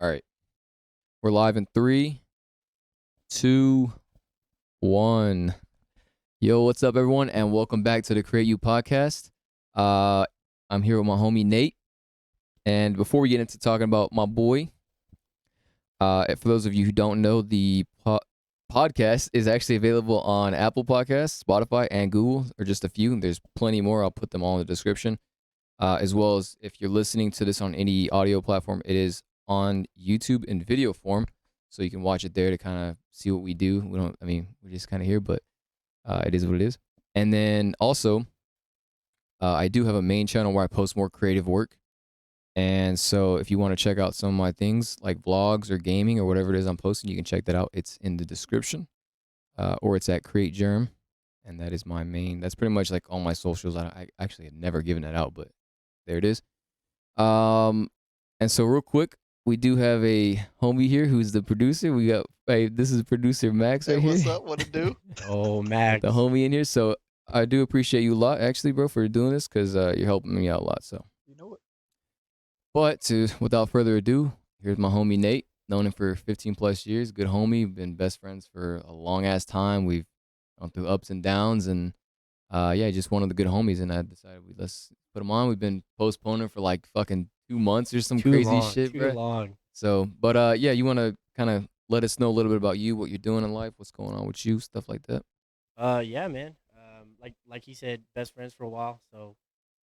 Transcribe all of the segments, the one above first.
All right. We're live in 3, 2, 1. Yo, what's up, everyone? And welcome back to the Create You podcast. I'm here with my homie Nate. And before we get into talking about my boy, for those of you who don't know, the podcast is actually available on Apple Podcasts, Spotify, and Google, or just a few. There's plenty more. I'll put them all in the description. As well as if you're listening to this on any audio platform, it is on YouTube in video form, so you can watch it there to kind of see what we do. We're just kind of here, but it is what it is. And then also, I do have a main channel where I post more creative work. And so if you want to check out some of my things like vlogs or gaming or whatever it is I'm posting, you can check that out. It's in the description, or it's at createyou. And that is my main. That's pretty much like all my socials. I actually had never given that out, but there it is. And so real quick, we do have a homie here who's the producer. This is producer Max right here. What's up? What it do? Oh, Max. The homie in here. So I do appreciate you a lot, actually, bro, for doing this, because you're helping me out a lot. So, You know what? but without further ado, here's my homie Nate. Known him for 15 plus years. Good homie. Been best friends for a long ass time. We've gone through ups and downs, and just one of the good homies. And I decided let's put him on. We've been postponing for like fucking 2 months or some crazy shit, bro. Too long. So, but you want to kind of let us know a little bit about you, what you're doing in life, what's going on with you, stuff like that. Yeah, man. Like he said, best friends for a while. So,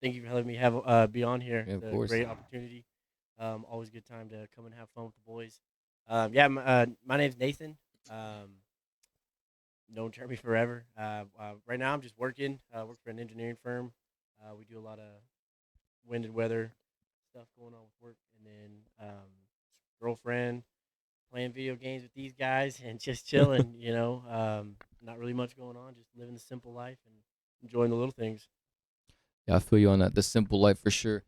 thank you for letting me be on here. Yeah, of It's course. a great opportunity. Always a good time to come and have fun with the boys. My name's Nathan. Known Jeremy forever. Right now I'm just working. Work for an engineering firm. We do a lot of wind and weather stuff going on with work, and then girlfriend, playing video games with these guys, and just chilling. Not really much going on. Just living the simple life and enjoying the little things. Yeah, I feel you on that. The simple life for sure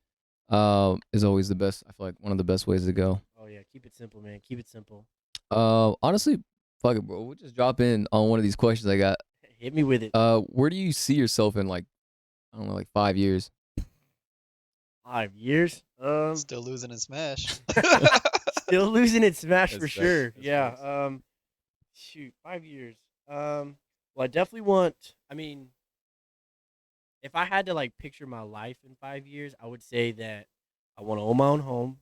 is always the best. I feel like one of the best ways to go. Oh yeah, keep it simple, man. Keep it simple. Honestly, fuck it, bro. We'll just drop in on one of these questions I got. Hit me with it. Where do you see yourself in, like, I don't know, like 5 years? 5 years. Still losing in Smash. Still losing at Smash That's for facts. sure. That's Yeah. facts. Shoot, 5 years. Well, I definitely want. I mean, if I had to like picture my life in 5 years, I would say that I want to own my own home.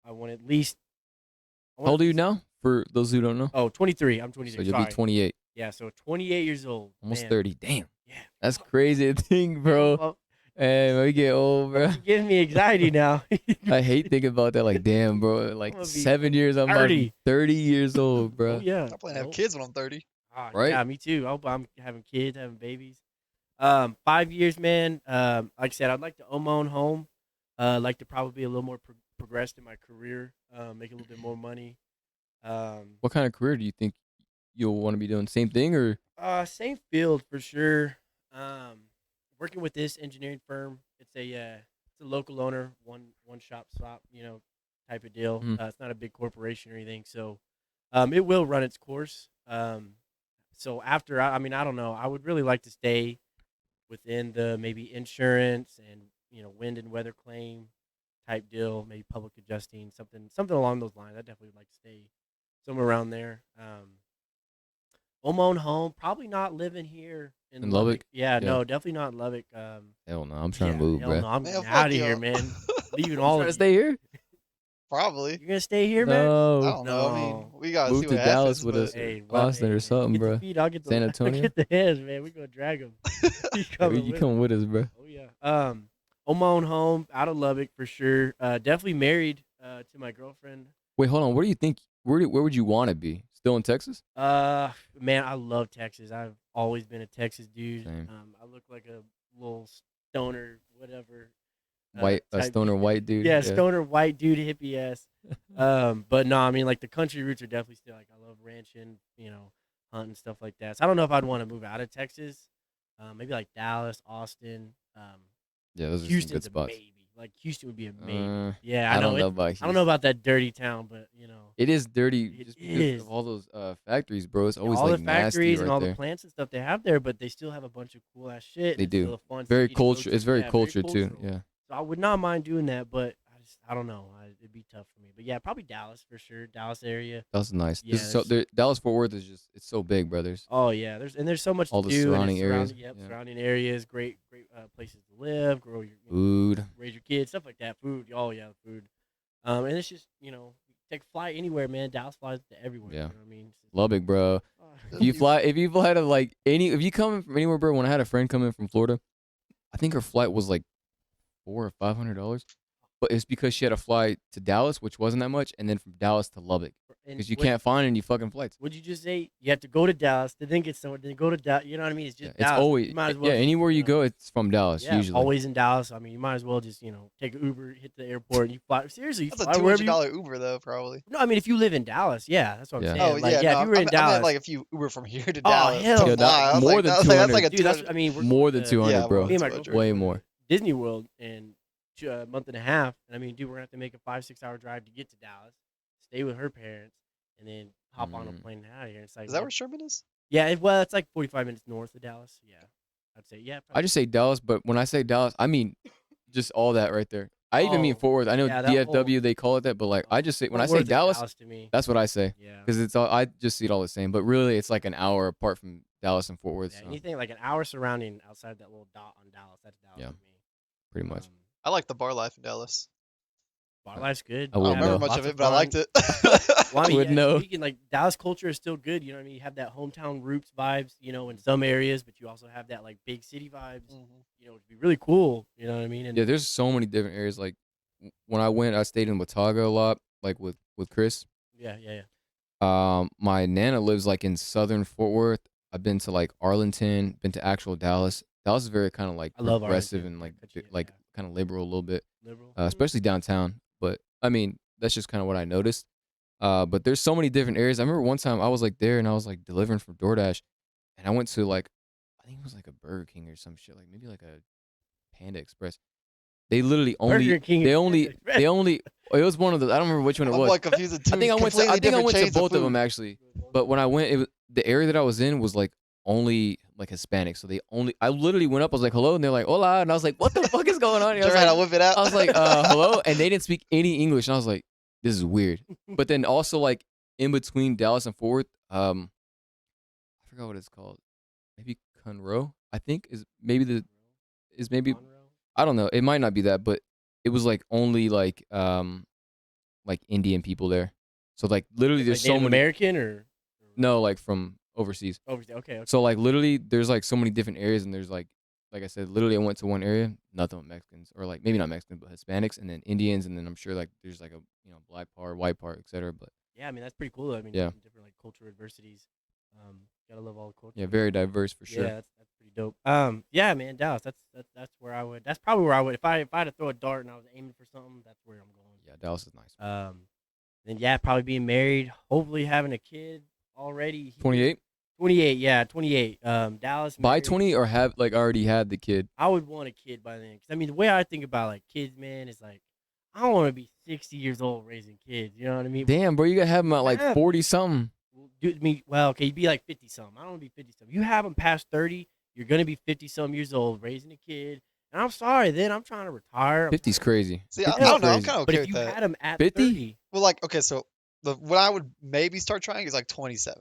I want at least. How old are you now? For those who don't know, Oh, 23. I'm so 23. you'll Sorry. be 28, Yeah, so 28 years old. almost Man. 30. Damn, Yeah. that's crazy to think, bro. Well, Hey, when we get old, bro. you're giving me anxiety now. I hate thinking about that. Like, damn, bro. Like gonna be 7 years, I'm about to be 30 years old, bro. Oh yeah. I plan to have Oh. kids when I'm 30. Right? Yeah, me too. I hope I'm having kids, having babies. 5 years, man. Like I said, I'd like to own my own home. Like to probably be a little more progressed in my career. Make a little bit more money. What kind of career do you think you'll want to be doing? Same thing, or Same field for sure. Working with this engineering firm, it's a local owner, one shop swap, type of deal. Mhm. It's not a big corporation or anything, so it will run its course. So after, I mean, I don't know. I would really like to stay within the maybe insurance and wind and weather claim type deal, maybe public adjusting, something along those lines. I definitely would like to stay somewhere around there. Own my own home, probably not living here In Lubbock? Yeah, Yeah. no, definitely not in Lubbock. hell no, I'm trying Yeah, to move, hell bro. no, I'm Man, getting fuck out of you. here, man. Leaving You all trying of to you. stay here? Probably. You're gonna stay here, man? I No, don't know. I mean, No. we gotta Move see to what Dallas happens. with but us. Hey, Austin or man, something, get bro. the feet, I'll get the San I'll Antonio? get the hands, man. We gonna drag them. You Yeah, coming you with come me? with us, bro. Oh yeah. Own my own home, out of Lubbock for sure. Definitely married to my girlfriend. Wait, hold on. Where do you think? Where would you want to be? Still in Texas? Man, I love Texas. I've always been a Texas dude. Same. I look like a little stoner, whatever. White, a type stoner dude. white dude. Yeah, stoner white dude, hippie ass. But no, I mean, like the country roots are definitely still like I love ranching, hunting stuff like that. So I don't know if I'd want to move out of Texas. Maybe like Dallas, Austin. Yeah, those are some Houston's good a spots. maybe. Like Houston would be a maybe. Uh, Yeah, I I know. don't know about I don't know about that dirty town, but It is dirty It just because is. of all those factories, bro. It's always all like the nasty factories right and all there. the plants and stuff they have there, but they still have a bunch of cool ass shit. They and it's do. still a fun Very city to go culture. to. It's very Yeah, cultured too. cultural. Yeah. So I would not mind doing that, but I don't know. It'd be tough for me. But yeah, probably Dallas for sure. Dallas area. Dallas is nice. Yeah, Dallas Fort Worth is just it's so big, brothers. Oh yeah, there's so much All to the do. surrounding and it's areas, Yep, yeah. surrounding areas. Great places to live, grow your Food. raise your kids, stuff like that. Food. Oh yeah, food. And it's just take a flight anywhere, man. Dallas flies to everywhere. Yeah. You know what I mean? It's just- Lubbock, bro. If you fly to like if you come in from anywhere, bro. When I had a friend come in from Florida, I think her flight was like $400 or $500. But it's because she had to fly to Dallas, which wasn't that much, and then from Dallas to Lubbock. Because you can't find any fucking flights. Would you just say you have to go to Dallas to then get somewhere, then go to Dallas? You know what I mean? It's just It's Dallas. always You might as well just, anywhere you go, it's from Dallas yeah, usually. always in Dallas. I mean, you might as well just take an Uber, hit the airport, and you fly. Seriously, you That's a fly wherever you. $200 Uber though, probably. No, I mean if you live in Dallas, yeah, that's what I'm Yeah. saying. Oh Like, yeah, no, if you were in I Dallas, meant like if you Uber from here to Oh, Dallas. hell to no. fly. I was More like, than that's 200. like a dude, that's 200. I mean we're More going than to 200, yeah, bro. more me and than my 200. girlfriend Way are going more. to Disney World in a month and a half, and I mean, dude, we're gonna have to make a 5-6 hour drive to get to Dallas, stay with her parents, and then hop on a plane out of here. It's like, Is that where Sherman is? yeah, well, it's like 45 minutes north of Dallas. Yeah, I'd say, yeah. I just say Dallas, but when I say Dallas, I mean just all that right there. I even mean Oh, Fort Worth. I know yeah, that DFW they call it that, but like I just say when I Fort say Worth is Dallas, to me, that's what I say yeah. because it's all I just see it all the same. But really, it's like an hour apart from Dallas and Fort Worth. Yeah, So anything like an hour surrounding outside that little dot on Dallas, that's Dallas Yeah. to me. pretty much. I like the bar life in Dallas. Bar life's good. I I don't wouldn't remember know. much Lots of it, but I fun. liked it. Well, I mean, Wouldn't know. speaking like Dallas culture is still good. You know what I mean? You have that hometown roots vibes, in some areas, but you also have that like big city vibes. Mhm. It'd be really cool. You know what I mean? And Yeah, there's so many different areas. Like when I went, I stayed in Watauga a lot, like with Chris. yeah. My nana lives like in southern Fort Worth. I've been to like Arlington, been to actual Dallas. Dallas is very kind of like I love progressive Arlington. and like Cut you in, like yeah. kind of liberal a little bit, Liberal. especially downtown. But I mean, that's just kind of what I noticed. But there's so many different areas. I remember one time I was like there and I was like delivering from DoorDash, and I went to like I think it was like a Burger King or some shit, like maybe like a Panda Express. They literally only Burger King they and only Panda Express. they only it was one of the I don't remember which one it I'm was. like confused. I think I went to both of them actually. But when I went, the area that I was in was like only like Hispanic. So I literally went up. I was like, hello. And they're like, hola. And I was like, what the fuck is going on here? Sure, I whip it out. I was like, hello. And they didn't speak any English. And I was like, this is weird. But then also like in between Dallas and Fort Worth, I forgot what it's called. Maybe Conroe, I think is maybe I don't know. It might not be that, but it was like only like Indian people there. So like literally there's like so Native many American or No, like from overseas. okay. So like literally there's like so many different areas and there's like I said, literally I went to one area, nothing with Mexicans or like maybe not Mexicans, but Hispanics and then Indians and then I'm sure like there's like a black part, white part, etc. But Yeah, I mean that's pretty cool. I mean, Yeah. different like cultural adversities. Gotta love all the culture. yeah, very diverse for sure. Yeah, that's pretty dope. Yeah, man, Dallas. That's where I would. That's probably where I would. If I had to throw a dart and I was aiming for something, that's where I'm going. Yeah, Dallas is nice. Then yeah, probably being married, hopefully having a kid already. 28? 28, yeah, 28. Dallas. By married. 20 or have like already had the kid? I would want a kid by then. Cause I mean, the way I think about like kids, man, is like I don't want to be 60 years old raising kids. You know what I mean? Damn, bro, you gotta have them at like Yeah. 40 something. Dude, okay, you'd be like 50 something. I don't want to be 50 something. You have them past 30, you're gonna be 50 some years old raising a kid. And I'm sorry, then I'm trying to retire. 50's crazy. See, I 50's don't know. I'm crazy. kind of But okay if you with that. had them at 50? 30, Well, like, okay, so what I would maybe start trying is like 27.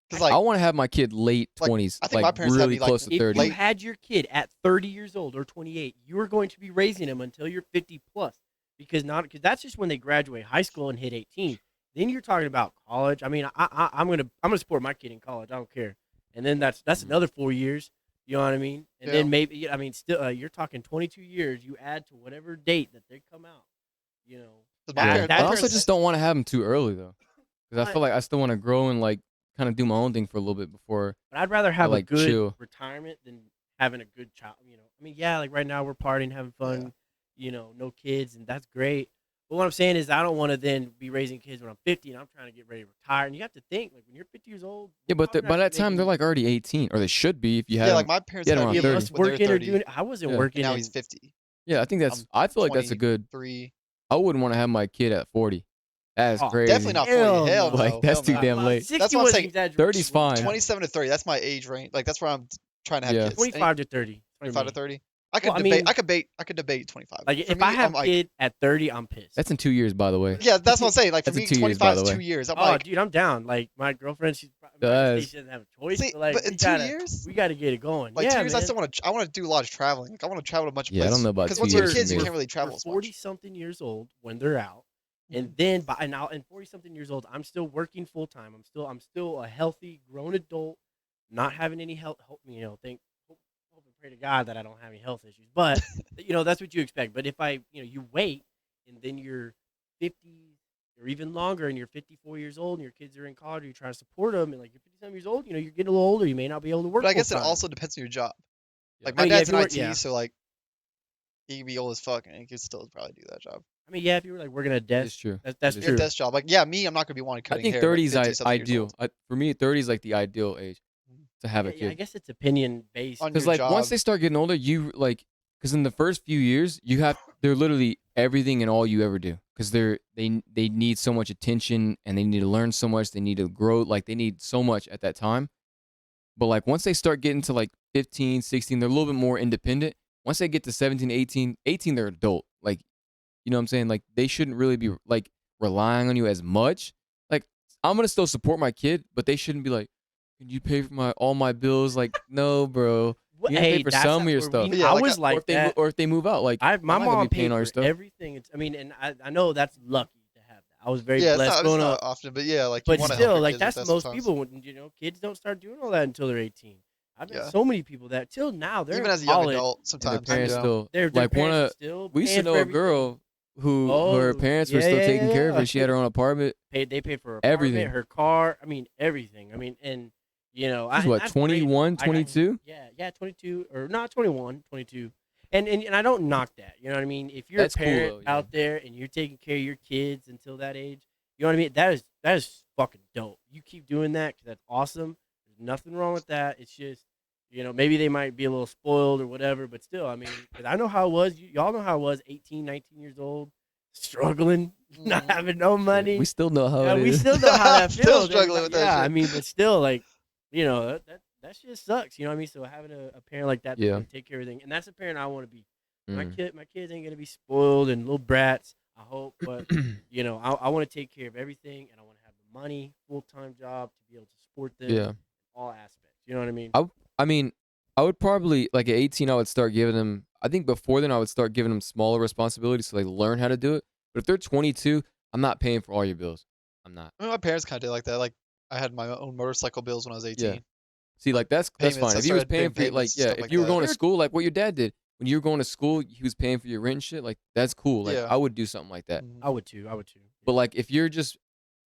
Because like I want to have my kid late like, 20s, I think my like parents had really me, like, close to if 30. you had your kid at 30 years old or 28, you are going to be raising him until you're 50 plus. Because that's just when they graduate high school and hit 18. Then you're talking about college. I mean, I'm gonna support my kid in college. I don't care. And then that's another 4 years. You know what I mean? And then maybe I mean still you're talking 22 years. You add to whatever date that they come out. You know. 'cause my Yeah. parents- I my also parents- just don't want to have them too early though, because I But- feel like I still want to grow and like kind of do my own thing for a little bit before. But I'd rather have like, a good chill. retirement than having a good child. You know, I mean, yeah, like right now we're partying, having fun. Yeah. You know, no kids, and that's great. But what I'm saying is, I don't want to then be raising kids when I'm 50 and I'm trying to get ready to retire. And you have to think, like when you're 50 years old. Yeah, but by that time they're like already 18, or they should be if you had. Yeah, them. like my parents Yeah, had around me Yeah, 30. us when they were working or 30, doing. I wasn't Yeah. working. and now in- he's 50. Yeah, I think that's. I'm I feel like that's a good. 3. I wouldn't want to have my kid at 40. That's Oh, crazy. Definitely not 40. Hell Hell no. no. Like, that's hell too no. damn late. 60 That's what I'm was saying. exaggeration. 30's fine. 27 to 30. That's my age range. Like that's where I'm trying to have Yeah. kids. 25 to 30. 25 to 30. I could Well, I debate. mean- I could debate 25. Like For if me, I have I'm like, kid at 30, I'm pissed. That's in 2 years, by the way. yeah, that's what I'm saying. Like for That's in me, 2 years, 25 by is the 2 way. years. I'm Oh, like, dude, I'm down. Like my girlfriend, she's not gonna say Does. she doesn't have a choice, see, but like but in 2 years, we gotta get it going. like yeah, 2 years, man. I still want to. I want to do a lot of traveling. Like I want to travel to a bunch of Yeah, I places. don't know about because 2 once you have years for kids, you me. can't really travel We're as much. 40 something years old when they're out, and then by and 40 something years old, I'm still working full time. I'm still a healthy grown adult, not having any health. Hope and pray to God that I don't have any health issues. But that's what you expect. But if you wait, and then you're 50 or even longer, and you're 54 years old, and your kids are in college, and you're trying to support them, and like you're 57 years old, you're getting a little older. You may not be able to work. But I guess it full-time. also depends on your job. Yeah. Like I my mean, yeah, dad's if in you IT, work- yeah. so like he can be old as fuck and he could still probably do that job. I mean, yeah, if you were like working at a desk, It's true. that's It is Yeah, true. desk job. Like yeah, me, I'm not gonna be wanting I cutting think hair. 30 is 50-something years ideal. old. For me, 30 is like the ideal age to have a Yeah, I kid. guess it's opinion based. On Because your like once job. they start getting older, you like because in the first few years they're literally everything and all you ever do because they need so much attention and they need to learn so much. They need to grow. Like they need so much at that time. But like once they start getting to like 15, 16, they're a little bit more independent. Once they get to 17, 18, they're adult. Like, you know what I'm saying? Like they shouldn't really be like relying on you as much. Like I'm going to still support my kid, but they shouldn't be like, can you pay for all my bills? Like, no, bro. You gotta pay for that's some of not your where stuff. Yeah, I like, was like or if they that. or if they move out, like My I'm not gonna mom be paying paid all your for stuff. everything. I mean, and I know that's lucky to have that. I was very Yeah, blessed it's growing not up. often, but yeah, like But you want to still, help your like kids that's with that most sometimes. people. Kids don't start doing all that until they're 18. I've met Yeah. so many people that till now they're Even in as a young college, adult, And their sometimes parents you know. still Their like parents one are of still we used to paying know for a everything. girl who her Oh, parents were yeah, still yeah, taking care of yeah. her. She had her own apartment. They paid for her Everything. apartment, her car. I mean, everything. I mean, and She's what, 21, 22? Yeah, 22 or not 21, 22. And I don't knock that. You know what I mean? If you're That's a cool, parent though, yeah. out there and you're taking care of your kids until that age, you know what I mean? That is fucking dope. You keep doing that because that's awesome. There's nothing wrong with that. It's just, maybe they might be a little spoiled or whatever, but still, I mean, 'cause I know how it was. Y'all know how it was, 18, 19 years old, struggling, not having no money. We still know how Yeah, it we is. still know how that Still feels. struggling with that Yeah, shit. I mean, but still, like, that shit sucks. You know what I mean? So having a parent like that Yeah. to take care of everything, and that's the parent I want to be. My Mm. kids ain't gonna be spoiled and little brats. I hope, but I want to take care of everything, and I want to have the money, full time job to be able to support them. Yeah. In all aspects. You know what I mean? I mean, I would probably like at 18 I would start giving them I think before then I would start giving them smaller responsibilities so they learn how to do it. But if they're 22, I'm not paying for all your bills. I'm not. I mean, my parents kind of did like that. Like I had my own motorcycle bills when I was 18. See, like that's Payments, fine. I If he was started paying doing for your, like payments and yeah, stuff if like you were that. going to school like what your dad did. When you were going to school, he was paying for your rent and shit. Like that's cool. Like Yeah. I would do something like that. Mhm. I would too. But like if you're just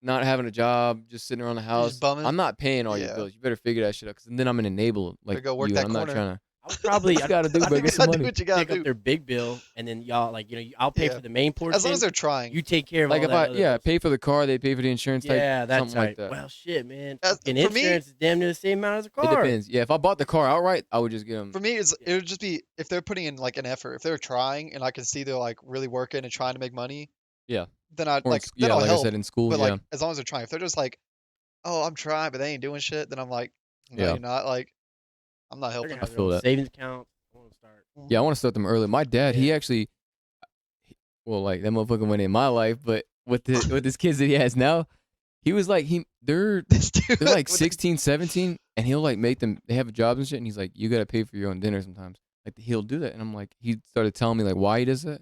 not having a job, just sitting around the house, bumming? I'm not paying all your Yeah. bills. You better figure that shit out. Cause then I'm an enabler like go work you. that And I'm not corner. trying to. I would probably. You gotta do, I bro. think Get some do money. what you gotta pick up do. their big bill, and then y'all like I'll pay Yeah. for the main portion. As long as they're trying. you take care of Like all if that I other bills. pay for the car, they pay for the insurance type. Yeah, that's something right. like that. Well, shit, man. As- Fucking for me- insurance is damn near the same amount as a It car. depends. Yeah, if I bought the car outright, I would just get them. For me, it would just be if they're putting in like an effort, if they're trying, and I can see they're like really working and trying to make money. Yeah. Then I'd Or like yeah, then I'll like help. I said in school. But yeah. like as long as they're trying, if they're just like, oh, I'm trying, but they ain't doing shit, then I'm like, no, Yeah. you're not. Like, I'm not They're helping. gonna I have feel their own that. savings account. I want to start. Yeah, I want to start them early. My dad, he Yeah. actually, well, like that motherfucker went in my life, but with his kids that he has now, he was like they're This dude like with the- 16, 17, and he'll like make them. They have jobs and shit, and he's like, you gotta pay for your own dinner sometimes. Like he'll do that, and I'm like, he started telling me like why he does that,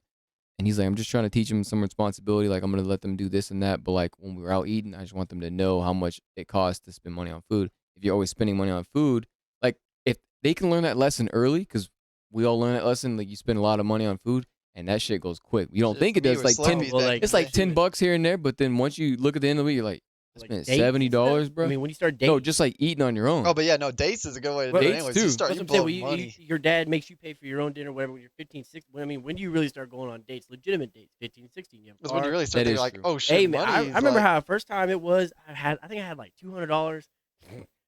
and he's like, I'm just trying to teach him some responsibility. Like I'm gonna let them do this and that, but like when we're out eating, I just want them to know how much it costs to spend money on food. If you're always spending money on food, like if they can learn that lesson early, because we all learn that lesson, like you spend a lot of money on food, and that shit goes quick. You don't Shit, think for it me, does. it Like was slow 10, fees well, back like, in it's the like day. $10 here and there, but then once you look at the end of the week, you're like, I Like spent dates and stuff. $70, bro. I mean, when you start dating, No, just like eating on your own. Oh, but yeah, no, dates is a good way to do Well, it. dates Anyways, too. you start that's you what I'm saying. blow money. Your dad makes you pay for your own dinner, whatever. When you're 15, 16. I mean, when do you really start going on dates? Legitimate dates, 15, 16. You have a That's when you car. really start That thinking is like, true. oh shit, Hey man, I money. is, remember like, how the first time it was. I think I had like $200.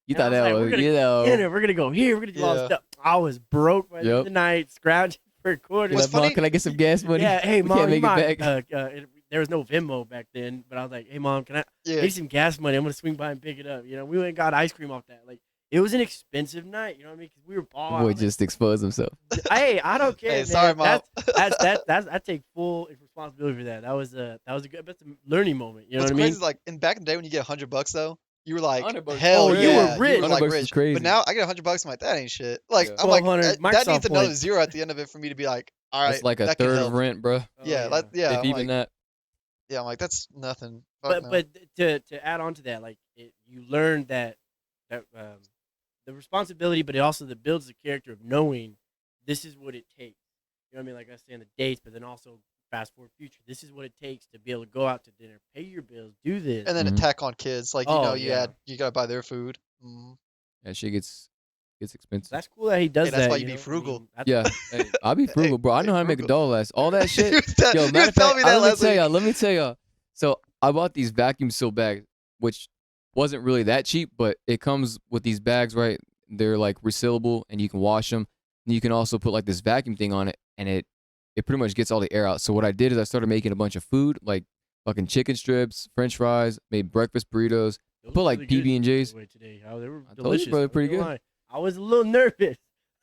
You And thought I that was like, was, we're gonna you know. Dinner. We're gonna go here. We're gonna do all this Yeah. stuff. I was broke by the end of Yep. the night, scrounging for quarters. What's Like, Mom, funny- can I get some gas money? Yeah, hey We mom, can't you make might, it back. there was no Venmo back then, but I was like, hey mom, can I yeah. need some gas money? I'm gonna swing by and pick it up. We went and got ice cream off that. Like It was an expensive night. You know what I mean? Because we were The balling. boy just exposed himself. Hey, I don't care. Hey, man. sorry, Mom. That's I take full responsibility for that. That was a good. That's a learning moment. You know What's what I crazy mean? is like back in the day when you get $100 though, you were like, $100 hell Oh, yeah, you were you rich. were like $100 is rich. crazy. But now I get $100, I'm like, that ain't shit. Like Yeah. I'm like, 1,200 that Microsoft needs another points. zero at the end of it for me to be like, all right, That's like a that can third help. of rent, bro. Oh, Yeah, like If I'm even like, that. yeah, I'm like, that's nothing. Fuck But no. to add on to that, like you learn that the responsibility, but it also that builds the character of knowing this is what it takes. You know what I mean? Like I say in the dates, but then also fast forward future. This is what it takes to be able to go out to dinner, pay your bills, do this. And then Mhm. attack on kids, like Oh, you yeah. gotta buy their food. Mm. That shit gets expensive. That's cool that he does Hey, that's that. why you be know? I frugal. mean, that's- Yeah, hey, I'll be frugal, bro. I know how to make a frugal. dollar last. All that shit. You was tell- Yo, you matter was of telling fact, me that let me last tell week. y'all. Let me tell y'all. So I bought these vacuum seal bags, which wasn't really that cheap, but it comes with these bags, right? They're like resealable, and you can wash them. And you can also put like this vacuum thing on it, and it pretty much gets all the air out. So what I did is I started making a bunch of food, like fucking chicken strips, French fries, made breakfast burritos. Those Put were like really good, PB&Js. by the way, today. Oh, they were I told you, delicious. bro, they're I'm not pretty gonna good. lie. I was a little nervous.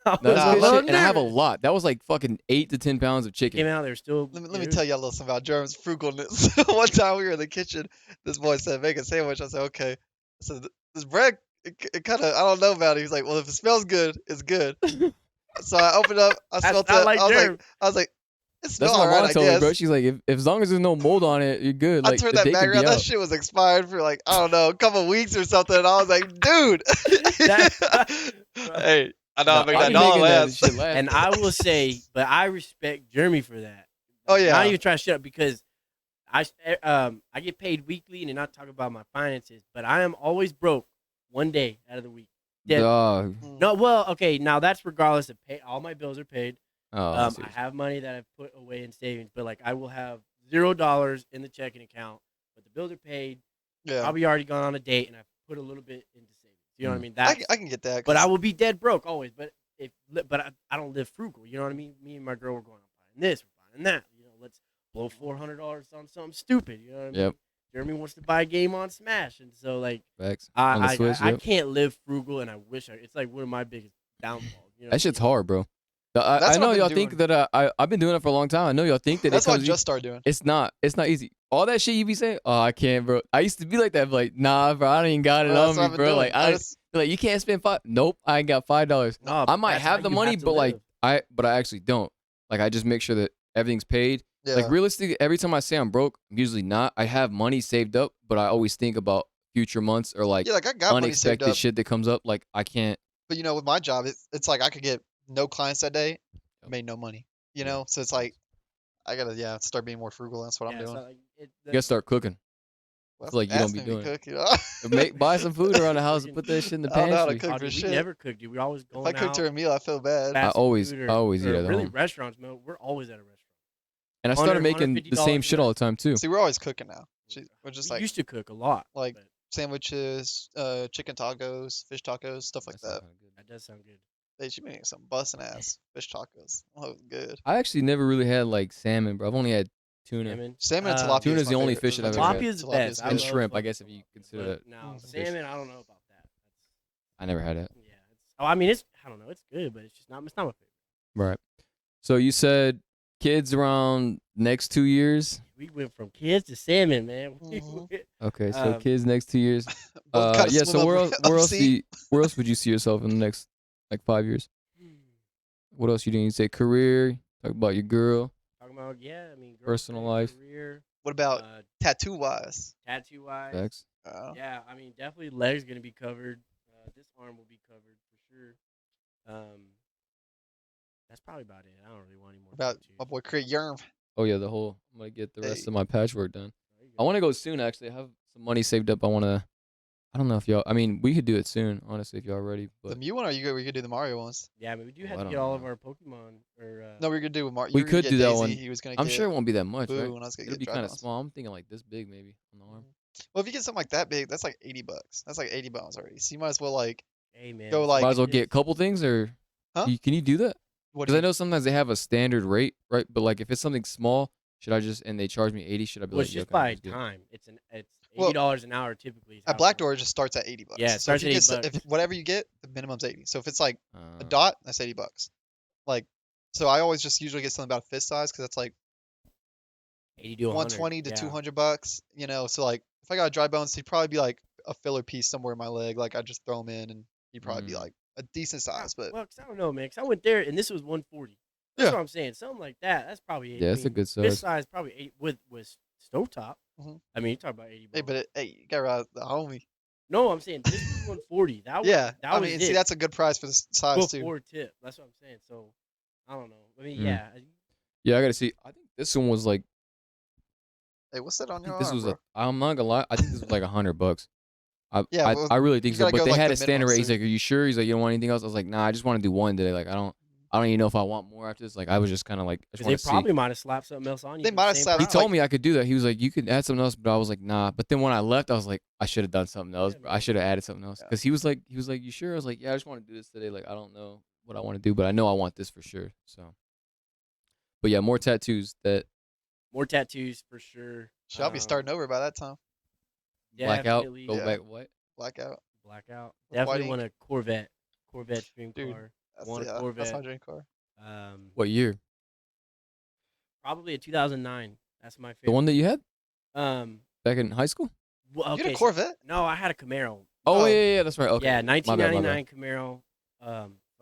I was No, that's Nah, a good look, little shit. And I have a nervous. lot. That was like fucking 8 to 10 pounds of chicken. Came out, they were still. Let me tell y'all a little something about Jerem's frugalness. One time we were in the kitchen, this boy said, make a sandwich. I said, okay. I said, this bread, it kind of, I don't know about it. He's like, well, if it smells good, it's good. So I opened up, I That's smelled not it. like Jerem. I was like, it That's smells what my alright, mom I told me, bro. guess. She's like, if as long as there's no mold on it, you're good. I Like turned the that day bag can be around. That out. shit was expired for like, I don't know, a couple weeks or something. And I was like, dude. Hey, I know Nah, I'll make I that be dollar making that last. shit last. And I will say, but I respect Jeremy for that. Oh, Like, yeah. Not even trying to shut up because I get paid weekly and not talk about my finances, but I am always broke one day out of the week. Dead. Dog. No, well, okay, now that's regardless of pay. All my bills are paid. Oh, I seriously. have money that I've put away in savings, but like I will have $0 in the checking account, but the bills are paid. Yeah. I'll be already gone on a date, and I've put a little bit into savings. You know what I mean? That's, I can get that. but I 'cause- will be dead broke always. But I don't live frugal. You know what I mean? Me and my girl were going, I'm buying this, we're buying that. You know, let's blow $400 on something stupid. You know what I mean? Yep. Jeremy wants to buy a game on Smash, and so like Facts. On the I Switch, I yep. can't live frugal, and I wish it's like one of my biggest downfalls. You know That shit's hard, bro. I That's what know I've been y'all think doing. that I've been doing it for a long time. I know y'all think that That's it what I comes just started doing. It's not easy. All that shit you be saying, oh, I can't, bro. I used to be like that, but like, nah, bro, I don't even got it Bro, on that's what me, I've been bro. doing. Like, I just, like you can't spend five. Nope, I ain't got $5. No, I but might that's have how the you money, to but like live. I actually don't. Like, I just make sure that everything's paid. yeah. Like realistically, every time I say I'm broke, I'm usually not. I have money saved up, but I always think about future months or like Yeah, like I got money saved unexpected up. shit that comes up. Like I can't. But you know, with my job, it's like I could get no clients that day, made no money. You Yeah. know, so it's like I gotta start being more frugal. That's what I'm doing. So, like, You gotta start cooking. I Well, feel like you don't ask be me to doing it. cook, you know? Buy some food around the house and put that shit in the I don't know how to pantry. cook Oh, for dude, we shit. never cook, dude. We always If going I cooked out. her a meal, I feel bad. fast always food eat at really home. restaurants, man. We're always at a restaurant. And I started $100, making the same $150 shit all the time too. See, we're always cooking now. We're just We like used to cook a lot. like but sandwiches, chicken tacos, fish tacos, stuff like that. that does sound good. Hey, she made some busting ass fish tacos. Oh, good. I actually never really had like salmon, bro. I've only had tuna. Salmon and Uh, tilapia. Tuna's is the my only favorite. fish Those that are I've my ever Tilapia had. is the Tilapia's best. I And good. love shrimp, I fucking guess, if you tilapia. consider But that. now Mhm. salmon, I don't know about that. I never had that. Yeah. I mean, I don't know. It's good, but it's not my favorite. Right. So you said kids around next 2 years. We went from kids to salmon, man. Mhm. Okay, so Um, kids next 2 years. Both kinda Yeah. swim So up- where else upsea. where else would you see yourself in the next like 5 years? What else you doing? You say career. Talk about your girl. Talking about I mean, Personal girlfriend, life. career, What about tattoo wise? tattoo wise. Facts. Yeah, I mean, definitely legs gonna be covered. This arm will be covered for sure. That's probably about it. I don't really want any more. About tattoos. my boy createyou. Oh yeah, I'm gonna get the rest Hey. of my patchwork done. There you I go. want to go soon. Actually, I have some money saved up. I don't know if y'all. I mean, we could do it soon. Honestly, if y'all ready. The But Mew one, or we could do the Mario ones? Yeah, I mean, we do Oh, have I to get don't all of know. our Pokemon. Or No, we were gonna do Mario. We You were gonna could get do that Daisy, one. He was gonna I'm get sure it won't be that much, Boo, right? and I was gonna It'll get be kind of Dragons. small. I'm thinking like this big, maybe on the arm. Well, if you get something like that big, that's like $80. That's like $80 already. So you might as well like hey, man, go this like- Might as well is- get a couple things, or Huh? can you do that? what? Because I know sometimes they have a standard rate, right? But like if it's something small, Should I just, and they charge me 80? Should I be Well, like, it's yeah, just okay, by that's good. time. It's Well, $80 an hour typically. Is how at it Blackdoor, it works. just starts at $80. Yeah, it So if starts you at get $80. if whatever you get, the minimum's 80. So if it's like a Uh, dot, that's $80. Like, so I always just usually get something about fist size because that's like 80 to 100. 120 to Yeah. $200. You know, so like if I got a dry bones, he'd probably be like a filler piece somewhere in my leg. Like I just throw him in, and he'd probably be like a decent size. But Well, 'cause I don't know, man. 'Cause I went there and this was 140. That's Yeah. what I'm saying. Something like that. That's probably. Yeah, that's a good size. Fist size probably 8 with stovetop. Mhm. I mean, you talk about 80. hey, but you got right the homie. No, I'm saying this was 140. That was Yeah, that I was mean, it. see, that's a good price for this size too. Before tip. That's what I'm saying. So I don't know. I mean, Mm. yeah. yeah, I gotta see. I think this one was like, Hey, what's that on I your think this arm, was bro? I'm not gonna lie. I think this was like $100. Yeah, well, I really think you so. gotta But go, they like, had the a standard minimums rate. He's too. like, "Are you sure?" He's like, "You don't want anything else?" I was like, "Nah, I just want to do one today. Like, I don't even know if I want more after this." Like, I was just kind of like, I just Because want they to probably see. might have slapped something else on you. They for the might have same slapped- He price. told like- me I could do that. He was like, "You could add something else," but I was like, "Nah." But then when I left, I was like, I should have done something else. Yeah, I man. should have added something else Yeah. because he was like, "You sure?" I was like, "Yeah, I just want to do this today. Like, I don't know what I want to do, but I know I want this for sure." So, but yeah, more tattoos. More tattoos for sure. Shit, I'll be starting over by that time. Blackout, Definitely. go Yeah. back. What? Blackout. Blackout. With Definitely white want ink. a Corvette. Corvette dream Dude, car. That's, Want a that's my Corvette. dream car. What year? Probably a 2009. That's my favorite. The one that you had Um. back in high school? Well, You okay. had a Corvette? No, I had a Camaro. Oh, Oh. yeah, that's right. Okay. Yeah, My bad, my bad. 1999 Camaro.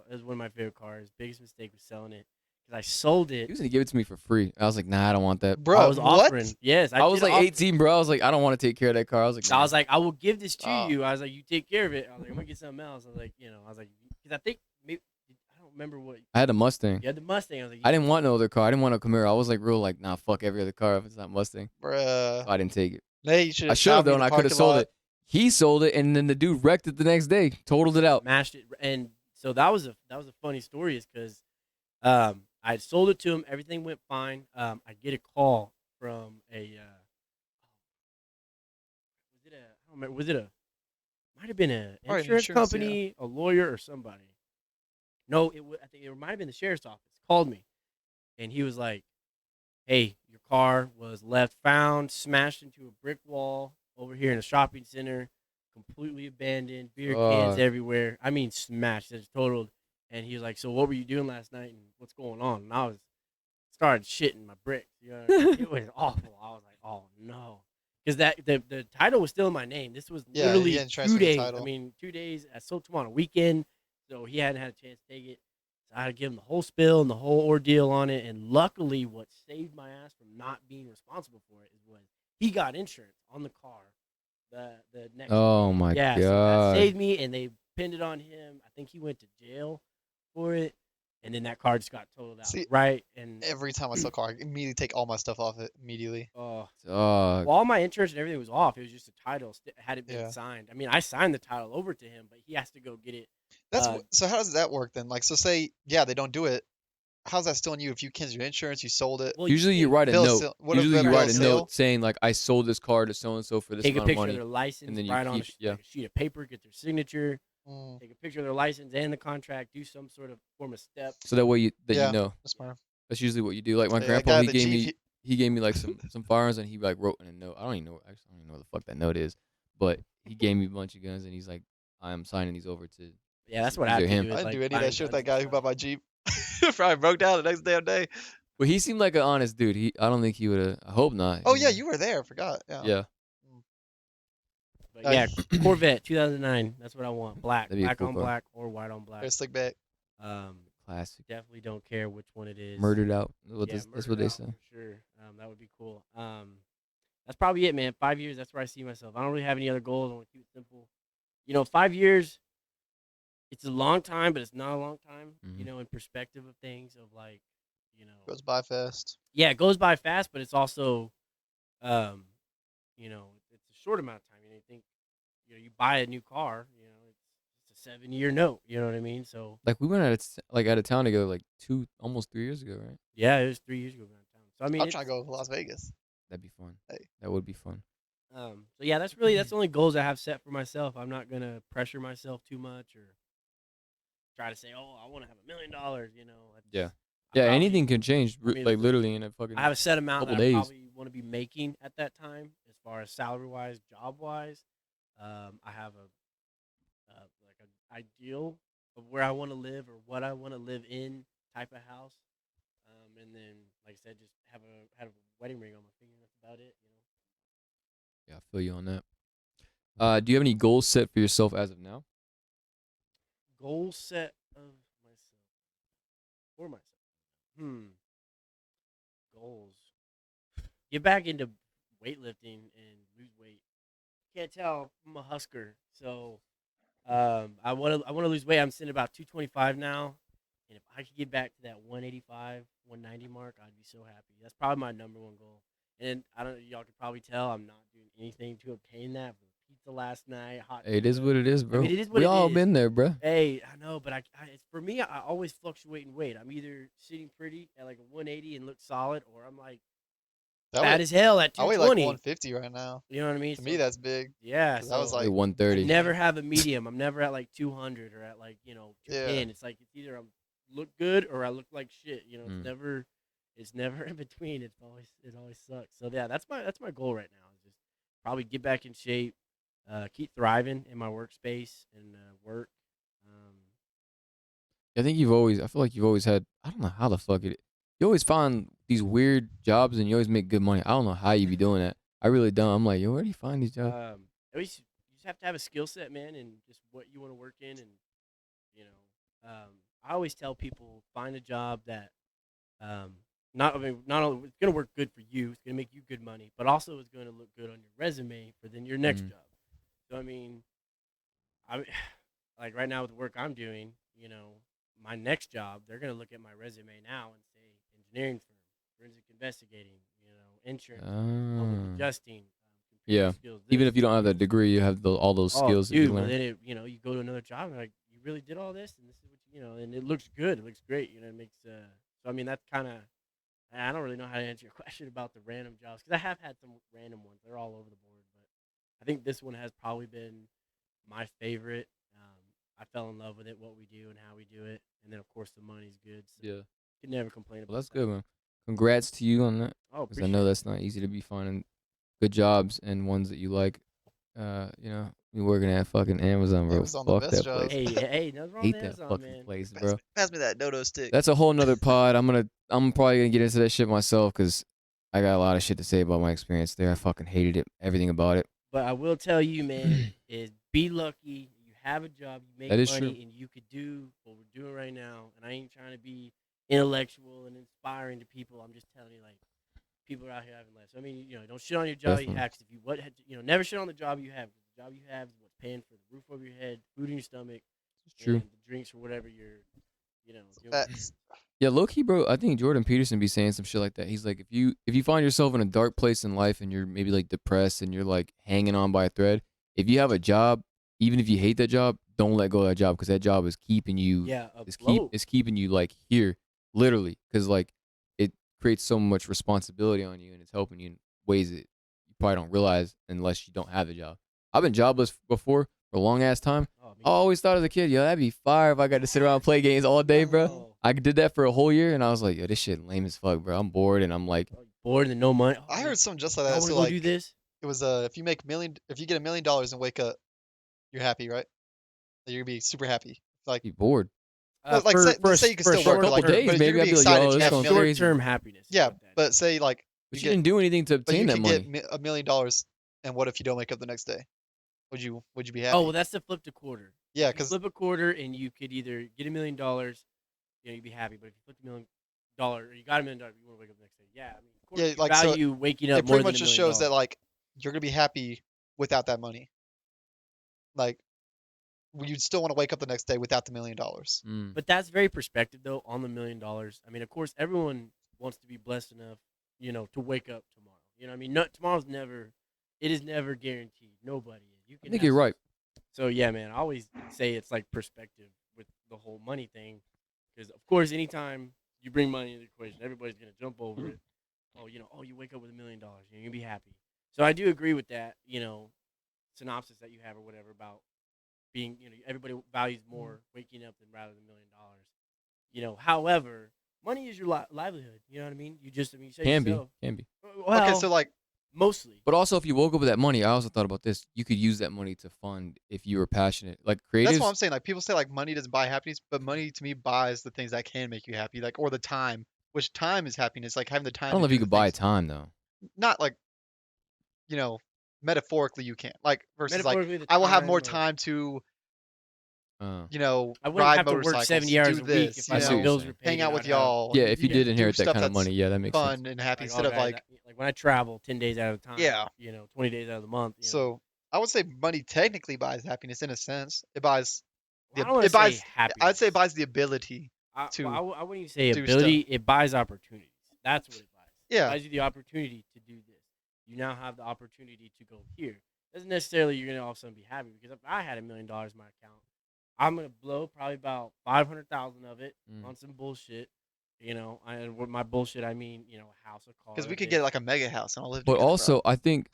It was one of my favorite cars. Biggest mistake was selling it because I sold He it. was gonna give it to me for free. I was like, "Nah, I don't want that." Bro, I was what? offering. Yes, I was did like offer. 18, bro. I was like, I don't want to take care of that car. I was like, So I was like, I will give this to Oh. you. I was like, you take care of it. I was like, I'm gonna get something else. I was like, because I think maybe I don't remember what I had a Mustang. you had the Mustang. I was like, I didn't want no other car. I didn't want a Camaro. I was like, real like, nah, fuck every other car if it's not Mustang. Bruh. So I didn't take it. Hey, you should I should have though, and I could have sold it. He sold it, and then the dude wrecked it the next day, totaled it out. mashed it, and so that was a funny story, is because I sold it to him. Everything went fine. I get a call from a I don't remember, might have been an Probably an insurance insurance, yeah. company, a lawyer, or somebody. No, I think it might have been the sheriff's office. Called me, and he was like, "Hey, your car was found smashed into a brick wall over here in a shopping center, completely abandoned, beer cans everywhere. I mean, smashed, it's totaled." And he was like, "So what were you doing last night, and what's going on?" And I started shitting my bricks. You know, it was awful. I was like, "Oh no," because the title was still in my name. This was Yeah, literally he hadn't 2 transferred the days. title. I mean, 2 days. I sold to him on a weekend, so he hadn't had a chance to take it. So I had to give him the whole spill and the whole ordeal on it. And luckily, what saved my ass from not being responsible for it was he got insurance on the car. The next Oh day. my So that god! saved me, and they pinned it on him. I think he went to jail for it, and then that car just got totaled out. See, right, and Every time I sell a car, I immediately take all my stuff off it immediately. well, Dog. all my insurance and everything was off. It was just a title hadn't been Yeah. signed. I mean, I signed the title over to him, but he has to go get it. That's so. How does that work then? Like, so say, yeah, they don't do it. How's that still on you? If you cancel your insurance, you sold it. Well, Usually you can't write a Bill of note. sale- what if Usually the you bill write of a sale? note saying like, "I sold this car to so and so for this take a amount of picture of money." their license, then you write on keep- yeah. like a sheet of paper, get their signature, Mm, take a picture of their license and the contract, do some sort of form of step. So that way Yeah. you know. that's smart. That's usually what you do. Like my Yeah, that grandpa, guy, he the gave chief, me he gave me like some firearms, and he like wrote in a note. I don't even know what the fuck that note is, but he gave me a bunch of guns, and he's like, "I am signing these over to." Yeah, that's what These I are have to him. do. I Is, didn't like, do any of buying that shit with that guns guy and who bought stuff. my Jeep. Probably broke down the next damn day. But he seemed like an honest dude. I don't think he would have. I hope not. Oh yeah, you were there. I forgot. Yeah. Yeah. But yeah, Corvette 2009. That's what I want. Black, That'd be a black cool on car. black or white on black. Very slick back. Classic. Definitely don't care which one it is. Murdered out. Yeah, That's murdered what they out say. for sure. That would be cool. That's probably it, man. 5 years. That's where I see myself. I don't really have any other goals. I want to keep it simple. 5 years. It's a long time, but it's not a long time. Mhm. In perspective of things, of like, Goes by fast. yeah, it goes by fast, but it's also, it's a short amount of time. You think, you buy a new car, it's a 7-year note. You know what I mean? So Like we went out of town together like almost 3 years ago, right? yeah, it was 3 years ago we went out of town. So I mean, I'm trying to go to Las Vegas. That'd be fun. Hey. That would be fun. So yeah, that's the only goals I have set for myself. I'm not gonna pressure myself too much or try to say, oh, I want to have $1 million. Yeah. I Yeah, probably, anything can change, I mean, like literally in a fucking I have a set amount couple that I days. probably want to be making at that time, as far as salary wise, job wise. I have like an ideal of where I want to live or what I want to live in type of house. And then, like I said, just have a wedding ring on my finger. That's about it. Yeah, I feel you on that. Do you have any goals set for yourself as of now? Goal set of myself for myself. Goals. Get back into weightlifting and lose weight. Can't tell. I'm a Husker, so I want to lose weight. I'm sitting about 225 now, and if I could get back to that 185, 190 mark, I'd be so happy. That's probably my number one goal. And I don't. Y'all can probably tell I'm not doing anything to obtain that. Pizza last night, hot. Hey, it is pizza. what it is, I bro. mean, it is what We it all is. been there, bro. Hey, I know, but it's for me. I always fluctuate in weight. I'm either sitting pretty at like a 180 and look solid, or I'm like That fat way, as hell at I weigh like 220. 150 right now. You know what I mean? To So me, that's big. yeah, 'Cause I was so Like like, 130. never have a medium. I'm never at like 200 or at like yeah, 210. It's like it's either I look good or I look like shit. Mm. It's never in between. It always sucks. So yeah, that's my goal right now. Is just probably get back in shape, keep thriving in my workspace and work. Um, I think I feel like you've always had, I don't know how the fuck you always find these weird jobs and you always make good money. I don't know how you be doing that. I really don't. I'm like, yo, where do you find these jobs? at least you just have to have a skill set, man, and just what you want to work in, and you know, I always tell people find a job that not only it's gonna work good for you, it's gonna make you good money, but also it's gonna look good on your resume for then your next Mm. job. So I mean, I like right now with the work I'm doing, my next job, they're gonna look at my resume now and say engineering firm, forensic investigating, insurance, public Ah. adjusting, computer Yeah. skills. Even This, if you don't have that degree, you have all those oh, skills that you dude, but learn. then you go to another job and like you really did all this, and this is what and it looks good, it looks great, it makes. So I mean that's kind of. I don't really know how to answer your question about the random jobs because I have had some random ones. They're all over the board, but I think this one has probably been my favorite. I fell in love with it, what we do and how we do it, and then of course the money's good. So Yeah. can never complain about Well, that's that. good, man. Congrats to you on that. Oh, Because I appreciate know it. that's not easy to be finding good jobs and ones that you like. You working at fucking Amazon, bro. Amazon the Fuck best that job. place. Hey, nothing wrong Hate with that Amazon, fucking man. place, bro. Pass me that dodo stick. That's a whole nother pod. I'm probably gonna get into that shit myself because I got a lot of shit to say about my experience there. I fucking hated it, everything about it. But I will tell you, man, is be lucky. You have a job, you make That is money, true. and you could do what we're doing right now. And I ain't trying to be intellectual and inspiring to people. I'm just telling you, like, people are out here having less. I mean, don't shit on your job you Definitely. have. 'Cause if never shit on the job you have. 'Cause the job you have is what's paying for the roof over your head, food in your stomach, It's true. and the drinks or whatever you're, doing. Facts. Yeah, low key, bro. I think Jordan Peterson be saying some shit like that. He's like, if you find yourself in a dark place in life and you're maybe like depressed and you're like hanging on by a thread, if you have a job, even if you hate that job, don't let go of that job because that job is keeping you. Yeah, It's keeping you like here, literally, because like it creates so much responsibility on you and it's helping you in ways that you probably don't realize unless you don't have the job. I've been jobless before for a long ass time. Oh, I always thought as a kid, yo, that'd be fire if I got to sit around and play games all day, bro. Oh. I did that for a whole year, and I was like, yo, this shit lame as fuck, bro. I'm bored, and I'm like, bored and no money. I heard something just like I that. want to So go like, do this. it was if you get $1 million and wake up, you're happy, right? Like, you're gonna be super happy. Like, be bored. like let's say you can for a still work, couple like, days, but maybe you're I'd gonna be be like, excited. yo, You this have sounds million, crazy. Short-term happiness. is yeah, what that but is. say like But you you didn't do anything to but you obtain that could money. get $1 million, and what if you don't wake up the next day? Would you be happy? Oh, well, that's the flip to quarter. Yeah, If you 'cause- flip a quarter and you could either get $1 million, you'd be happy. But if you flip $1 million, or you got $1 million, you want to wake up the next day. Yeah, I mean, of course, Yeah, you like, so value waking up it more pretty than much $1 just million. shows that like you're gonna be happy without that money. Like, you'd still want to wake up the next day without the $1 million. Mm. But that's very perspective, though, on the $1 million. I mean, of course, everyone wants to be blessed enough, to wake up tomorrow. You know what I mean? It is never guaranteed. Nobody is. You I can think have you're right. So yeah, man, I always say it's like perspective with the whole money thing, because of course, anytime you bring money into the equation, everybody's gonna jump over it. Oh, you wake up with $1 million, you're gonna be happy. So I do agree with that, synopsis that you have or whatever about being, everybody values more waking up than rather than $1 million. However, money is your livelihood. You know what I mean? You say Can be, yourself. can be. Well, Okay, so like, mostly. But also, if you woke up with that money, I also thought about this. You could use that money to fund if you were passionate. Like that's what creatives, I'm saying. Like people say like money doesn't buy happiness, but money to me buys the things that can make you happy, like or the time, which time is happiness, like having the I time don't to know if you do the could buy things. time though. Not like, you know, metaphorically you can't. Like versus like Metaphorically, the I will have more time. time to, Uh, you know, I wouldn't ride have to work 70 motorcycles, hours do a week this, if I you my see what you're know, bills saying. were paid hang out and with I'd have. y'all. Yeah, if you Yeah. did do inherit that stuff kind of that's money, yeah, that makes sense. fun and happy Like, instead of like, like when I travel 10 days out of the time. yeah. 20 days out of the month. So I would say money technically buys happiness in a sense. It buys Well, I don't want to it say buys. happiness. I'd say it buys the ability to I wouldn't even say do ability. stuff. It buys opportunities. That's what it buys. It Yeah, buys you the opportunity to do this. You now have the opportunity to go here. Doesn't necessarily you're gonna all of a sudden be happy because if I had $1 million in my account, I'm gonna blow probably about 500,000 of it on some bullshit. And with my bullshit I mean a house, a car, because a we could get bitch. like a mega house and all live But together, also, bro. I think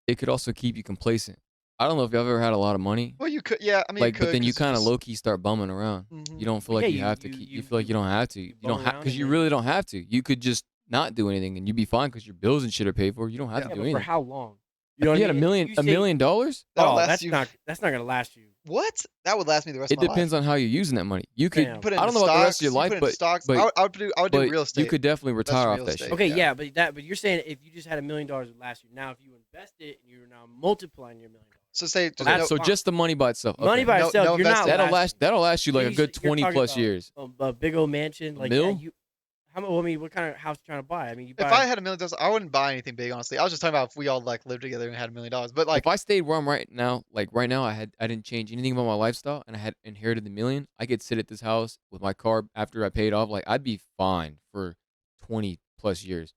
it could also keep you complacent. I don't know if you've ever had a lot of money, Well, you could, yeah. I mean, you like, but could then you because you kind of just. low key start bumming around. You don't feel But yeah, like you have to keep. You feel like you don't have to. You bum don't have around because and you then really don't have to. You could just not do anything and you'd be fine because your bills and shit are paid for. You don't have Yeah. to yeah, do but for anything. how long? You If know what you I had mean? And if you $1 say, million, That'll oh, last you. that's not gonna last you, What? That would last me the rest it of my life. depends on how you're using that money. You could. You fam. put it I into don't know about the rest of your stocks. You life, put it into stocks. but I would do real estate. you could definitely Invest retire in off real that estate. shit. Okay, Yeah. yeah, but you're saying if you just had $1 million would last you. Now, if you invest it and you're now multiplying your $1 million, So say just Okay, that's so fine. just the money by itself. Money Okay. by no itself, you're not investing. lasting. That'll last you like a good You're 20 talking plus about years. a big old mansion, A like mil? you. How much? I mean, what kind of house you trying to buy? I mean, you If buy. I had $1 million, I wouldn't buy anything big. Honestly, I was just talking about if we all like lived together and had $1 million. But like, If I stayed where I'm right now, like right now, I didn't change anything about my lifestyle, and I had inherited the million. I could sit at this house with my car after I paid off. Like I'd be fine for 20 plus years.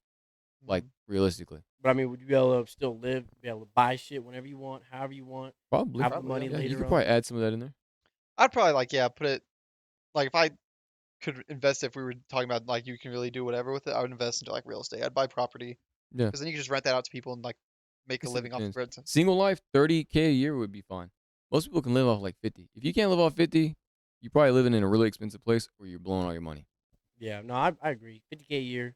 Like realistically, But I mean, would you be able to still live, be able to buy shit whenever you want, however you want, probably. have the Probably, money yeah. Yeah, you later could on? probably add some of that in there. I'd probably like put it like if I could invest if we were talking about like you can really do whatever with it. I would invest into like real estate. I'd buy property Yeah, because then you can just rent that out to people and like I make a guess it living off the depends. rent. Single life, 30K a year would be fine. Most people can live off like 50. If you can't live off 50, you're probably living in a really expensive place where you're blowing all your money. Yeah, no, I agree. 50K a year.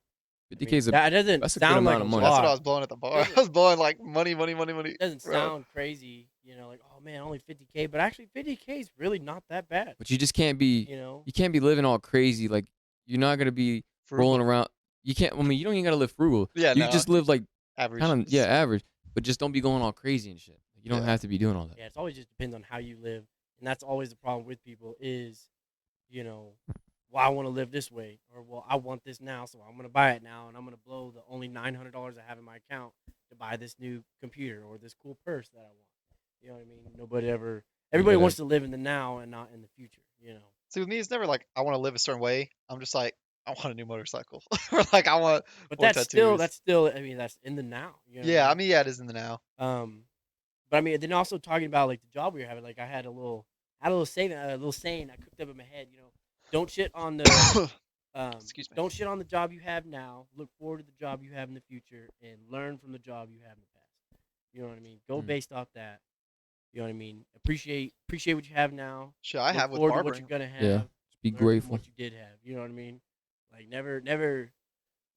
I 50K mean, is that doesn't that's a good sound like amount a of So money. that's what I lot. was blowing at the bar. Doesn't I was blowing like money, doesn't bro. sound crazy, like, oh man, only 50K, but actually 50K is really not that bad. But you just can't be You know, you can't be living all crazy. Like you're not gonna be rolling Frugal. around. You can't. I mean, you don't even gotta live frugal. Yeah, You no, just live like average. kind of average, but just don't be going all crazy and shit. You don't Yeah. have to be doing all that. yeah, it's always just depends on how you live, and that's always the problem with people is, well, I want to live this way, or well, I want this now, so I'm gonna buy it now, and I'm gonna blow the only $900 I have in my account to buy this new computer or this cool purse that I want. You know what I mean? Everybody Yeah. wants to live in the now and not in the future. See, with me, it's never like I want to live a certain way. I'm just like I want a new motorcycle, or like I want But more that's tattoos. still. I mean, that's in the now. You know what Yeah, I I mean, yeah, it is in the now. But I mean, then also talking about like the job we were having, like I had a little saying I cooked up in my head. Don't shit on the Excuse me. don't shit on the job you have now. Look forward to the job you have in the future, and learn from the job you have in the past. You know what I mean? Go based off that. You know what I mean? Appreciate what you have now. Shit, I Look have with forward to what barbering. you're gonna have. Yeah. Just be Learn from grateful. what you did have. You know what I mean? Like never.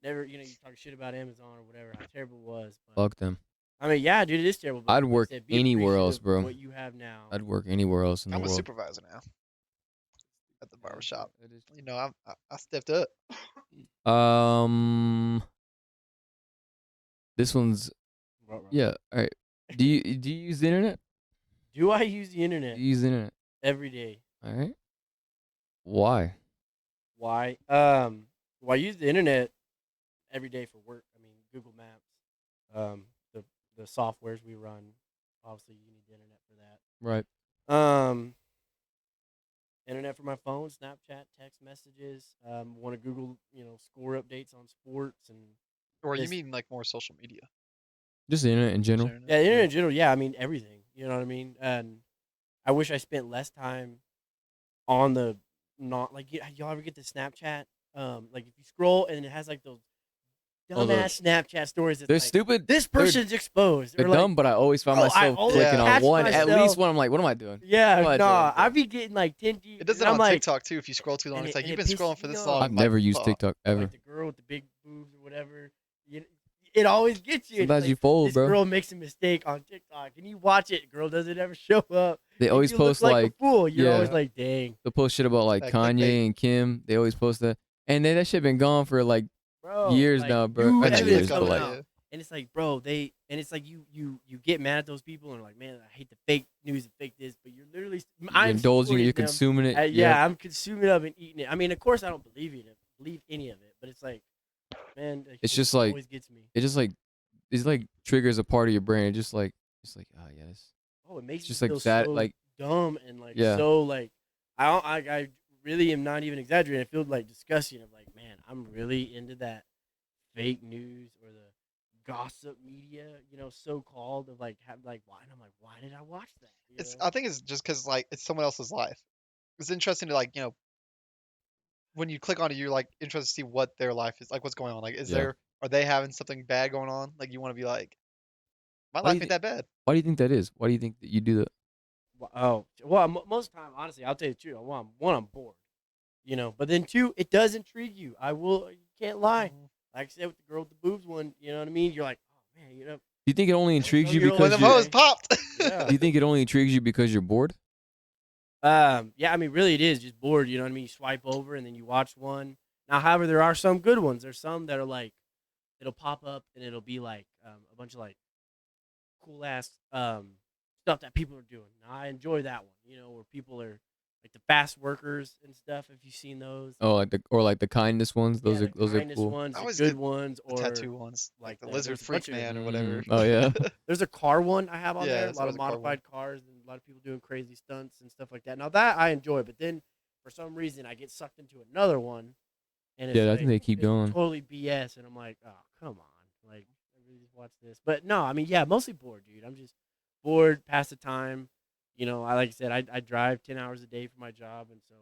You talk shit about Amazon or whatever, how terrible it was. But Fuck them. I mean, yeah, dude, it is terrible. But I'd like I work said, be anywhere else, appreciative of bro. what you have now. I'd work anywhere else in the I'm a world. supervisor now at the barber shop. It is. You know, I stepped up. This one's yeah. All right. Do you use the internet? Do I use the internet Do you use the internet? every day? All right. Why? Why? Well, I use the internet every day for work. I mean, Google Maps, the softwares we run. Obviously, you need the internet for that. Right. Internet for my phone, Snapchat, text messages. Want to Google, score updates on sports and. Or you This- mean like more social media? Just the internet in general. Internet? Yeah, the internet in general. Yeah, I mean everything. You know what I mean? And I wish I spent less time on the not like y'all ever get the Snapchat? Like if you scroll and it has like those Oh, the- dumbass Snapchat stories. That's They're like, stupid. this person's exposed. They're Or like, dumb, but I always find bro, I myself always clicking on catch one. At least myself- one. I'm like, what am I doing? Yeah, What am I nah, doing? I be getting like 10 deep. It does and it I'm on like, TikTok too. If you scroll too long, and it's it- like and you've it been pisses scrolling for me this off. long. I've never used fuck. TikTok ever. like the girl with the big boobs or whatever. It always gets you. It's Sometimes like, you fold, this bro. girl makes a mistake on TikTok, and you watch it. Girl doesn't ever show up. They and always you look post like like a fool. You're yeah. always like, dang, they'll post shit about like That Kanye clickbait. and Kim. They always post that, and then that shit been gone for like bro. years like, now, bro. new Not Bet you years, evidence click but on coming like that, out. And it's like, bro, and it's like you get mad at those people and are like, man, I hate the fake news and fake this, but you're literally, you're I'm indulging, supporting you're them. consuming it. Yeah, I'm consuming it and eating it. I mean, of course, I don't believe any of it, but it's like, man, It's it just like- always gets me. It just like it's like triggers a part of your brain. It's just like oh yes. Oh, it makes It's just me like feel sad. so Like dumb and like Yeah. so like I really am not even exaggerating. I feel like disgusting of like, man, I'm really into that fake news or the gossip media, so called of like why, and I'm like, why did I watch that? It's. I think it's just because like it's someone else's life. It's interesting to like when you click on it, you're like interested to see what their life is like. What's going on? Like, Yeah. are they having something bad going on? Like, you want to be like, my Why do life you ain't that bad. why do you think that is? Why do you think that you do that? Oh, well, most of the time, honestly, I'll tell you the truth. One, I'm bored, but then two, it does intrigue you. You can't lie. Mhm. Like I said with the girl with the boobs one, you know what I mean? You're like, oh man, Do you think it only intrigues you you're When because the you're- hose popped. Yeah. do you think it only intrigues you because you're bored? Yeah, I mean, really, it is just bored. You know what I mean? You swipe over and then you watch one. Now, however, there are some good ones. There's some that are like, it'll pop up and it'll be like a bunch of like cool ass stuff that people are doing. Now, I enjoy that one. Where people are like the fast workers and stuff. If you've seen those, Oh, like the kindness ones. Those yeah, are those are kindness cool. ones, I the always good get ones, The or tattoo ones, like like the that. lizard There's a bunch freak of man or Mm, whatever. oh yeah. There's a car one I have on Yeah, there. A that's lot always of a car one. modified cars and a lot of people doing crazy stunts and stuff like that. Now that I enjoy, but then for some reason I get sucked into another one, and it's Yeah, I like, think they keep it's going. totally BS, and I'm like, oh come on, like I really just watch this. But no, I mean, yeah, mostly bored, dude. I'm just bored, pass the time. I like I said, I drive 10 hours a day for my job, and so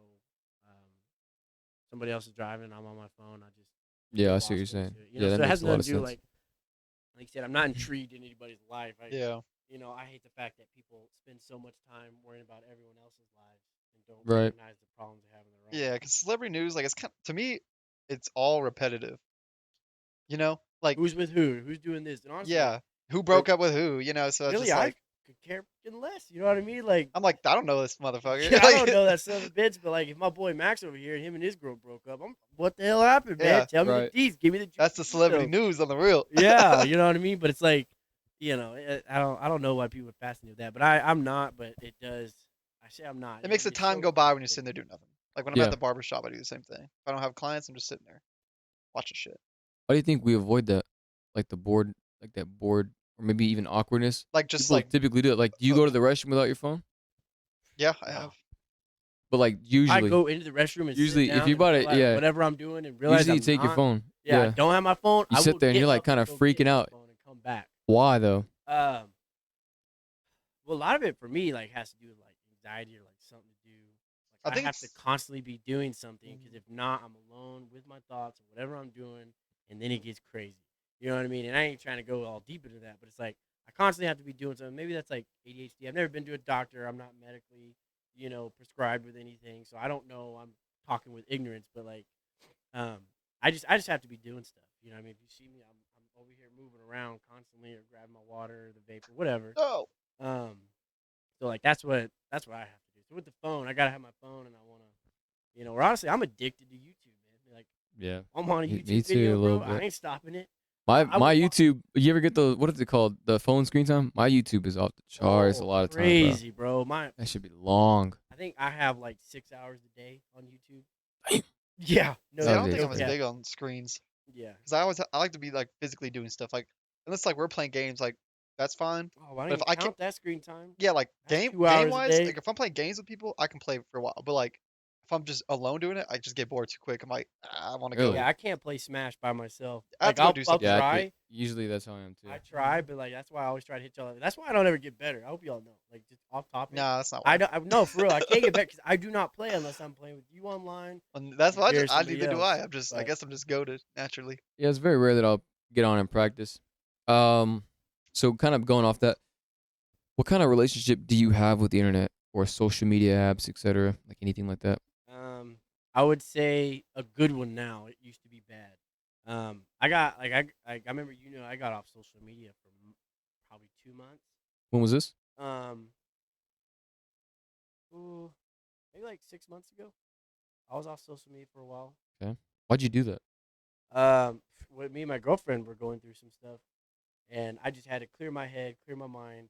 somebody else is driving, I'm on my phone. I just Yeah, I get see what you're lost into saying. it, Yeah, that so it makes has a lot nothing of to do sense. like I said, I'm not intrigued in anybody's life. Yeah. I hate the fact that people spend so much time worrying about everyone else's lives and don't Right. recognize the problems they have in their own. Yeah, because celebrity news, like, it's to me, it's all repetitive. Like, Who's with who? Who's doing this? And honestly, yeah, who broke up with who? So it's really, just I like, could care fucking less. You know what I mean? Like, I'm like, I don't know this motherfucker. yeah, I don't know that son of a bitch, but like, if my boy Max over here, him and his girl broke up, what the hell happened, man? Yeah, Tell me right. the deeds. Give me the. That's the juicy celebrity details. news on the real. Yeah, you know what I mean. But it's like, I don't know why people are fascinated with that, but I'm not. But it does. I say I'm not. It makes the It's time so go by when you're interesting. sitting there doing nothing. Like when I'm Yeah. at the barber shop, I do the same thing. If I don't have clients, I'm just sitting there watching shit. Why do you think we avoid that? Like the bored, like that bored, or maybe even awkwardness. Like just People like, typically do it. Like, do you go to the restroom without your phone? yeah, I No. have. But like I usually, go into the restroom and Usually, sit if down you and bought it, realize yeah. whatever I'm doing and realize usually you I'm take your not- phone. Yeah, I don't have my phone. You I sit will there and get you're, like, up kinda go freaking get my out. phone and come back. Why though? Well, a lot of it for me like has to do with like anxiety or like something to do. I Like, I think have to it's- constantly be doing something because if not, I'm alone with my thoughts or whatever I'm doing, and then it gets crazy. You know what I mean? And I ain't trying to go all deep into that, but it's like I constantly have to be doing something. Maybe that's like ADHD. I've never been to a doctor. I'm not medically, prescribed with anything, so I don't know. I'm talking with ignorance, but like, I just have to be doing stuff. You know what I mean? If you see me, I'm over here moving around constantly or grabbing my water, the vapor, whatever. Oh, So like that's what I have to do. So with the phone, I gotta have my phone, and I wanna, or honestly, I'm addicted to YouTube, man. Like Yeah. I'm on a Me YouTube too, video, a little bro. I bit. ain't stopping it. My I my would wa- YouTube. You ever get the what is it called? The phone screen time. My YouTube is off the charts a lot of times, Crazy, bro. bro. That should be long. I think I have like 6 hours a day on YouTube. Damn. Yeah. No, see, I Oh, don't dude. think I'm as yeah. big on screens Yeah. because I like to be like physically doing stuff. Like unless like we're playing games, like that's fine. Oh, why But don't if you I count that screen time? Yeah, like That's game 2 hours a wise, day. like if I'm playing games with people, I can play for a while. But like if I'm just alone doing it, I just get bored too quick. I'm like, I want to Really? go. Yeah, I can't play Smash by myself. I have Like to go I'll do I'll something. Yeah, try. usually that's how I am too. I try, but like that's why I always try to hit y'all. That's why I don't ever get better. I hope y'all know. Like just off topic. Nah, that's not. I Why. don't. No, for real. I can't get better because I do not play unless I'm playing with you online. And that's what Hear I somebody neither do else, I. I but- guess I'm just goated naturally. Yeah, it's very rare that I'll get on and practice. So kind of going off that, what kind of relationship do you have with the internet or social media apps, etc., like anything like that? Um, I would say a good one now. It used to be bad. I got I remember I got off social media for probably 2 months. When was this? Um, ooh, maybe like 6 months ago. I was off social media for a while. Okay. Why'd you do that? With me and my girlfriend were going through some stuff, and I just had to clear my head, clear my mind.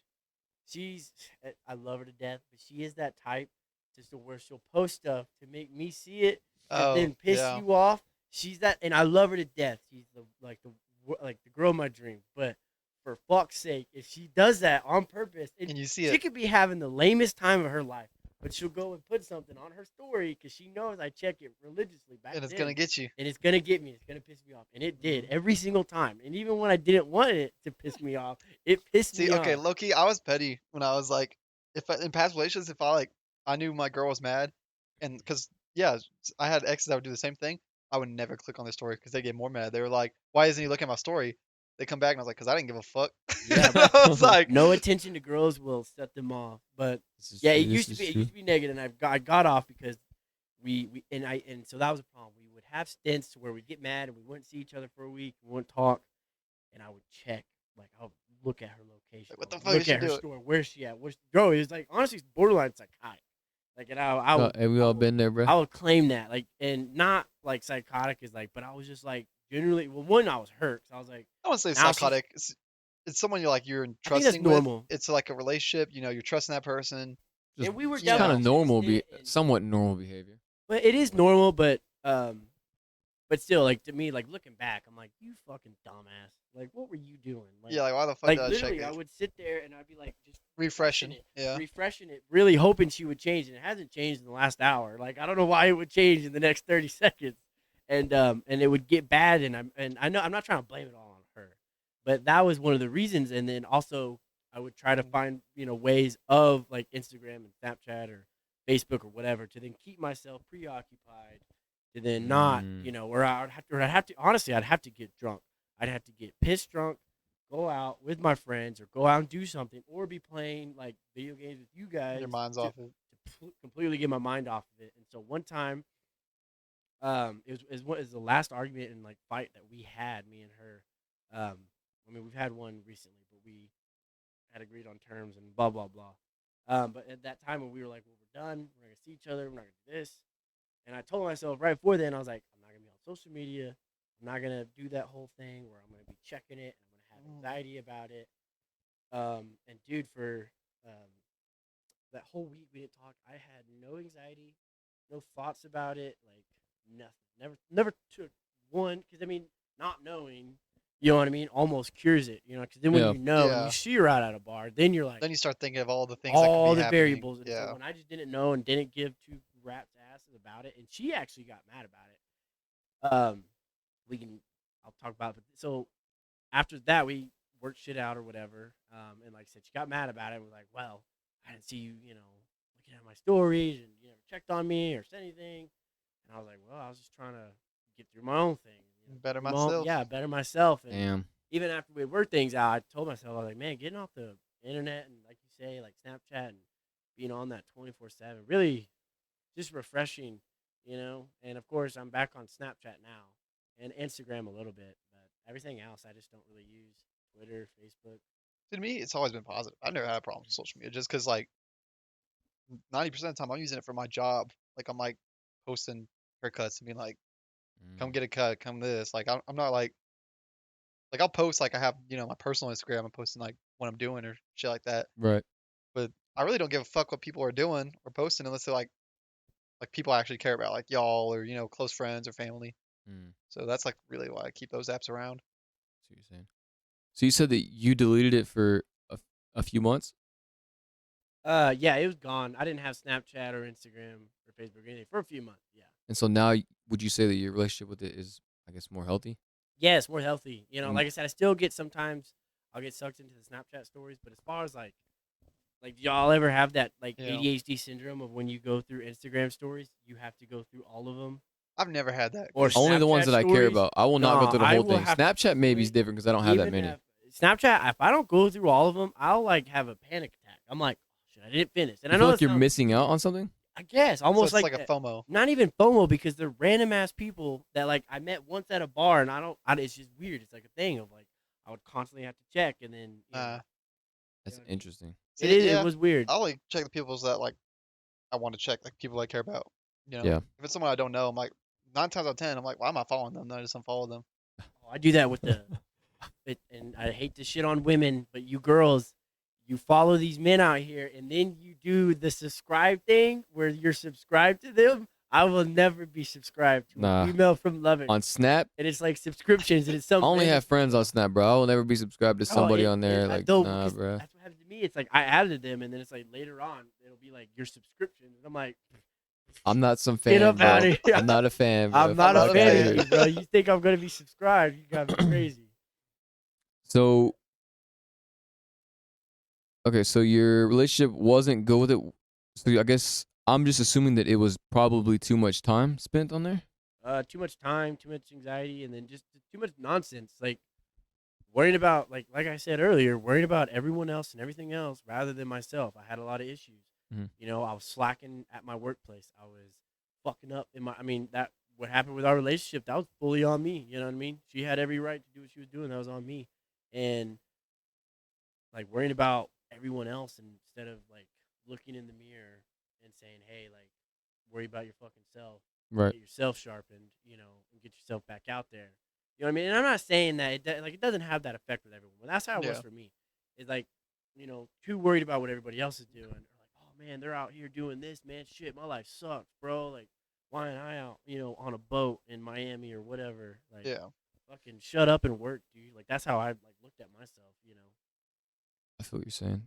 I love her to death, but she is that type just to where she'll post stuff to make me see it and Oh, then piss yeah. you off. She's that, and I love her to death. She's the girl of my dream. But for fuck's sake, if she does that on purpose, And you see she it. could be having the lamest time of her life, but she'll go and put something on her story because she knows I check it religiously back And it's then. going to get you. And it's gonna get me. It's gonna piss me off, and it did every single time. And even when I didn't want it to piss me off, it pissed See, me okay, off. low key, I was petty when I was like, in past relations, if I like, I knew my girl was mad, and because yeah, I had exes that would do the same thing. I would never click on their story because they get more mad. They were like, "Why isn't he looking at my story?" They come back and I was like, "Cause I didn't give a fuck." Yeah, And I was like, no attention to girls will set them off. But This is yeah, true. it used to be. It used to be negative, and I got off because and so that was a problem. We would have stints where we'd get mad and we wouldn't see each other for a week, we wouldn't talk, and I would check, like I'll look at her location, Like, what the I would fuck is look she at her doing? store, where's she at? Bro, it was like honestly, it's borderline psychotic. Like, and I would, Have we all been there, bro? I would claim that, like, and not like psychotic is like, but I was just like generally, well, one I was hurt, so I was like, I wouldn't say now she's, psychotic. It's someone you're I think that's trusting with. normal, It's like a relationship. You're trusting that person. Just and we were You kind definitely of know, to an normal, extent, and somewhat normal behavior. but it is normal, but still, like to me, like looking back, I'm like, you fucking dumbass. Like, what were you doing? yeah, like why the fuck Like did I check literally, I it? would sit there and I'd be like, just Refreshing. Yeah. refreshing it, really hoping she would change, and it hasn't changed in the last hour. Like, I don't know why it would change in the next 30 seconds, and it would get bad, and I know I'm not trying to blame it all on her, but that was one of the reasons. And then also, I would try to find ways of like Instagram and Snapchat or Facebook or whatever to then keep myself preoccupied, to then not, or I'd have to honestly, I'd have to get drunk. I'd have to get pissed drunk, go out with my friends, or go out and do something, or be playing like video games with you guys Your mind's to, off it. completely get my mind off of it. And so one time, it was the last argument and like fight that we had, me and her. I mean, we've had one recently, but we had agreed on terms and blah blah blah. But at that time when we were like, well, we're done, we're not gonna see each other, we're not gonna do this. And I told myself right before then, I was like, I'm not gonna be on social media. I'm not gonna do that whole thing where I'm gonna be checking it and I'm gonna have anxiety about it. And dude, for that whole week we didn't talk. I had no anxiety, no thoughts about it, like nothing. Never took one, because I mean, not knowing, you know what I mean, almost cures it. Because then when Yeah. you know and Yeah. you see her out at a bar, then you're like Then you start thinking of all the things that could all be the happening. variables. And Yeah. so when I just didn't know and didn't give two rats asses about it, and she actually got mad about it. I'll talk about it. So after that, we worked shit out or whatever. And like I said, she got mad about it. We're like, well, I didn't see you, looking at my stories, and you never checked on me or said anything. And I was like, well, I was just trying to get through my own thing. Better do my own- myself. yeah, better myself. And Damn. even after we worked things out, I told myself, I was like, man, getting off the internet and like you say, like Snapchat and being on that 24/7, really just refreshing, And of course, I'm back on Snapchat now and Instagram a little bit, but everything else I just don't really use. Twitter, Facebook. To me, it's always been positive. I've never had a problem with social media just because, like, 90% of the time I'm using it for my job. Like, I'm like posting haircuts and being like, come get a cut, come this. Like, I'm not like, I'll post, like, I have, my personal Instagram. I'm posting, like, what I'm doing or shit like that. Right. But I really don't give a fuck what people are doing or posting unless they're like people I actually care about, like y'all or, close friends or family. Mm. So that's like really why I keep those apps around. See what you're saying. So you said that you deleted it for a few months. Yeah, it was gone. I didn't have Snapchat or Instagram or Facebook or anything for a few months. Yeah. And so now, would you say that your relationship with it is, I guess, more healthy? Yeah, it's more healthy. Mm. Like I said, I still get sometimes I'll get sucked into the Snapchat stories, but as far as like do y'all ever have that like Yeah. ADHD syndrome of when you go through Instagram stories, you have to go through all of them? I've never had that. Or 'cause Only the ones Snapchat that I care stories? about. I will not go Nah, through the I whole will thing. have to Snapchat go maybe through is it. different because I don't have that Even many. Snapchat, if I don't go through all of them, I'll like have a panic attack. I'm like, oh, shit, I didn't finish. And You I feel know like it you're sounds missing out weird. on something? I guess so almost it's like like a FOMO. not even FOMO because they're random ass people that like I met once at a bar and it's just weird. It's like a thing of like I would constantly have to check and then you know, That's what I mean? interesting. It See, is. It yeah, was weird. I only check the people's that like I want to check, like people I care about. Yeah. If it's someone I don't know, I'm like 9 times out of 10, I'm like, why am I following them? Then I just unfollow them. Oh, I do that with and I hate to shit on women, but you girls, you follow these men out here, and then you do the subscribe thing where you're subscribed to them. I will never be subscribed to Nah. a female from Loving, On Snap, and it's like subscriptions, and it's I some. only random have friends on Snap, bro. I will never be subscribed to Bro, somebody on there. I Like, don't, nah, because bro. that's what happened to me. It's like I added them, and then it's like later on it'll be like your subscription, and I'm like, I'm not some get fan, up bro. out of here. I'm not a fan, bro. I'm not I'm a not a fan fan. of you, bro. You think I'm gonna be subscribed? You got me crazy. So, okay, so your relationship wasn't good with it. So I guess I'm just assuming that it was probably too much time spent on there. Too much time, too much anxiety, and then just too much nonsense. Like worrying about, like I said earlier, worrying about everyone else and everything else rather than myself. I had a lot of issues. Mhm. You know, I was slacking at my workplace. I was fucking up in my. I mean, that what happened with our relationship. That was fully on me. You know what I mean? She had every right to do what she was doing. That was on me. And like worrying about everyone else instead of like looking in the mirror and saying, "Hey, like, worry about your fucking self, Right. get yourself sharpened, you know, and get yourself back out there." You know what I mean? And I'm not saying that like it doesn't have that effect with everyone, but that's how it was Yeah. for me. It's like, you know, too worried about what everybody else is doing. Or like, oh man, they're out here doing this, man. Shit, my life sucks, bro. Like, why am I out, you know, on a boat in Miami or whatever? Like, Yeah. fucking shut up and work, dude. Like that's how I like looked at myself, you know. I feel what you're saying.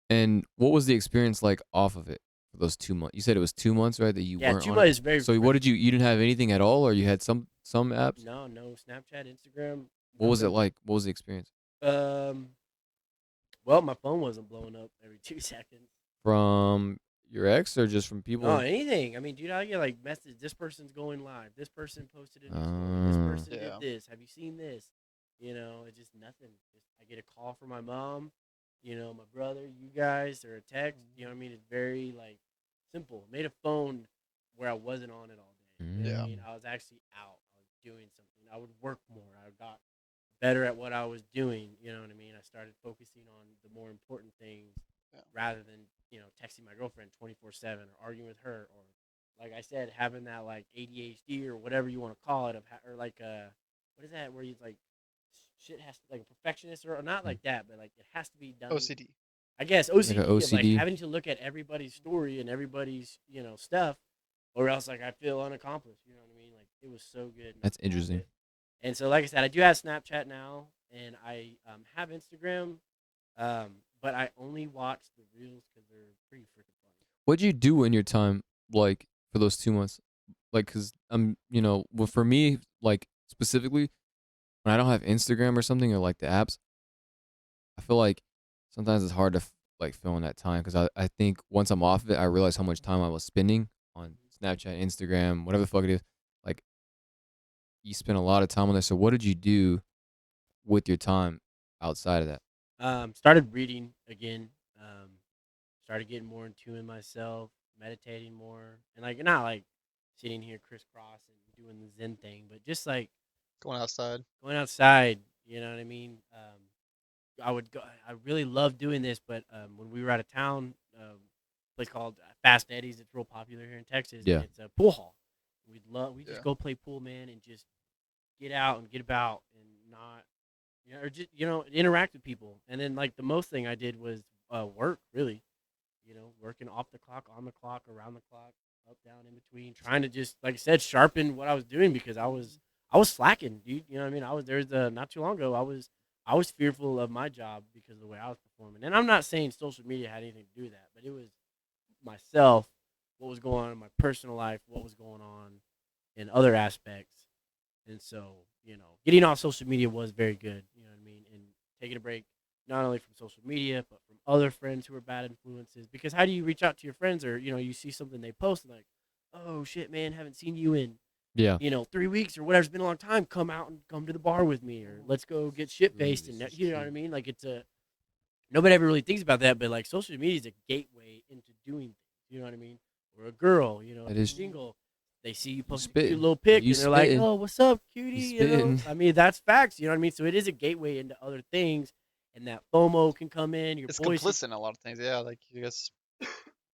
And what was the experience like off of it for those 2 months? You said it was 2 months, right? That you Yeah, weren't too on much it. is very. So what did you? You didn't have anything at all, or you had some apps? No, Snapchat, Instagram. What was it Nothing. like? What was the experience Um, well, my phone wasn't blowing up every 2 seconds. from your ex, or just from No, people? anything. I mean, dude, I get like message. This person's going live. This person posted a new story. This person Yeah. did this. Have you seen this? You know, it's just nothing. Just I get a call from my mom. You know, my brother, you guys, or a text. You know what I mean? It's very like simple. Made a phone where I wasn't on it all day. You know what Yeah. I mean? I was actually out. I was doing something. I would work more. I got better at what I was doing. You know what I mean? I started focusing on the more important things Yeah. rather than, you know, texting my girlfriend 24/7 or arguing with her or, like I said, having that like ADHD or whatever you want to call it, or like what is that where you like shit has to like a perfectionist or not like that, but like it has to be done. OCD. I guess Like OCD a of like OCD. having to look at everybody's story and everybody's, you know, stuff, or else like I feel unaccomplished. You know what I mean? Like it was so good. and I That's loved interesting. it. And so, like I said, I do have Snapchat now, and I have Instagram, but I only watch the reels because they're pretty freaking funny. What'd you do in your time, like for those 2 months? Like, cause well, for me, like specifically, when I don't have Instagram or something or like the apps, I feel like sometimes it's hard to like fill in that time because I think once I'm off of it, I realize how much time I was spending on Snapchat, Instagram, whatever the fuck it is. Like, you spend a lot of time on there. So what did you do with your time outside of that? Started reading again. Started getting more in tune with myself, meditating more, and like not like sitting here crisscross and doing the Zen thing, but just like Going outside. going outside. You know what I mean? I would go. I really love doing this, but when we were out of town, a place called Fast Eddie's. It's real popular here in Texas. Yeah. And it's a pool hall. We just Yeah. go play pool, man, and just get out and get about and not, you know, or just interact with people. And then like the most thing I did was work really, you know, working off the clock, on the clock, around the clock, up, down, in between, trying to just like I said, sharpen what I was doing because I was slacking, dude. You know what I mean? There's not too long ago I was fearful of my job because of the way I was performing. And I'm not saying social media had anything to do with that, but it was myself, what was going on in my personal life, what was going on in other aspects. And so, you know, getting off social media was very good, you know what I mean? And taking a break, not only from social media, but from other friends who are bad influences. Because how do you reach out to your friends or, you know, you see something they post and like, oh shit, man, haven't seen you in Yeah. 3 weeks or whatever. It's been a long time. Come out and come to the bar with me, or let's go get shit faced. And this is you know what I true. mean? Like nobody ever really thinks about that, but like social media is a gateway into doing things. You know what I mean? Or a girl, if That you're is single, they see you post a spitting. cute little pic You and they're like, spitting. "Oh, what's up, cutie?" You spitting. I mean, that's facts. You know what I mean? So it is a gateway into other things, and that FOMO can come in. Your It's boys, complicit in a lot of things. Yeah, like you guys.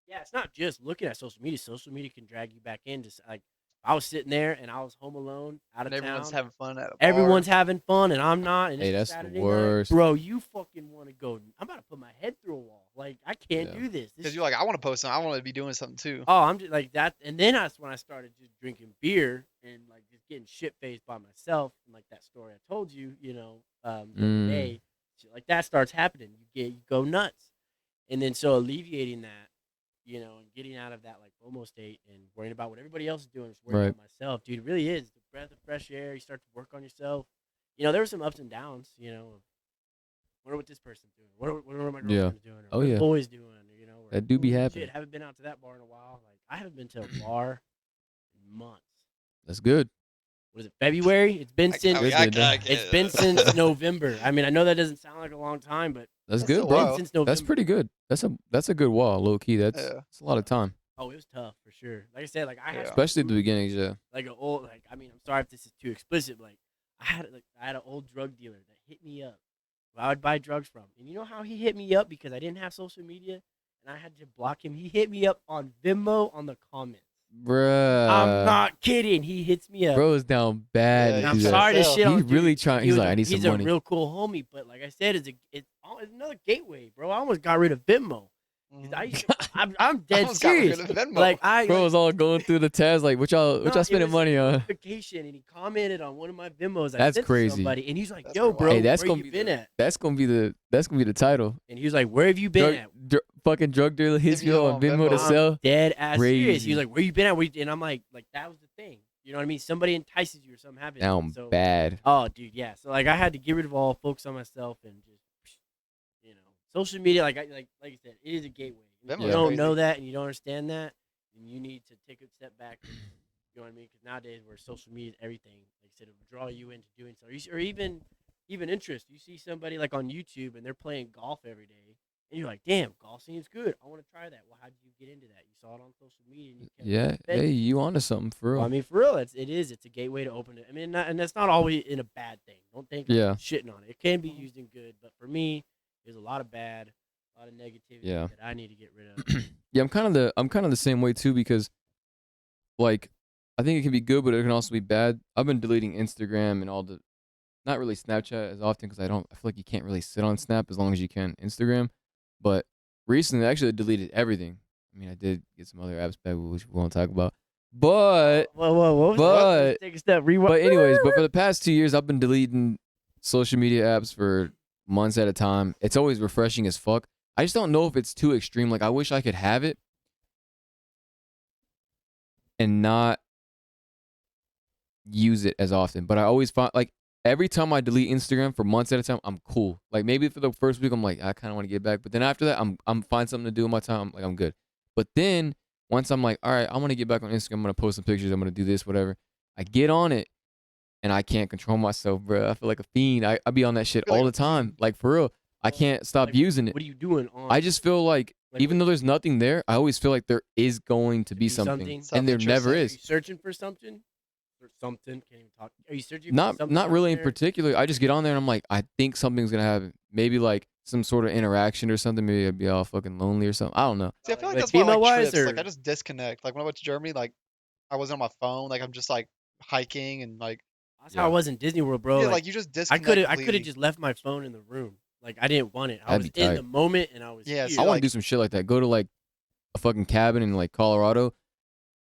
yeah, it's not just looking at social media. Social media can drag you back into like I was sitting there and I was home alone out of And everyone's town. having fun at a bar. Everyone's having fun and I'm not. And it's Hey, a that's the Saturday worst. night, bro. You fucking want to go? I'm about to put my head through a wall. Like I can't Yeah. do this. Because you're like, I want to post something. I want to be doing something too. Oh, I'm just like that. And then that's when I started just drinking beer and like just getting shit faced by myself. And like that story I told you, the other day, shit like that starts happening. You go nuts. And then so alleviating that, and getting out of that like FOMO state and worrying about what everybody else is doing, just worrying about myself, dude. It really is the breath of fresh air. You start to work on yourself. There were some ups and downs, What what this person's doing? What are my girlfriends doing? Or Oh, what yeah. the boys doing? Or, That do be "Holy happening. Shit, haven't been out to that bar in a while. Like I haven't been to a bar in months. That's good. What is it? February? It's been since can't- it's been since November. I mean, I know that doesn't sound like a long time, but That's That's good, a bro. while. since November. That's pretty good. That's a good wall, low key. That's a lot of time, Oh, it was tough for sure. Like I said, like I had Yeah. especially at the beginnings. Yeah. like an old I mean, I'm sorry if this is too explicit, but like I had an old drug dealer that hit me up who I would buy drugs from. And you know how he hit me up because I didn't have social media and I had to block him? He hit me up on Venmo on the comments. Bruh. I'm not kidding. He hits me up. Bro is down bad. Yeah, to And I'm do he's that. sorry to sell. shit on He's him, really dude. trying. He He's was like, I need he's some money. a real cool homie, but like I said, it's another gateway, bro. I almost got rid of Venmo. 'Cause I used to, I'm dead almost got rid serious. of Venmo. Like Bro was all going through the tabs like, what y'all it spending was money a on? notification, and he commented on one of my Venmos. I That's sent crazy. to somebody, and he's like, That's "Yo, pretty bro, wild. Hey, that's where gonna you be been at?" That's gonna be the title. And he was like, "Where have you been at?" Fucking drug dealer hits If you you go on on Venmo to Venmo. sell. Dead ass serious. He Crazy. was like, "Where you been at?" And I'm like, that was the thing. You know what I mean? Somebody entices you or something happens. Down So, bad. oh, dude, yeah. So like, I had to get rid of all, focus on myself, and just, social media. Like I said, it is a gateway. If Venmo you is don't crazy. know that and you don't understand that, then you need to take a step back. You know what I mean? Because nowadays, where social media is everything, like I said, it will draw you into doing so, or even interest. You see somebody like on YouTube and they're playing golf every day, and you're like, "Damn, golf seems good. I want to try that." Well, how did you get into that? You saw it on social media, and you kept Yeah. fed Hey, to it. you onto something for real. Well, I mean, for real, it's a gateway to open it. I mean, and that's not always in a bad thing. Don't think I'm Yeah. shitting on it. It can be used in good, but for me, there's a lot of bad, a lot of negativity Yeah. that I need to get rid of. Yeah, I'm kind of the same way too because, like, I think it can be good, but it can also be bad. I've been deleting Instagram and all not really Snapchat as often because I feel like you can't really sit on Snap as long as you can Instagram. But recently, I actually deleted everything. I mean, I did get some other apps back, which we won't talk about. But Whoa, what was that? But- Let's take a step. Rewind. but anyways, but for the past 2 years, I've been deleting social media apps for months at a time. It's always refreshing as fuck. I just don't know if it's too extreme. Like, I wish I could have it and not use it as often. But I always find, like, every time I delete Instagram for months at a time, I'm cool. Like, maybe for the first week, I'm like, I kind of want to get back. But then after that, I'm find something to do in my time. Like, I'm good. But then once I'm like, all right, I want to get back on Instagram. I'm gonna post some pictures. I'm gonna do this, whatever. I get on it, and I can't control myself, bro. I feel like a fiend. I be on that shit Feel like all a the time. Like, for real. I can't stop Like, using it. What are you doing on? I just feel like, Like, even though there's nothing there, I always feel like there is going to be something. And there Something never Are is. you searching for something? Or something? Can't even talk. Are you searching for Not something? not really out in there? particular. I just get on there and I'm like, I think something's gonna happen. Maybe like some sort of interaction or something. Maybe I'd be all fucking lonely or something. I don't know. See, I feel like Like that's why I like female-wise, trips. Like or- I just disconnect. Like when I went to Germany, like I wasn't on my phone. Like I'm just like hiking and like That's how I was in Disney World, bro. yeah, like, like you just I disconnect. could have completely. just left my phone in the room. Like I didn't want it. I That'd was be in tight. the moment and I was Yeah, here. so I want like- to do some shit like that. Go to like a fucking cabin in like Colorado.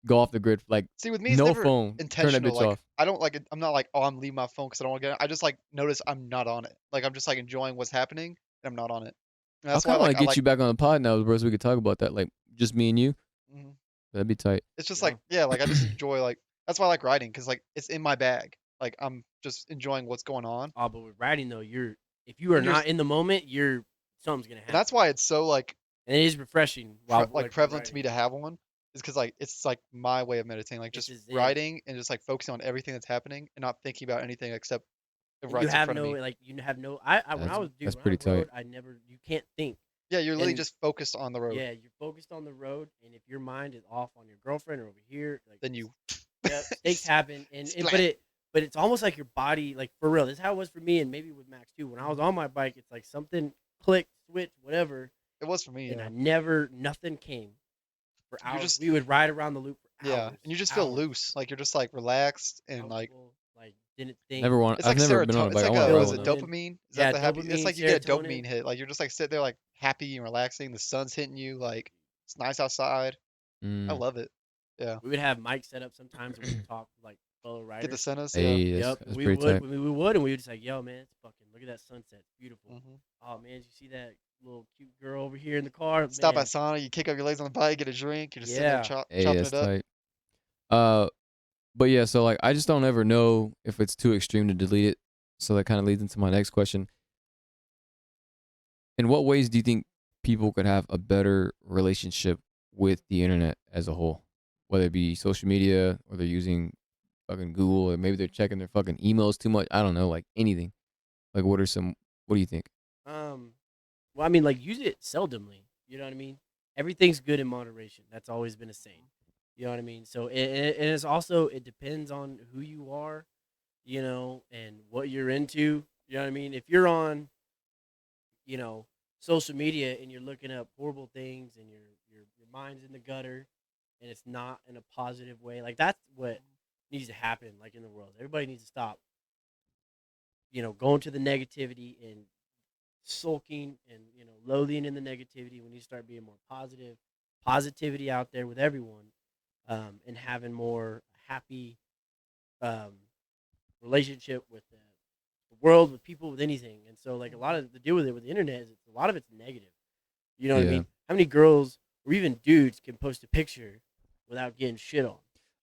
Go off the grid. Like See, with me, it's no never phone. Turn that intentional. bitch Like off. I don't like. I'm not like, oh, I'm leaving my phone because I don't want to get it. I just like notice I'm not on it. Like I'm just like enjoying what's happening. And I'm not on it. And I that's kind why of want like to get you back on the pod now, bro, so we could talk about that. Like just me and you. Mhm. That'd be tight. It's just Yeah. like yeah, like I just enjoy like that's why I like writing because like it's in my bag. Like I'm just enjoying what's going on. Oh, but with writing though, if you are And you're not in the moment, something's gonna happen. And that's why it's so like And it is refreshing. While like prevalent to me to have one is because like it's like my way of meditating, like This just is it. writing and just like focusing on everything that's happening and not thinking about anything except the And you rights in have front of no me. like you have no. I when I was That's when I pretty tight. rode, I never. You can't think. Yeah, you're literally And just focused on the road. yeah, you're focused on the road, and if your mind is off on your girlfriend or over here, like Then you yep, mistakes happen, and splat. but it's almost like your body, like for real. This is how it was for me, and maybe with Max too. When I was on my bike, it's like something clicked, switch, whatever, It was for me, and yeah. nothing came for You're hours. just We would ride around the loop for yeah, hours, and you just feel hours, loose, like you're just like relaxed and like comfortable, like didn't think. Never want. it's I've like never been on a serotonin. It's bike. I like want a to what ride is one it, though. dopamine? Is that Yeah, the happy? It's dopamine, like you get a serotonin. dopamine hit. Like you're just like sitting there like happy and relaxing. The sun's hitting you. Like it's nice outside. I Mm. love it. Yeah, We would have mics set up sometimes, and we would talk with, like fellow get the riders. sentence. Yeah. Hey, Yep, that's we pretty would, tight. and we would just like, yo, man, it's fucking. Look at that sunset, it's beautiful. Oh man, did you see that little cute girl over here in the car? Stop Man, at Sonic. You kick up your legs on the bike, get a drink. You're just sitting there yeah. Hey, chopping that's it up. tight. Uh, but yeah, so like I just don't ever know if it's too extreme to delete it. So that kind of leads into my next question. In what ways do you think people could have a better relationship with the internet as a whole? Whether it be social media or they're using fucking Google or maybe they're checking their fucking emails too much. I don't know, like anything. Like what do you think? Well, I mean, like use it seldomly. You know what I mean? Everything's good in moderation. That's always been a saying. You know what I mean? So and it's also it depends on who you are, you know, and what you're into. You know what I mean? If you're on, you know, social media and you're looking up horrible things and your mind's in the gutter and it's not in a positive way, like that's what needs to happen like in the world. Everybody needs to stop, you know, going to the negativity and sulking and, you know, loathing in the negativity. We need to start being more positive, positivity out there with everyone, and having more happy um, relationship with the world, with people, with anything. And so, like, a lot of the deal with it with the internet is a lot of it's negative. You know what I Yeah. mean? How many girls or even dudes can post a picture without getting shit on?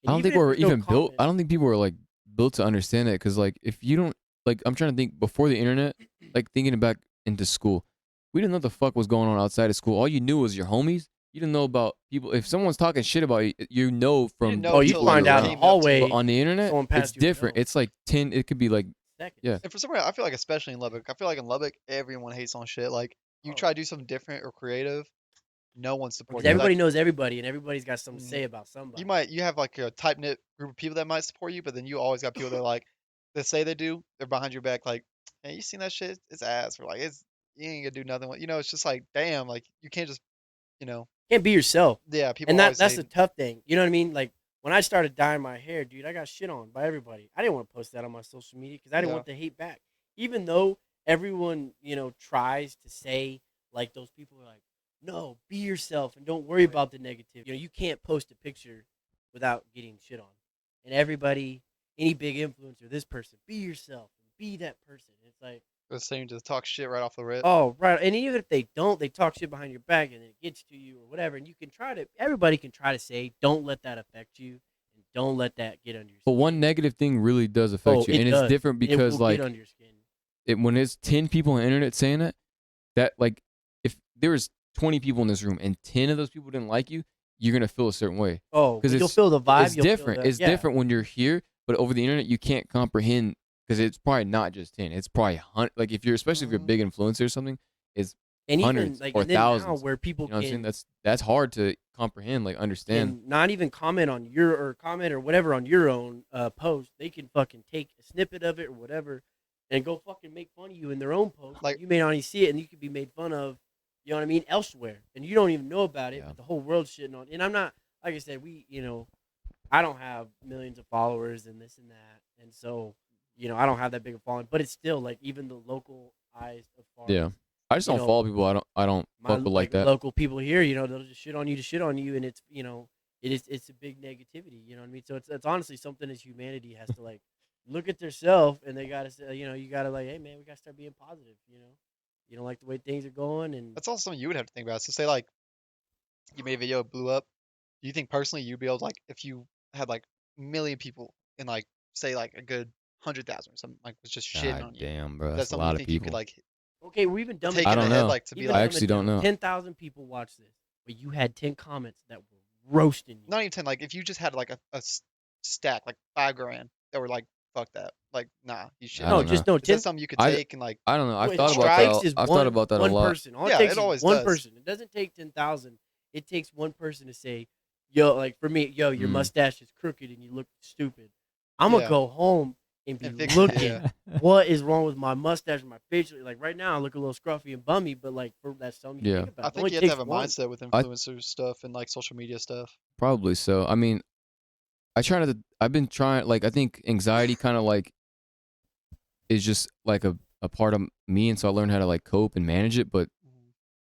I And don't think if we're there's no even built. I comment- don't think people are like built to understand it because like if you don't like, I'm trying to think before the internet, like thinking back into school, we didn't know what the fuck was going on outside of school. All you knew was your homies. You didn't know about people. If someone's talking shit about you, you know You from didn't the know Oh, you until people like find you're they out in around. the came up to you. But hallway on the internet, someone it's passed you. And different. know. It's like 10. It could be like Seconds. yeah, And for some reason, I feel like especially in Lubbock, I feel like in Lubbock everyone hates on shit. Like you Oh, try to do something different or creative, no one's because supporting you. everybody Like knows everybody, and everybody's got something to mhm, say about somebody. you have like a tight knit group of people that might support you, but then you always got people that are like that say they do, they're behind your back like, hey, you seen that shit? It's ass. Or like it's you ain't gonna do nothing with it's just like damn, like you can't just you know Can't be yourself. yeah, people And are always that's the hating. tough thing. You know what I mean? Like when I started dyeing my hair, dude, I got shit on by everybody. I didn't want to post that on my social media because I didn't Yeah. want the hate back. Even though everyone, you know, tries to say like those people are like, no, be yourself and don't worry about the negativity. You know, you can't post a picture without getting shit on. And everybody, any big influencer, this person, be yourself and be that person. It's like, The same to talk shit right off the rip. oh, right. And even if they don't, they talk shit behind your back and it gets to you or whatever. And you can try to, everybody can try to say, don't let that affect you and don't let that get under your but skin. one negative thing really does Oh, affect you, it and does. it's different It because will like get under your skin. when it's 10 people on the internet saying that like if there was 20 people in this room and 10 of those people didn't like you, you're gonna feel a certain way. Oh, 'Cause you'll it's- feel the vibe. It's you'll feel different. the- It's yeah. different when you're here, but over the internet you can't comprehend because it's probably not just 10. It's probably like if you're especially if you're a big influencer or something, it's And even hundreds like, or and then now thousands. where people You know what I'm saying? can, That's hard to comprehend, like understand. can not even comment on your or comment or whatever on your own post. They can fucking take a snippet of it or whatever and go fucking make fun of you in their own post. Like- You may not even see it and you could be made fun of, you know what I mean, elsewhere. And you don't even know about it, Yeah. but the whole world's shitting on. And I'm not, like I said, I don't have millions of followers and this and that. And so, you know, I don't have that big of a following, but it's still like even the local eyes of far Yeah. I just you don't know, follow people I don't my fuck with like that. local people here, you know, they'll just shit on you, and it's you know, it's a big negativity, you know what I mean? So it's honestly something as humanity has to like look at themselves and they gotta say, you know, you gotta like, hey man, we gotta start being positive, you know. You don't like the way things are going, and That's also something you would have to think about. So say like you made a video, it blew up. Do you think personally you'd be able to like if you had like a million people and like say like a good 100,000 or something like was just shitting God on you? damn, bro. Is that That's a something you lot of think you could people. like okay, we're even dumb. take I in the don't head know. like to be Even I like actually don't know. 10,000 people watch this, but you had 10 comments that were roasting you. not even 10. Like if you just had like a stack, like $5,000, that were like, fuck that. Like, nah, you should. I No, don't just know. no Is that 10. something you could I- take and like? I don't know. I've What thought it about takes that. is I've one, thought about that a one lot. person. All Yeah, it takes it is always one does. person. It doesn't take 10,000. It takes one person to say, yo, like for me, yo, your Mm. mustache is crooked and you look stupid. I'm gonna Yeah. go home and be And fix it, looking. yeah. What is wrong with my mustache and my facial? Like right now, I look a little scruffy and bummy, but like that's something you Yeah. think about. I It think only you have to takes have a one. mindset with I- influencer stuff and like social media stuff. Probably so. I mean, I've been trying, like, I think anxiety kind of like is just like a part of me. And so I learned how to like cope and manage it. But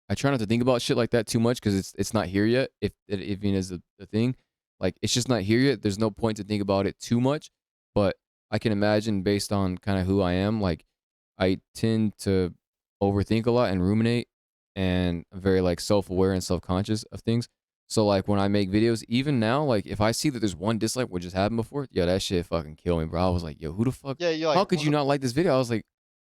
I try not to think about shit like that too much because it's not here yet. If it even is a thing, like it's just not here yet. There's no point to think about it too much. But I can imagine based on kind of who I am, like I tend to overthink a lot and ruminate, and I'm very like self-aware and self-conscious of things. So like when I make videos, even now, like if I see that there's one dislike, which has happened before, yeah, that shit fucking kill me, bro. I was like, yo, who the fuck? Yeah, you're like, How could you not like this video? I was like,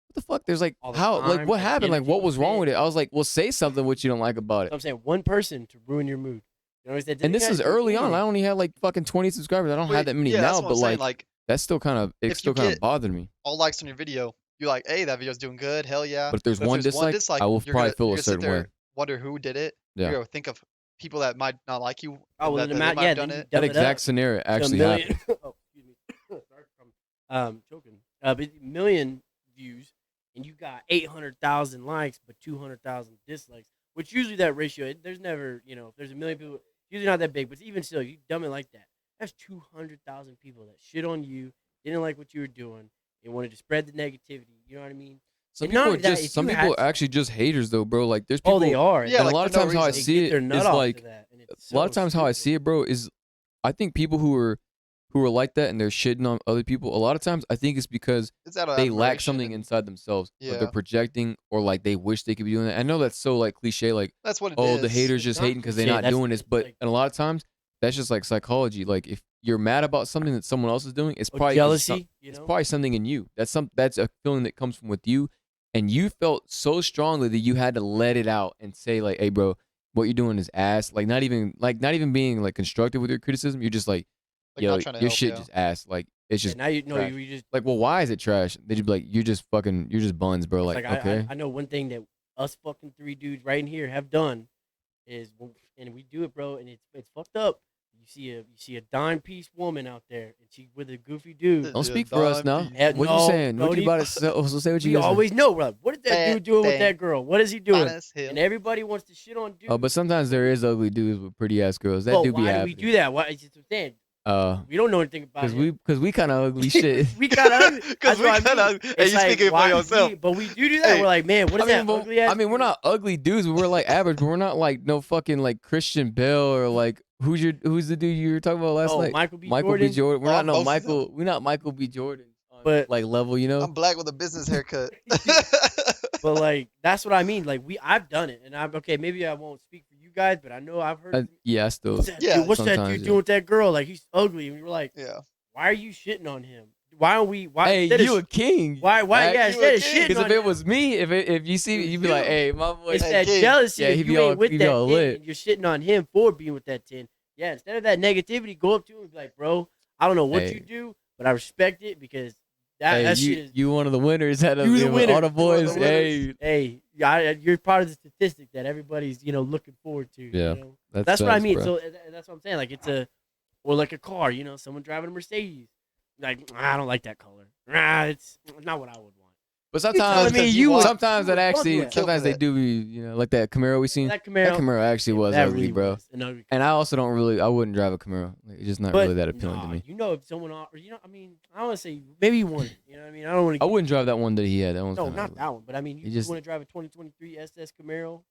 what the fuck? There's like, All the how? Like, time, what and happened? Like, energy what was was wrong spent. with it? I was like, well, say something what you don't like about it. So I'm saying one person to ruin your mood. You know what I'm saying? And this is early on. I only had like fucking 20 subscribers. I don't have that many yeah, now, that's what but I'm saying. like that's still kind of if you get bothered me. all likes on your video, you're like, hey, that video's doing good, hell yeah. But if there's But one dislike, I will you're probably gonna, feel you're a gonna sit certain there, way. wonder who did it. Yeah. You're gonna think of people that might not like you. Oh, well, and then that they might have done then you it. That dumb it exact up scenario to a actually million. happened. Oh, excuse me. Sorry from choking. But 1 million views, and you got 800,000 likes, but 200,000 dislikes. Which usually that ratio, there's never, if there's 1 million people, usually not that big. But even still, you dumb it like that. That's 200,000 people that shit on you, didn't like what you were doing, and wanted to spread the negativity. You know what I mean? Some And not people are only that, just if some you people had- are actually just haters though, bro. Like there's people. Oh, they are. Yeah, and like, a lot of for no times how I reason. They see get their it nut is off like to that, and it's a lot so of times how I stupid. see it, bro, is I think people who are like that and they're shitting on other people. A lot of times I think it's because It's out of they lack admiration something and- inside themselves, or Yeah. they're projecting, or like they wish they could be doing that. I know that's so like cliche, like That's what it is. oh the haters It's just not hating because they're cliche, not that's doing this. the- But like- and a lot of times that's just like psychology. Like if you're mad about something that someone else is doing, it's Or probably 'cause jealousy. it's probably something in you. That's a feeling that comes from with you, and you felt so strongly that you had to let it out and say like, hey bro, what you're doing is ass. Like not even being like constructive with your criticism. You're just like, Like, yo, not trying to your help, shit yeah. just ass. Like it's Yeah, just now you know trash. you just like, well, why is it trash? They just be like, you're just buns, bro. it's Like, like okay. I know one thing that us fucking 3 dudes right in here have done is, and we do it, bro, and it's fucked up. You see a dime piece woman out there, and she with a goofy dude. Don't Yeah, speak for us now. dime piece. Yeah, What you no, saying? What don't you about to say? So say what you We gonna say. always know, bro. What is that Bad dude doing with thing. that girl? What is he doing? Fine as hell. And everybody wants to shit on dudes. Oh, but sometimes there is ugly dudes with pretty ass girls. That Well, do be why do we happening. do that? Why? It's just what I'm saying. We don't know anything about it. Because we kind of ugly shit. we kind of ugly. Because That's we what I kind mean. of. Hey, It's you speaking for why yourself. but we do that. Hey, We're like, man, what is that but- ugly ass? we're not ugly dudes. But we're like average. But we're not like no fucking like Christian Bale or like who's the dude you were talking about last Oh, night? Michael B. Michael Jordan. B. Jordan. We're Oh, not I'm no both of Michael. We're not Michael B. Jordan. On, But- like level, you know. I'm black with a business haircut. But like that's what I mean. Like I've done it, and I'm okay. Maybe I won't speak for you guys, but I know I've heard. Yeah, I still. What's that, Yeah, dude, what's that sometimes, dude yeah. doing with that girl? Like he's ugly, and we're like, Yeah. why are you shitting on him? Why don't we? Why? Hey, instead of you a king. Why? Like, Yeah, you instead a of king. shitting Because on if it him, was me, if you see me, you'd be like, hey, my boy. it's Hey, that king. jealousy. Yeah, if he be you all- ain't with he be that all 10 lit. and you're shitting on him for being with that 10. Yeah, instead of that negativity, go up to him and be like, bro, I don't know what Hey. you do, but I respect it because that Hey, shit is. you one of the winners out of You the winner. all the You one of boys. the Hey, Hey, you're part of the statistic that everybody's looking forward to. Yeah, You know? that's That's what I facts, mean. bro. So that's what I'm saying. Like or like a car. Someone driving a Mercedes. Like I don't like that color. It's not what I would want. But telling sometimes, me you would- sometimes you that would fuck actually, with that. sometimes they do be, like that Camaro we seen. That Camaro actually was that ugly, really bro. was an ugly And I also don't really, I wouldn't drive a Camaro. Like, it's just not But, really that appealing to nah, me. if someone or I mean, I want to say maybe you want it. You know what I mean? I don't want I to. wouldn't drive that one that he had. That one's No, kinda not ugly. that one. But I mean, you He just- want to drive a 2023 SS Camaro,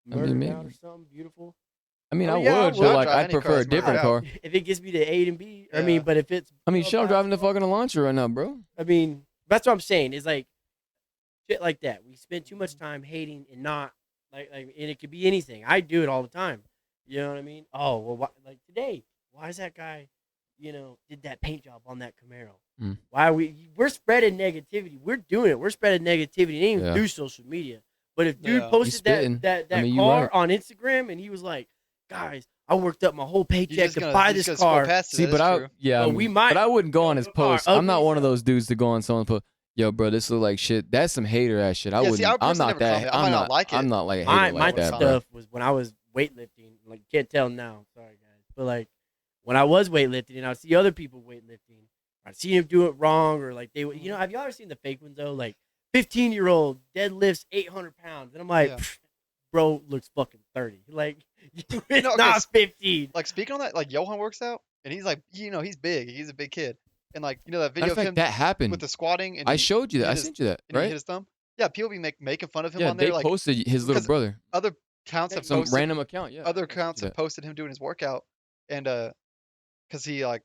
I mean, murdered maybe. out or something beautiful. I mean, I I mean, yeah, I would, would. but like Drive I any prefer car a that's murdered different out. car. If it gets me to A and B, I Yeah. mean, but if it's, I mean, shit, I'm driving the fucking Elantra right now, bro. I mean, that's what I'm saying. Is like shit like that. We spend too much time hating and not like, and it could be anything. I do it all the time. You know what I mean? Oh well, like today, why is that guy, did that paint job on that Camaro? Mm. Why are we're spreading negativity? We're doing it. We're spreading negativity. It ain't even Yeah. through social media. But if dude Yeah. posted spitting. that I mean, you car right. on Instagram and he was like, guys, I worked up my whole You're paycheck just to gonna, buy you're this just gonna scroll car. past it. See, That but is I true. yeah, But we might. but I wouldn't go on his Your car post. I'm not ugly one of as hell. those dudes to go on someone's post. Yo, bro, this look like shit. That's some hater ass shit. I Yeah, wouldn't. see, I would I'm personally not never that. comment. I might not like it. I'm not like a hater My like that, bro. stuff was when I was weightlifting. Like, you can't tell now. Sorry, guys. But like when I was weightlifting and I would see other people weightlifting, I'd see him do it wrong or like they would. You know, have you ever seen the fake ones though? Like 15-year-old deadlifts 800 pounds, and I'm like, Yeah. bro, looks fucking 30. Like, it's No, okay, not 15. Like speaking on that, like Johan works out, and he's like, he's big. He's a big kid, and like that Matter video of of fact, him that happened. with the squatting, and I he showed you that. I hit his, sent you that, and he hit right? his thumb. Yeah, people be making fun of him Yeah, on there. they Like posted his little because brother. other accounts have Some posted, random account. Yeah. other I sent you accounts have that. posted him doing his workout, and because he like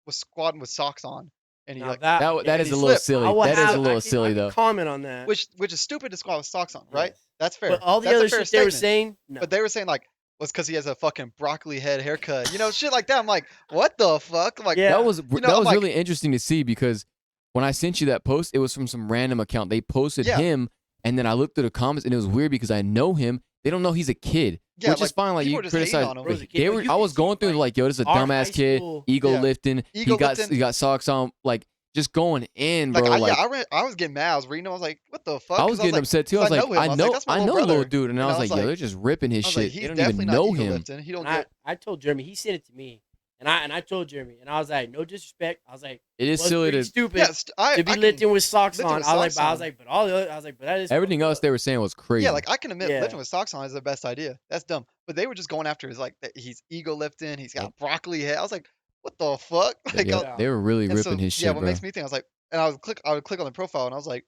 was squatting with socks on, and he Now like that That and is he a little slipped, silly. I will That is have- a little I silly can though. comment on that. which is stupid to squat with socks on, right? Yes. That's fair. But all the That's other a fair shit they were statement. saying, no. But they were saying like was because he has a fucking broccoli head haircut, shit like that. I'm like, what the fuck? I'm like, Yeah. That was I'm that was like, really interesting to see because when I sent you that post, it was from some random account. They posted Yeah. him, and then I looked through the comments, and it was weird because I know him. They don't know he's a kid, yeah, which is like, fine. Like people you are just hating criticize, on him. but Bro's a kid, they but were. you I can was see, going through like, like, yo, this is a our dumbass high kid, school- ego Yeah. lifting. Ego he got socks on, like just going in, Like, bro. I was getting mad. I was reading. I was like, what the fuck? I was 'Cause getting like, upset too. I 'cause was like, know him. I was like, that's my I little know little brother. dude, and I was like, yo, they're just ripping his I was shit. like, They he's don't even definitely not know ego him. lifting. He don't And get. I told Jeremy, he sent it to me, and I told Jeremy, and I was like, no disrespect. I was like, It is was silly pretty to. stupid Yeah, to be lifting with socks lifting on. with I was socks like, but all the other, I was like, but that is Everything fucked else up. they were saying was crazy. Yeah, like I can admit Yeah. lifting with socks on is the best idea. That's dumb. But they were just going after his like that he's ego lifting. He's got broccoli head. I was like, what the fuck? Like, yeah, they were really and ripping so, his shit, yeah, what bro. makes me think I was like, and I would click on the profile, and I was like,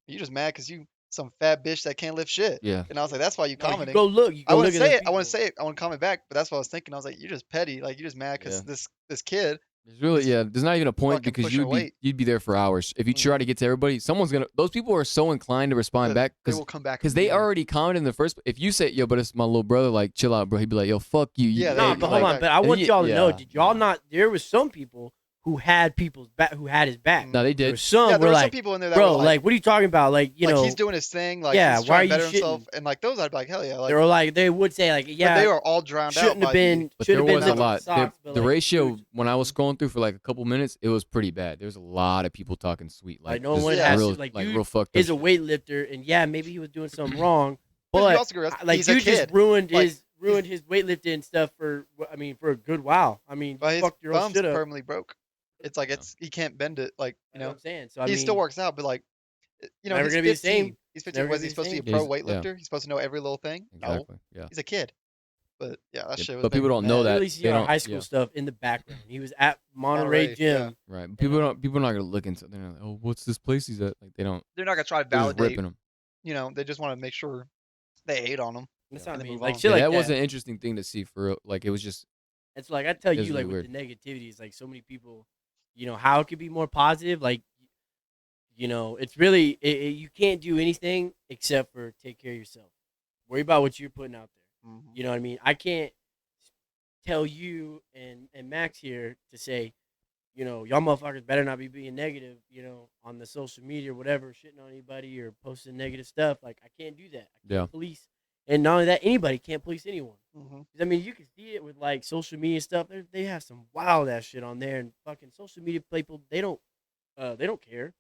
you just mad because you some fat bitch that can't lift shit. Yeah. And I was like, that's why you No, you commenting. go look. You I go wouldn't look at say those it. I wouldn't people. say it. I wouldn't comment back. But that's what I was thinking. I was like, you're just petty. Like you're just mad because Yeah. this kid. There's really, He's yeah. There's not even a point fucking because pushing weight. you'd be there for hours if you try to get to everybody. Someone's gonna. Those people are so inclined to respond back They because will come back they immediately. already commented in the first. If you say, yo, but it's my little brother, like chill out, bro. He'd be like, yo, fuck you. Yeah, No, they- but like hold on. that. But I want Yeah, y'all to know, yeah, did y'all yeah. not? There was some people who had people's back, who had his back. No, they There did. were some Yeah, there were were some like, people in there that bro, were like, what are you talking about? Like, you like know, he's doing his thing. Like yeah, he's why are trying to you better himself. shitting? And like those, I'd be like, hell yeah. Like, they were like, they would say like, but yeah, they were all drowned out. shouldn't have by been, But should there have been was a lifting lot. with socks, but, The like, ratio dude, when I was scrolling through for like a couple minutes, it was pretty bad. There was a lot of people talking sweet, like like no just one Yeah. has real, to, like, like dude real fucked up. is a shit. weightlifter, and yeah, maybe he was doing something wrong, But you but also realize like, he's a dude just kid. ruined Like, his weightlifting stuff for a good while. I mean, But you his fucked your own thumb's shit up. permanently broke. It's like Yeah. he can't bend it. Like You know what I'm saying? So he I still mean, works out, but like Never he's gonna be the 15. same. He's 15. Never Was gonna he be supposed to the be a pro same. Yeah. weightlifter? He's supposed to know every little thing. No, Exactly. Yeah. he's a kid. But yeah, that Yeah, shit was. but people making don't me know mad. that. Really see They our don't- high school yeah. stuff in the background. He was at Monterey Monterey, Gym. yeah. Right. People don't. People are not gonna look into. They're not like, oh, what's this place he's at? Like they don't. They're not gonna try to They're just validate. ripping him. They just want to make sure they hate on him. That's Yeah. what I And they mean. move Like on. shit Yeah, like that that. was an interesting thing to see for real. Like it was just. It's like I tell It was you, like really with the negativity, it's like so many people, how it could be more positive. Like, it's really you can't do anything except for take care of yourself. Worry about what you're putting out there. Mhm. You know what I mean? I can't tell you and Max here to say, y'all motherfuckers better not be being negative, on the social media or whatever, shitting on anybody or posting negative stuff. Like I can't do that. I can't Yeah. police. And not only that, anybody can't police anyone. Mhm. 'Cause, I mean, you can see it with like social media stuff. They have some wild ass shit on there, and fucking social media people, they don't care.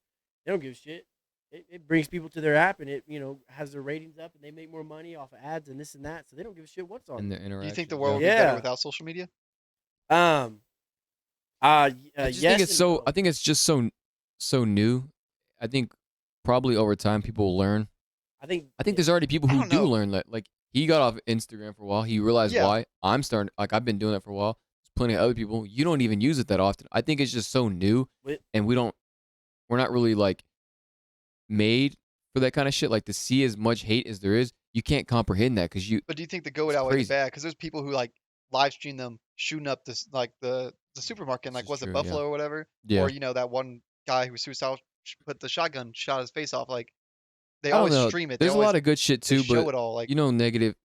They don't give a shit. It brings people to their app, and it has their ratings up, and they make more money off of ads and this and that. So they don't give a shit what's on. And there. the Do interaction. you think the world would be Yeah. better without social media? I just yes think it's and so. no. I think it's just so new. I think probably over time people will learn. I think There's already people I who don't do know. learn that. Like he got off Instagram for a while. He realized Yeah. why. I'm starting. Like I've been doing it for a while. There's plenty of other people. You don't even use it that often. I think it's just so new, But- and we're not really like made for that kind of shit. Like to see as much hate as there is, you can't comprehend that because you. But do you think the good would It's outweigh the crazy. bad? Because there's people who like live stream them shooting up this like the supermarket, in, This like is was true, it yeah. Buffalo or whatever? Yeah. Or that one guy who was suicidal put the shotgun, shot his face off. Like they I don't always know. stream it. There's they a lot always, of good shit they too, show but it all. Like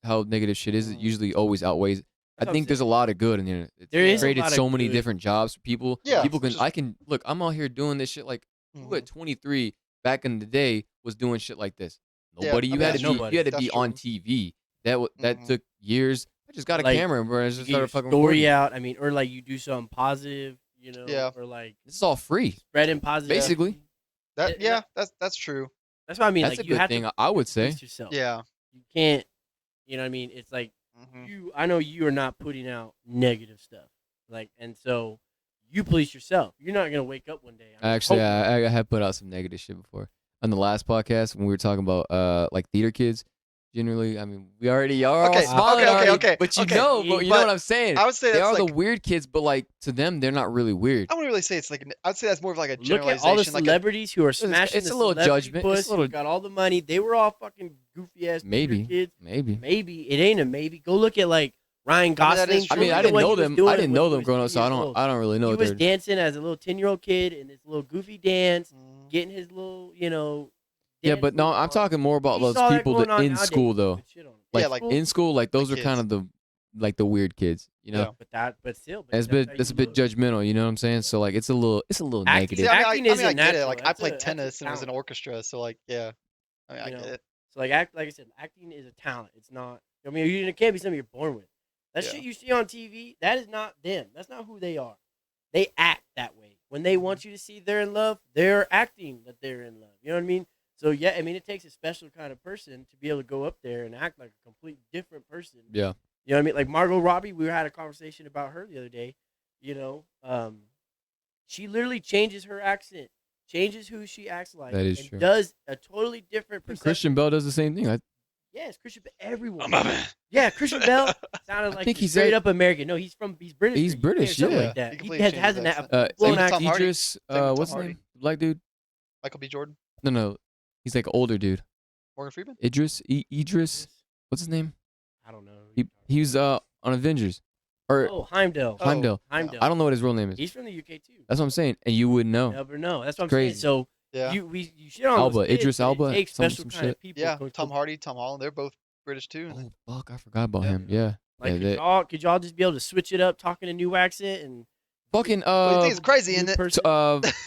how negative shit is. It Mm. usually always outweighs. That's I what I'm think there's a saying. lot of good in the internet. It's There is a created lot of so many good. different jobs for people. Yeah, People can. which is- I can look. I'm out here doing this shit. Like who Mhm. at 23 back in the day was doing shit like this? Yeah, Nobody. I You mean, had that's to be. true. You had to That's be on true. TV. That Mhm. took years. just got a Like, camera, bro. I You just get your started fucking story recording. out. I mean, or like you do something positive, Yeah. or like This is all free, spreading positive. basically. That And yeah, that's true. that's what I mean. That's Like a you good have thing, to I would say. police yourself. Yeah. You can't. You know what I mean? It's like Hmm. I know you are not putting out negative stuff. Like, and so you police yourself. You're not gonna wake up one day. I mean, Actually, hope not. I have put out some negative shit before on the last podcast when we were talking about like theater kids. Generally, I mean, we already are all Okay, smiling okay, already, okay, but you okay. know, but you know But what I'm saying. I would say They that's are the like weird kids, but like to them, they're not really weird. I wouldn't really say it's like I'd say that's more of like a Look at all the generalization. Like celebrities who are smashing it's the a little celebrity judgment. It's puss, a little- who got all the money. They were all fucking goofy ass Maybe, kids. maybe. Maybe it ain't a maybe. Go look at like Ryan that is Gosling. true. I mean, I Look at didn't what know he was them. doing I didn't when know he them was growing up, 10 so years old. I don't really know. He what was they're- dancing as a little 10-year-old kid in this little goofy dance, Mhm. getting his little, Yeah, dance but no, move I'm on. talking more about You those saw that people going that on in nowadays, school you though. could shit on 'em. Like, Yeah, like in school, like those are kids. kind of the weird kids, you know. Yeah. But still, And it's that's how it's you a bit look. judgmental, you know what I'm saying? So like it's a little Acting- negative. See, I mean, Acting I isn't get it. natural. Like I That's played a tennis and was in talent. orchestra, so like yeah, I mean, I You get know? it. So like like I said, acting is a talent. It's not. I mean, it can't be something you're born with. That Yeah. shit you see on TV, that is not them. That's not who they are. They act that way. When they want you to see they're in love, they're acting that they're in love. You know what I mean? So yeah, I mean, it takes a special kind of person to be able to go up there and act like a complete different person. Yeah. You know what I mean? Like Margot Robbie, we had a conversation about her the other day. She literally changes her accent, changes who she acts like, That is and true. does a totally different perception. Christian Bell does the same thing. Yes, Christian Bell. Everyone. I'm a- Yeah, Christian Bell sounded like think he's he's straight up American. No, he's British. He's or UK British, or something yeah. like that. He He completely has changed his an accent. full Same with Tom Hardy. Idris, Same with Tom what's his Hardy. name? Black dude? Michael B. Jordan, No, he's like an older dude. Morgan Freeman. Idris. What's his name? I don't know. He was on Avengers, or Oh, Heimdall. Oh. Heimdall. Heimdall. I don't know what his real name is. He's from the UK too. That's what I'm saying, and you wouldn't know. Never know. That's what I'm Crazy. saying. So Yeah, you shit on Alba, those kids, Idris but Alba, It takes some special kind shit. of people. yeah. to- Tom Hardy, Tom Holland, they're both British too. Oh fuck, I forgot about Yeah. him. Yeah, Like, yeah. could y'all just be able to switch it up, talking a new accent and Fucking Well, you think it's crazy, new isn't it? person?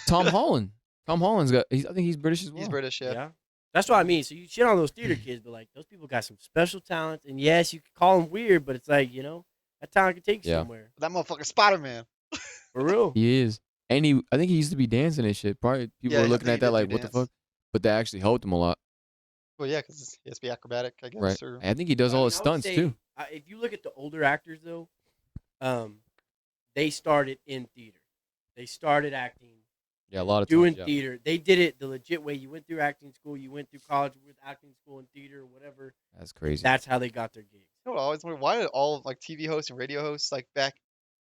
Tom Holland. Tom Holland's got. I think he's British as well. He's British, yeah. That's what I mean. So you shit on those theater kids, but like those people got some special talents. And yes, you could call them weird, but it's like that talent can take you Yeah. somewhere That motherfucker Spider Man. for real. He is, and I think he used to be dancing and shit. Probably people Yeah, were I looking think at he that did like, do what the dance. fuck? But that actually helped him a lot, Well, yeah, because he has to be acrobatic, I guess. right? Or, I think he does I all mean, his I would stunts say, too. If you look at the older actors, though, they started in theater. They started acting, Yeah, a lot of doing times. Yeah. theater. They did it the legit way. You went through acting school. You went through college with acting school and theater or whatever. That's crazy. That's how they got their gigs. you know what I always wonder? Why did all of like TV hosts and radio hosts like I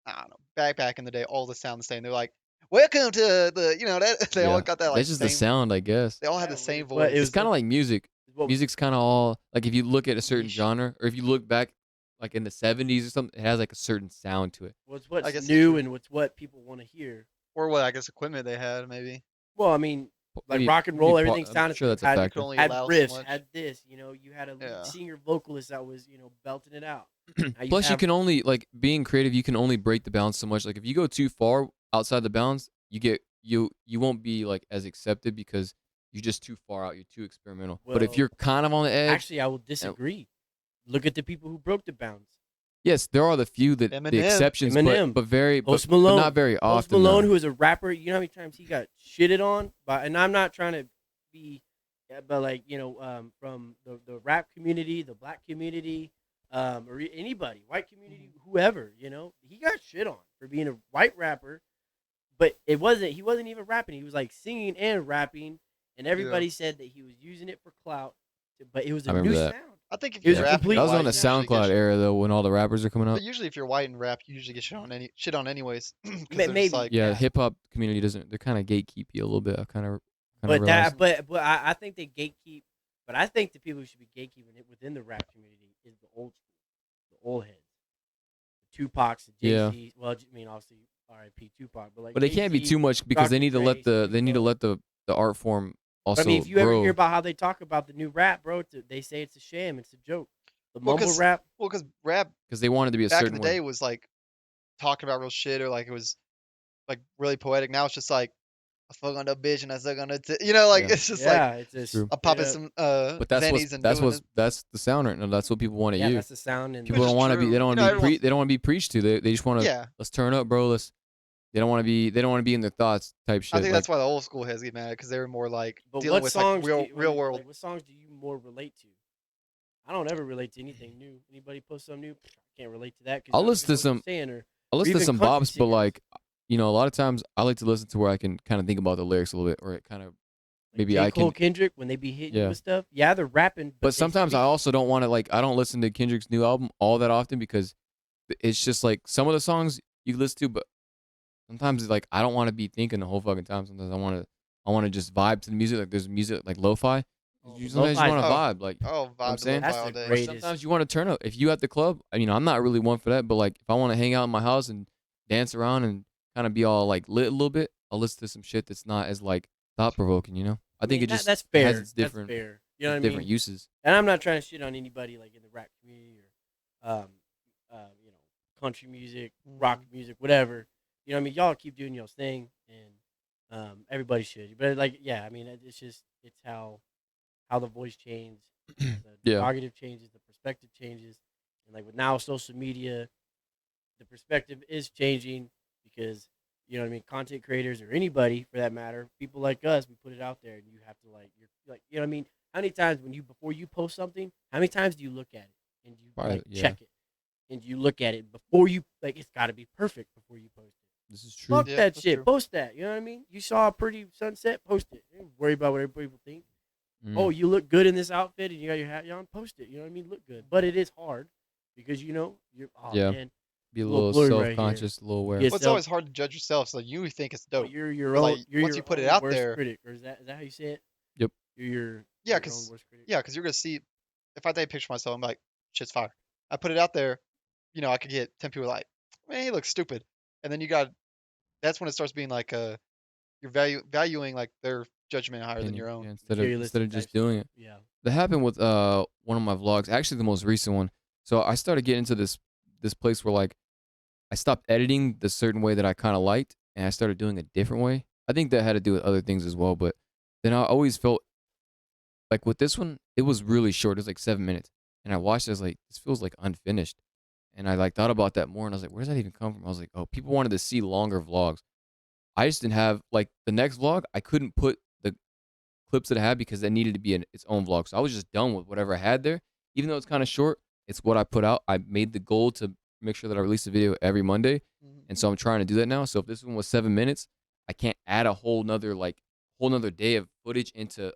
don't know, back in the day, all the sound the same? They're like, "Welcome to the," that they all Yeah. got that like That's just the same. sound, I guess. They all had Yeah, the same but voice. it was It's kind of like music. What- Music's kind of all like if you look at a certain Niche. genre, or if you look back like in the 70s or something, it has like a certain sound to it. what's I guess it's new true. and what people want to hear. Or what I guess equipment they had maybe. Well, I mean, like Maybe- rock and maybe roll, part- everything I'm sounded sure that's a had, factor. Could only had allow so riffs, much. had this. You had a lead Yeah. singer vocalist that was belting it out. Now Plus, you have- can only like being creative. You can only break the bounds so much. Like if you go too far outside the bounds, you won't be like as accepted because you're just too far out. You're too experimental. But if Well, you're kind of on the edge, Actually, I will disagree. Look at the people who broke the bounds. yes, there are the few the Eminem. exceptions, Eminem. but very Post but Malone. not very Post often. Malone, though. who is a rapper, you know how many times he got shitted on by, and I'm not trying to be, but like from the rap community, the black community, or anybody, white community, whoever, he got shit on for being a white rapper, but he wasn't even rapping. He was like singing and rapping, and everybody said that he was using it for clout, but it was I a remember new that. sound. I think if It was you're a rapping, complete- That was white, on the you usually get SoundCloud shit- era though, when all the rappers are coming out. But usually, if you're white and rap, you usually get shit on anyways. 'Cause Maybe. they're just like, Yeah, Yeah. hip hop community doesn't. They're kind of gatekeepy a little bit. I kind of But realized. but I think they gatekeep. But I think the people who should be gatekeeping it within the rap community is the old school, the old heads, the Tupacs, the Yeah. Jay-Z's. Well, I mean, obviously R.I.P. Tupac, but like. But they can't be Jay-Z, too much because they Dr. need to let Dre, the Snoop they need to Dogg. let the art form also But I mean, if you ever grow. hear about how they talk about the new rap, bro, they say it's a sham, it's a joke. The Well, mumble 'cause- rap. well, because rap Because they wanted to be a back in certain the day way. was like talking about real shit or like it was like really poetic. Now it's just like I fuck on that bitch and I suck on that you know, like Yeah. it's just like Yeah, it's just True. I'm popping straight up. some But that's Xannies and doing it. that's the sound right now. That's what people want to Yeah, hear. that's the sound and People Which is don't want to be. true. They don't You want know, to be everyone's they don't want to be preached to. They just want to yeah. let's turn up, bro. They don't want to be. They don't want to be in their thoughts type I shit. think Like that's why the old school heads get mad because they were more like But dealing what with like songs do real world. like what songs do you more relate to? I don't ever relate to anything new. Anybody post something new, I can't relate to that because I'll I don't listen even to know what some. they're saying or I listen to even some country bops, but singers. like a lot of times I like to listen to where I can kind of think about the lyrics a little bit, or it kind of like maybe J. I Cole, can. Kendrick when they be hitting you Yeah. with stuff. Yeah, they're rapping, But they sometimes I speak. also don't want to like. I don't listen to Kendrick's new album all that often because it's just like some of the songs you listen to, but sometimes it's like I don't want to be thinking the whole fucking time. Sometimes I want to just vibe to the music. Like there's music like lo-fi. Oh, the Sometimes you lo-fi want to Oh, vibe. Like oh, know what I'm vibe to saying? lo-fi That's all the day. or greatest. sometimes you want to turn up. If you at the club, I'm not really one for that. But like if I want to hang out in my house and dance around and kind of be all like lit a little bit, I'll listen to some shit that's not as like thought provoking. You know, I think mean, it just that's it fair. has its different That's fair. You know what I different mean? uses. And I'm not trying to shit on anybody like in the rap community or, you know, country music, rock music, whatever. You know what I mean? Y'all keep doing your thing, and everybody should. But like, yeah, I mean, it's just it's how the voice changes, the Yeah. prerogative changes, the perspective changes, and like with now social media, the perspective is changing because you know what I mean. Content creators or anybody for that matter, people like us, we put it out there, and you have to you're like you know what I mean. How many times when you before you post something, how many times do you look at it and you Probably, like yeah. check it and you look at it before you like it's got to be perfect before you post it. This is true. Fuck Yeah, that that's shit. true. Post that. You know what I mean? You saw a pretty sunset, post it. Don't worry about what everybody will think. Oh, you look good in this outfit and you got your hat on, post it. You know what I mean? Look good. But it is hard because you know, you're Yeah. man, Be a little little blurry self right here. conscious, a little aware. Yes. Well, it's self- always hard to judge yourself, so you think it's oh, dope. you're your But, own. like, You're once your you put it own out worst there- critic, or is that how you say it? Yep. You're your Yeah, your own because worst critic. because you're gonna see if I take a picture of myself, I'm like, shit's fire. I put it out there, you know, I could get 10 people like, man, he looks stupid, and then that's when it starts being like you're valuing like their judgment higher than Opinion. your own. Yeah, instead Materialistic of just type doing stuff. it. Yeah. That happened with one of my vlogs, actually the most recent one. So I started getting into this place where like I stopped editing the certain way that I kind of liked, and I started doing a different way. I think that had to do with other things as well, but then I always felt like with this one, it was really short. It was like 7 minutes, and I watched it. I was like, this feels like unfinished, and I like thought about that more, and I was like, where does that even come from? I was like, oh, people wanted to see longer vlogs. I just didn't have like the next vlog. I couldn't put the clips that I had because that needed to be in its own vlog. So I was just done with whatever I had there. Even though it's kind of short, it's what I put out. I made the goal to make sure that I release a video every Monday. And so I'm trying to do that now. So if this one was 7 minutes, I can't add a whole nother day of footage into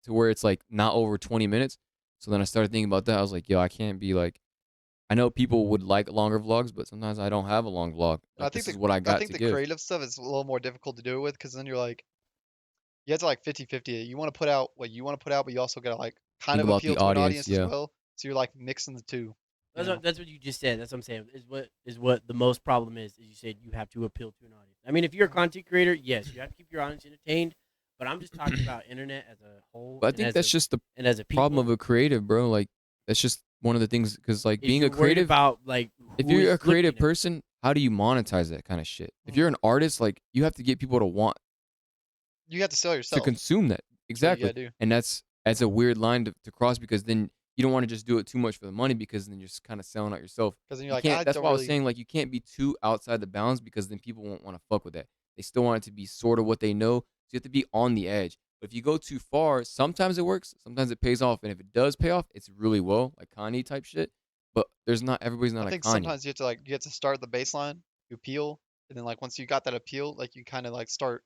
to where it's like not over 20 minutes. So then I started thinking about that. I was like, yo, I can't be like, I know people would like longer vlogs, but sometimes I don't have a long vlog. I Like think this is what I got to the give. creative stuff is a little more difficult to do it with because then you're like, you have to like 50-50 it. You want to put out what you want to put out, but you also gotta like kind Think of about appeal the to an audience, audience yeah. as well. So you're like mixing the two. you That's know? what you just said. That's what I'm saying. Is what the most problem is you said you have to appeal to an audience. I mean, if you're a content creator, yes, you have to keep your audience entertained. But I'm just talking about internet as a whole. But I and think as that's a, just the and as a people. problem of a creative, bro. Like that's just one of the things because like is being you're a worried creative, about like if who you're is a creative looking at it. person, how do you monetize that kind of shit? If you're an artist, like you have to get people to want You have to sell to yourself. consume that. That's what you Exactly. gotta do. And that's a weird line to cross because then you don't want to just do it too much for the money because then you're just kind of selling out yourself. Because then You you're like, can't. I That's don't why I was really. saying like you can't be too outside the bounds because then people won't want to fuck with that. They still want it to be sort of what they know. So you have to be on the edge. But if you go too far, sometimes it works, sometimes it pays off, and if it does pay off, it's really well, like Kanye type shit. But everybody's not I like think Kanye. sometimes you have to start the baseline, you appeal, and then like once you got that appeal, like you kind of like start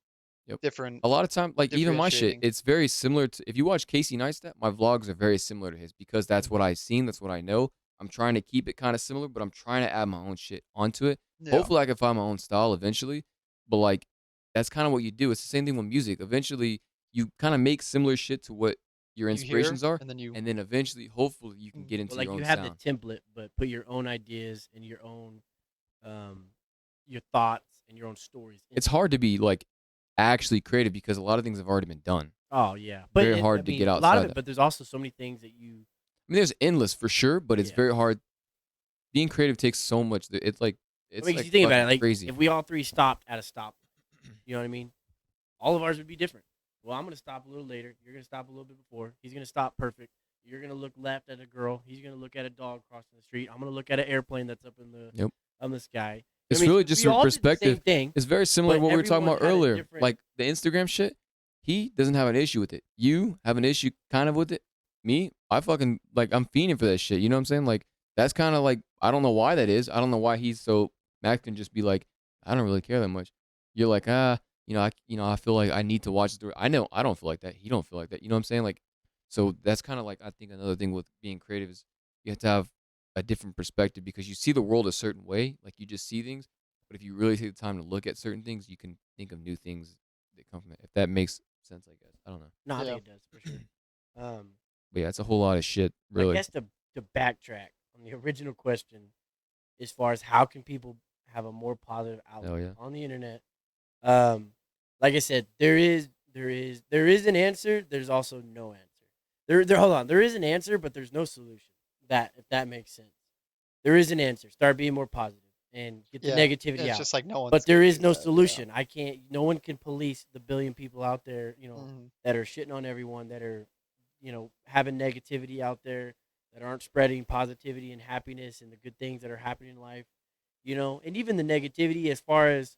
Yep. different. A lot of time, like even my shit, differentiating. it's very similar to if you watch Casey Neistat, my vlogs are very similar to his because that's what I've seen, that's what I know. I'm trying to keep it kind of similar, but I'm trying to add my own shit onto it. Yeah. Hopefully I can find my own style eventually. But like that's kind of what you do. It's the same thing with music. Eventually you kind of make similar shit to what your You hear, inspirations are. and then you. And then eventually, hopefully, you can get into Well, like your own you have sound. the template, but put your own ideas and your own, your thoughts and your own stories. It's hard to be like actually creative because a lot of things have already been done. Oh yeah, but Very hard to get A lot outside of it, that. but there's also so many things that you. I mean, there's endless for sure, but it's Yeah. very hard. Being creative takes so much. It's like I mean, like you think about it, fucking like crazy. if we all three stopped at a stop, you know what I mean? all of ours would be different. Well, I'm gonna stop a little later. You're gonna stop a little bit before. He's gonna stop perfect. You're gonna look left at a girl. He's gonna look at a dog crossing the street. I'm gonna look at an airplane that's up in the Yep. sky. It's I mean, really just we a all did the same perspective. thing, It's very similar to but what we were talking everyone about had a earlier. different. Like the Instagram shit, he doesn't have an issue with it. You have an issue kind of with it. Me, I fucking like I'm fiending for that shit. You know what I'm saying? Like that's kind of like I don't know why that is. I don't know why he's so Max can just be like, I don't really care that much. You're like, I feel like I need to watch the I know I don't feel like that. He don't feel like that. You know what I'm saying? Like so that's kind of like I think another thing with being creative is you have to have a different perspective because you see the world a certain way, like you just see things. But if you really take the time to look at certain things, you can think of new things that come from it. If that makes sense, I guess. I don't know. No, I Yeah. think it does for sure. But yeah, it's a whole lot of shit, I really. guess to backtrack on the original question, as far as how can people have a more positive outlook yeah. on the internet, like I said, there is an answer. There's also no answer. Hold on. There is an answer, but there's no solution. If that makes sense, there is an answer. Start being more positive and get the Yeah. negativity It's out. just like no one's But there gonna is do no that, yeah. solution. I can't. No one can police the billion people out there. Mhm. That are shitting on everyone. That are, having negativity out there. That aren't spreading positivity and happiness and the good things that are happening in life. And even the negativity as far as,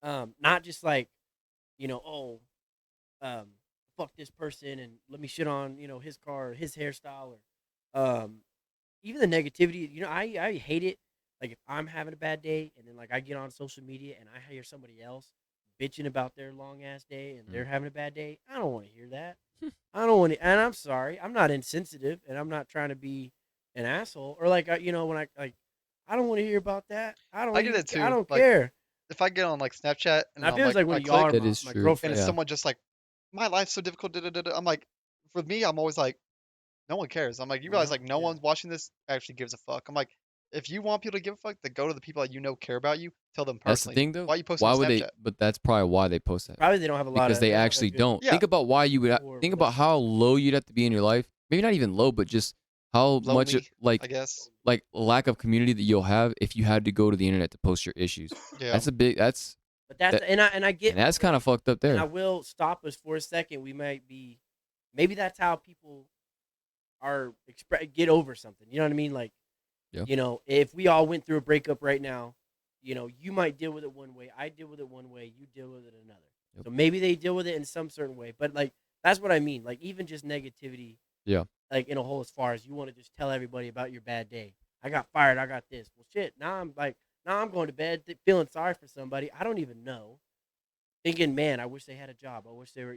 not just like, um, fuck this person and let me shit on, his car or his hairstyle or, even the negativity. I hate it. Like if I'm having a bad day and then like I get on social media and I hear somebody else bitching about their long ass day and they're having a bad day, I don't want to hear that. I don't want to, and I'm sorry, I'm not insensitive and I'm not trying to be an asshole or like when I don't want to hear about that. I get it too. I don't Like care. if I get on like Snapchat and And I feel it's like one I of y'all click are That my, is my true. and girlfriend. it's Yeah. someone just like my life's so difficult. I'm like, for me, I'm always like, no one cares. I'm like, you realize like no Yeah. one's watching this actually gives a fuck. I'm like, if you want people to give a fuck, then go to the people that you know care about you. Tell them That's the personally. thing, though. Why are you posting Why on would they? Snapchat? But that's probably why they post that. Probably they don't have a lot Because of. they They don't have a actually good don't. Yeah. Think about why you would. rapport Think about how low you'd have to be in your life. Maybe not even low, but just how much Lonely, like I guess. like lack of community that you'll have if you had to go to the internet to post your issues. Yeah. That's a big. That's But that's that, and I get and that's kind of fucked up and I there. will stop us for a second. We might be, maybe that's how people are get over something. You know what I mean? Like, Yeah. if we all went through a breakup right now, you might deal with it one way. I deal with it one way. You deal with it another. Yep. So maybe they deal with it in some certain way. But like that's what I mean. Like even just negativity. Yeah. Like in a whole, as far as you want to just tell everybody about your bad day. I got fired. I got this. Well, shit. Now I'm going to bed feeling sorry for somebody I don't even know, thinking, man, I wish they had a job. I wish they were,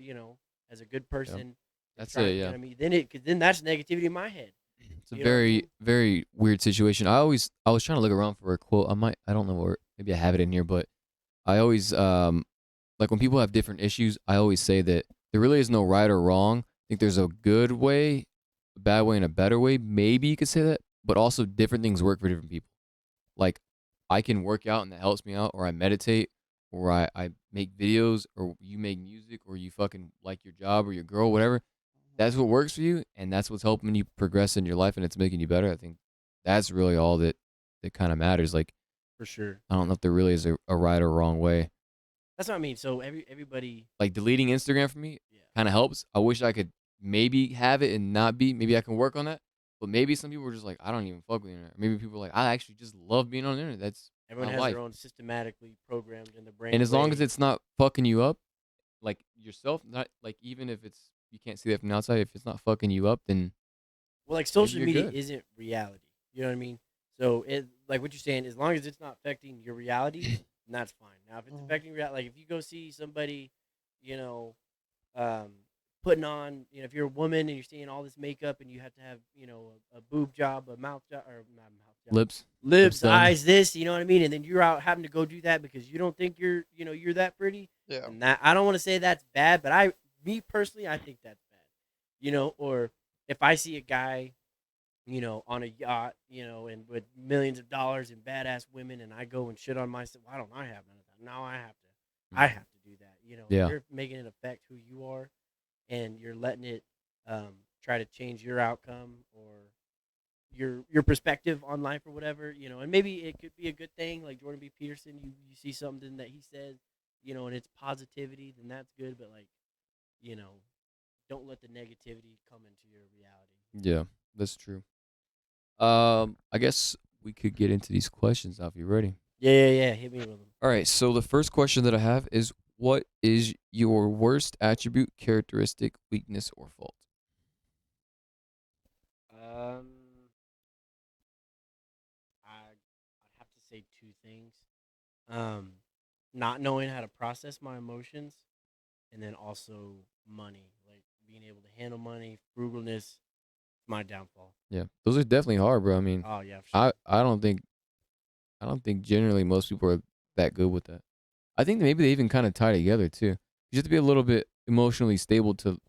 as a good person. That's trying, it. You know Yeah. what I mean? Then that's negativity in my head. It's a You know what I very, mean? very weird situation. I was trying to look around for a quote. I don't know where, maybe I have it in here, but I always, like when people have different issues, I always say that there really is no right or wrong. I think there's a good way, a bad way, and a better way. Maybe you could say that, but also different things work for different people. Like I can work out and that helps me out, or I meditate, or I make videos, or you make music, or you fucking like your job or your girl, whatever. That's what works for you, and that's what's helping you progress in your life, and it's making you better. I think that's really all that kind of matters. Like For sure. I don't know if there really is a right or wrong way. That's what I mean. So everybody. Like deleting Instagram for me Yeah. kind of helps. I wish I could maybe have it and not be. Maybe I can work on that. But maybe some people are just like, I don't even fuck with the internet. Maybe people are like, I actually just love being on the internet. That's Everyone my has life. their own systematically programmed in the brain. And as long as way. it's not fucking you up, like yourself, not like even if it's you can't see that from the outside, if it's not fucking you up, then Well, like social you're media good. isn't reality. You know what I mean? So it, like what you're saying, as long as it's not affecting your reality, then that's fine. Now, if it's affecting reality, like if you go see somebody, you know, putting on, if you're a woman and you're seeing all this makeup and you have to have, a boob job, a mouth job, or not mouth job, lips lips, done. eyes, this, you know what I mean? And then you're out having to go do that because you don't think you're, you're that pretty. Yeah. And that, I don't want to say that's bad, but me personally, I think that's bad. Or if I see a guy, on a yacht, and with millions of dollars and badass women, and I go and shit on myself, why don't I have none of that? Now I have to do that. Yeah. You're making it affect who you are, and you're letting it try to change your outcome or your perspective on life or whatever, and maybe it could be a good thing, like Jordan B. Peterson. You see something that he says, and it's positivity, then that's good. But like, you know, don't let the negativity come into your reality. Yeah, that's true. I guess we could get into these questions now if you're ready. Yeah. Hit me with them. All right. So the first question that I have is, what is your worst attribute, characteristic, weakness, or fault? Um, I'd have to say two things. Um, not knowing how to process my emotions, and then also money, like being able to handle money, frugalness, my downfall. Yeah, those are definitely hard, bro. I mean, Oh yeah, for sure. I don't think generally most people are that good with that. I think maybe they even kind of tie together too. You have to be a little bit emotionally stable to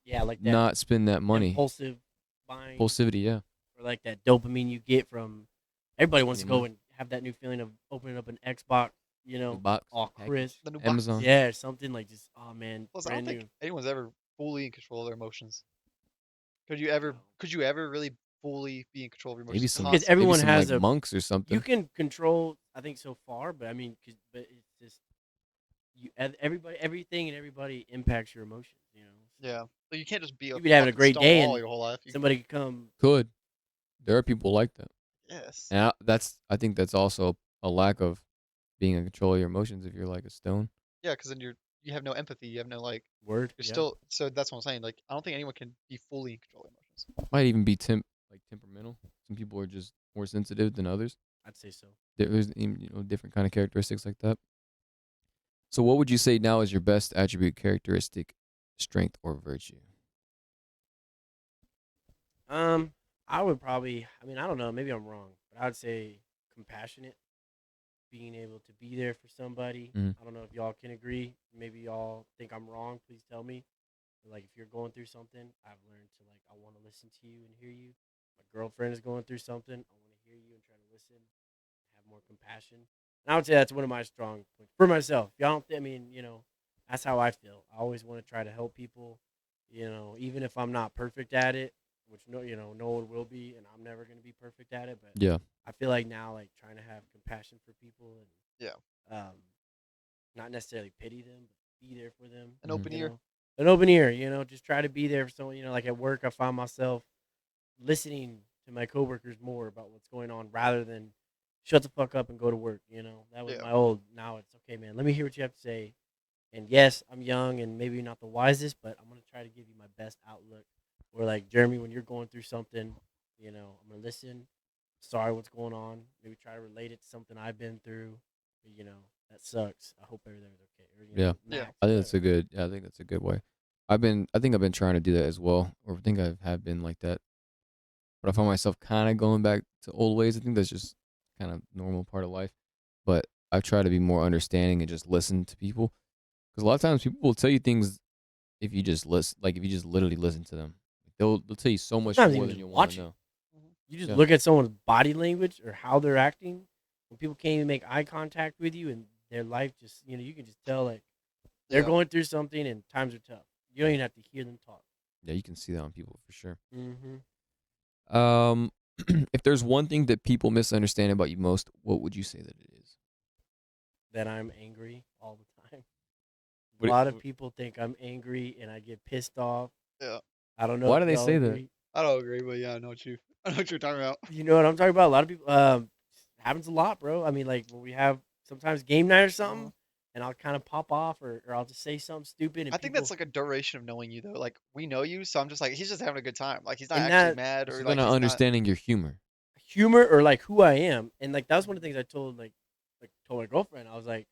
Yeah, like that not spend that money. impulsive buying, Impulsivity, yeah. or like that dopamine you get from everybody wants to Spending go money. and have that new feeling of opening up an Xbox, New box, all package, crisp. The new box. Amazon. Yeah, or something like just oh man, Plus, I don't brand think new. anyone's ever fully in control of their emotions. Could you No. ever? Could you ever really fully be in control of your Maybe emotions some, Because constantly? maybe everyone some like has a monks or you something. can control I think so far, but I mean, but it's just everything and everybody impacts your emotions. Yeah. So you can't just be a You could be having a fucking great stone day wall and your whole life. somebody could come. Could there are people like that, Yes. and I think that's also a lack of being in control of your emotions. If you're like a stone, Yeah, because then you have no empathy. You have no like. Word, You're yeah, still. So that's what I'm saying. Like, I don't think anyone can be fully in control of emotions. might even be temperamental. Some people are just more sensitive than others. I'd say so. There's even, different kind of characteristics like that. So, what would you say now is your best attribute, characteristic, strength, or virtue? Um, I would probably. I mean, I don't know. Maybe I'm wrong, but I'd say compassionate, being able to be there for somebody. Mhm. I don't know if y'all can agree. Maybe y'all think I'm wrong. Please tell me. But, like if you're going through something, I've learned to like I want to listen to you and hear you. My girlfriend is going through something. I want to hear you and try to listen, have more compassion. And I would say that's one of my strong points for myself. Y'all don't. I mean, that's how I feel. I always want to try to help people. Even if I'm not perfect at it, which no one will be, and I'm never gonna be perfect at it. But Yeah. I feel like now, like trying to have compassion for people Yeah. and not necessarily pity them, but be there for them. An Mhm. open ear. An open ear. Just try to be there for someone. Like at work, I find myself listening to my coworkers more about what's going on rather than shut the fuck up and go to work. That was Yeah. my old. Now it's okay, man. Let me hear what you have to say. And yes, I'm young and maybe not the wisest, but I'm gonna try to give you my best outlook. Or like Jeremy, when you're going through something, I'm gonna listen. Sorry, what's going on? Maybe try to relate it to something I've been through. That sucks. I hope everything's okay. Or, Yeah. Yeah. Max, I think that's whatever. a good. Yeah, I think that's a good way. I think I've been trying to do that as well, or I think I have been like that. But I find myself kind of going back to old ways. I think that's just kind of normal part of life. But I try to be more understanding and just listen to people, because a lot of times people will tell you things if you just listen, like if you just literally listen to them. They'll tell you so much Sometimes more even than just you'll want watch to it. know. You just Yeah. look at someone's body language or how they're acting. When people can't even make eye contact with you and their life just, you can just tell like they're Yeah. going through something and times are tough. You don't even have to hear them talk. Yeah, you can see that on people for sure. Mm-hmm. Um, if there's one thing that people misunderstand about you most, what would you say that it is? That I'm angry all the time. A What? lot of people think I'm angry and I get pissed off. Yeah. I don't know Why if do they y'all say that? agree. I don't agree, but yeah, I know what you're talking about. You know what I'm talking about? A lot of people happens a lot, bro. I mean, like when we have sometimes game night or something, and I'll kind of pop off or I'll just say something stupid, and I think people that's like a duration of knowing you though. Like we know you, so I'm just like he's just having a good time. Like he's not and actually that mad So or they're like not he's not. understanding your humor. humor or like who I am, and like that's one of the things I told told my girlfriend. I was like,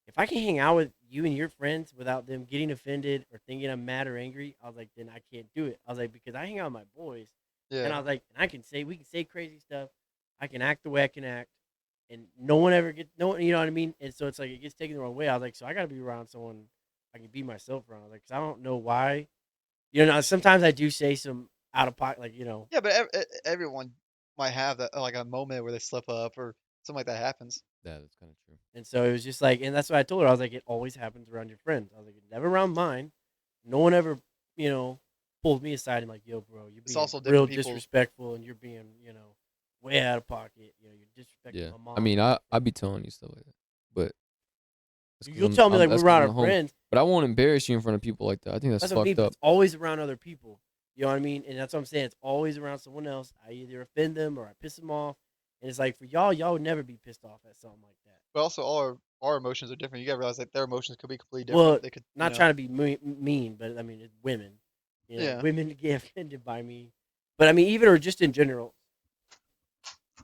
if I can hang out with you and your friends without them getting offended or thinking I'm mad or angry, I was like, then I can't do it. I was like, because I hang out with my boys, and I Yeah. was like, and we can say crazy stuff. I can act the way I can act, and no one ever gets no one. You know what I mean? And so it's like it gets taken the wrong way. I was like, so I got to be around someone I can be myself around. I was like, because I don't know why. Sometimes I do say some out of pocket, Yeah, but everyone might have that like a moment where they slip up or something like that happens. Yeah, that's kind of true. And so it was just like, and that's what I told her. I was like, it always happens around your friends. I was like, it never around mine. No one ever, pulled me aside and like, yo, bro, you're It's being also real different people. disrespectful and you're being, way out of pocket. You're disrespecting Yeah, my I mom. mean, or I anything. be telling you stuff like that, but That's 'cause You'll tell me like we're that's 'cause around I'm our home. friends. But I won't embarrass you in front of people like that. I think that's That's what I mean. fucked But up. it's always around other people. You know what I mean? And that's what I'm saying. It's always around someone else. I either offend them or I piss them off. And it's like for y'all would never be pissed off at something like that. But also, our emotions are different. You gotta realize that their emotions could be completely Well, different. They could, not trying to be mean, but I mean, it's women. You know, Yeah. women get offended by me. But I mean, even or just in general.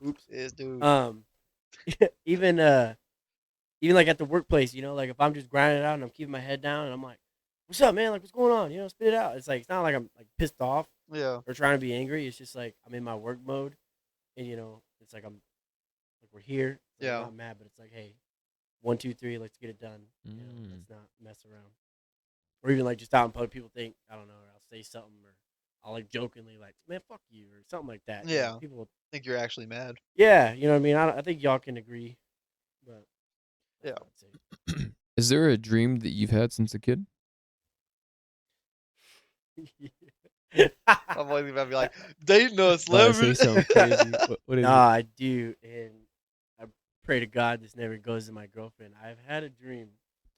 Oops. Is dude. Even even like at the workplace, you know, like if I'm just grinding it out and I'm keeping my head down and I'm like, "What's up, man? Like, what's going on? You know, spit it out." It's like it's not like I'm like pissed off Yeah. or trying to be angry. It's just like I'm in my work mode, and you know, it's like I'm like we're here. It's like, Yeah. I'm not mad, but it's like, hey, 1, 2, 3, let's get it done. You know, Mm. let's not mess around. Or even like just out in public, people think I don't know, or I'll say something, or I'll like jokingly like, "Man, fuck you," or something like that. You know, Yeah. people, Think you're actually mad. yeah, you know what I mean. I think y'all can agree, but that's Yeah. what I'd say. Is there a dream that you've had since a kid? I'm always about to be like, dating a Say celebrity. something crazy. What is Nah, I do, and I pray to God this never goes to my girlfriend. I've had a dream.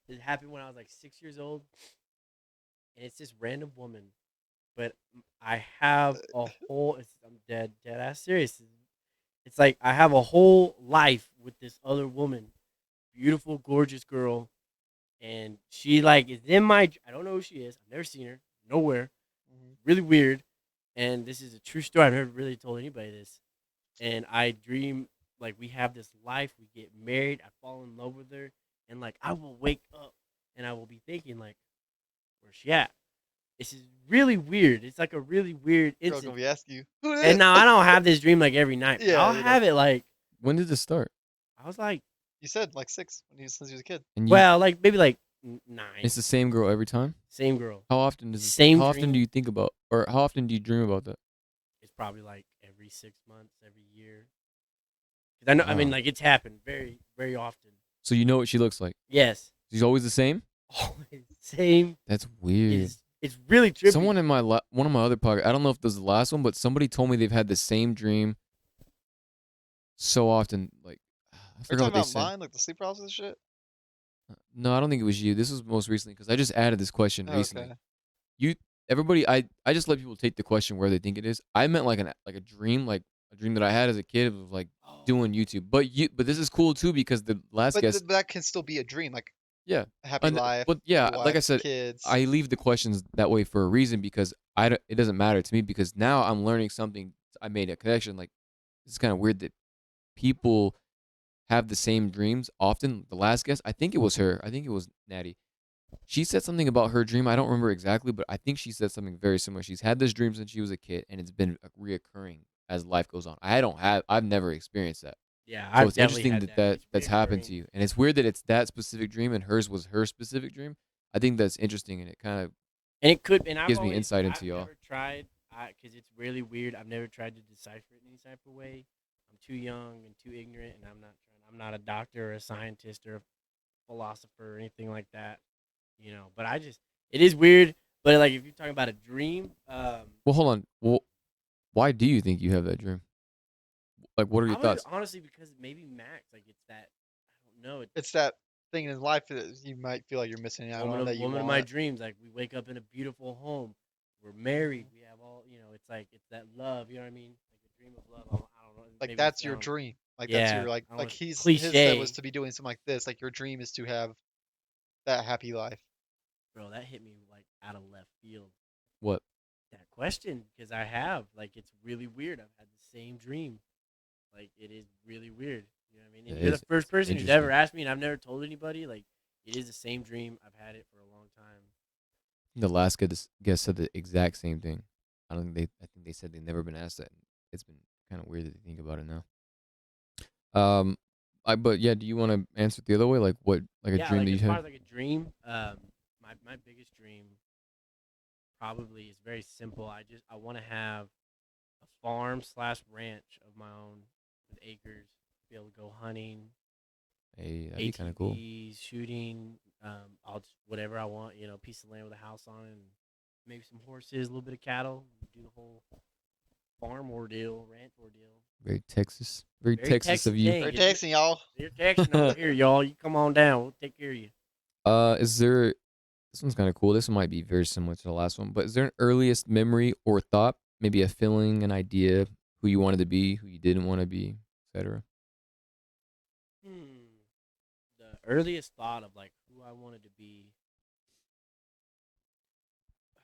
It happened when I was like 6 years old, and it's this random woman. But I have a whole. I'm dead ass serious. It's like I have a whole life with this other woman, beautiful, gorgeous girl, and she like is in my. I don't know who she is. I've never seen her nowhere. Really weird, and this is a true story. I've never really told anybody this. And I dream like we have this life. We get married. I fall in love with her, and like I will wake up and I will be thinking like, where's she at? This is really weird. It's like a really weird Girl gonna incident. be asking you, who this? And now I don't have this dream like every night. But Yeah, I'll you know. have it like When did this start? I was like, You said like 6 since you was a kid. And well, like maybe like 9. it's the same girl every time. Same girl. How often does Same How often dream. do you think about, or how often do you dream about that? It's probably like every 6 months, every year. 'Cause I know. I mean, Wow. like it's happened very, very often. So you know what she looks like. Yes. She's always the same. Always same. That's weird. It's really trippy. Someone in one of my other podcasts, I don't know if this is the last one, but somebody told me they've had the same dream so often. Like, I Are you forgot talking what they about said. mine, like the sleep paralysis and shit? No, I don't think it was you. This was most recently because I just added this question Oh, recently. okay. Everybody, I just let people take the question where they think it is. I meant like a dream, like a dream that I had as a kid of like doing YouTube. But this is cool too because the last But guest, that can still be a dream, like yeah, a happy life. but yeah, wife, like I said, kids. I leave the questions that way for a reason because it doesn't matter to me because now I'm learning something. I made a connection. Like it's kind of weird that people have the same dreams often. The last guest, I think it was her. I think it was Natty. She said something about her dream. I don't remember exactly, but I think she said something very similar. She's had this dream since she was a kid, and it's been reoccurring as life goes on. I've never experienced that. Yeah, So I've it's definitely interesting had that It's that's happened reoccurring. to you, and it's weird that it's that specific dream and hers was her specific dream. I think that's interesting, and it kind of And it could. And gives me insight into I've y'all. never tried. Because it's really weird. I've never tried to decipher it in any type of way. I'm too young and too ignorant, and I'm not trying. I'm not a doctor or a scientist or a philosopher or anything like that. You know, but it is weird. But like, if you're talking about a dream, Well, hold on. Well, why do you think you have that dream? Like, what are your thoughts? honestly because maybe Max, like it's that I don't know. It's that thing in his life that you might feel like you're missing out on that you Woman of want. my dreams. Like we wake up in a beautiful home. We're married. We have all it's like it's that love. You know what I mean? Like a dream of love. I don't know. Like Maybe that's your dream. Like that's Yeah, your like I don't know, his cliche. said was to be doing something like this. Like your dream is to have that happy life. Bro, that hit me like out of left field. What? That question because I have like it's really weird. I've had the same dream. Like it is really weird. You know what I mean? And It you're is. the first person who's Interesting. ever asked me, and I've never told anybody. Like it is the same dream. I've had it for a long time. The last guest said the exact same thing. I think they said they've never been asked that. It's been kind of weird that they think about it now. But yeah, do you want to answer it the other way? Like what? Like a dream Like that as you far had? as like a dream, my biggest dream probably is very simple. I want to have a farm slash ranch of my own with acres, be able to go hunting, Hey, that'd be kind of cool. ATVs, shooting. I'll just whatever I want. You know, piece of land with a house on it, and maybe some horses, a little bit of cattle. Do the whole farm ordeal, ranch ordeal. Very Texas. Very Very Texas of you. Dang, They're get texting y'all. You're texting over here, y'all. You come on down. We'll take care of you. Is there? This one's kind of cool. This one might be very similar to the last one, but is there an earliest memory or thought, maybe a feeling, an idea, who you wanted to be, who you didn't want to be, etc.? Hmm. The earliest thought of like who I wanted to be. Oh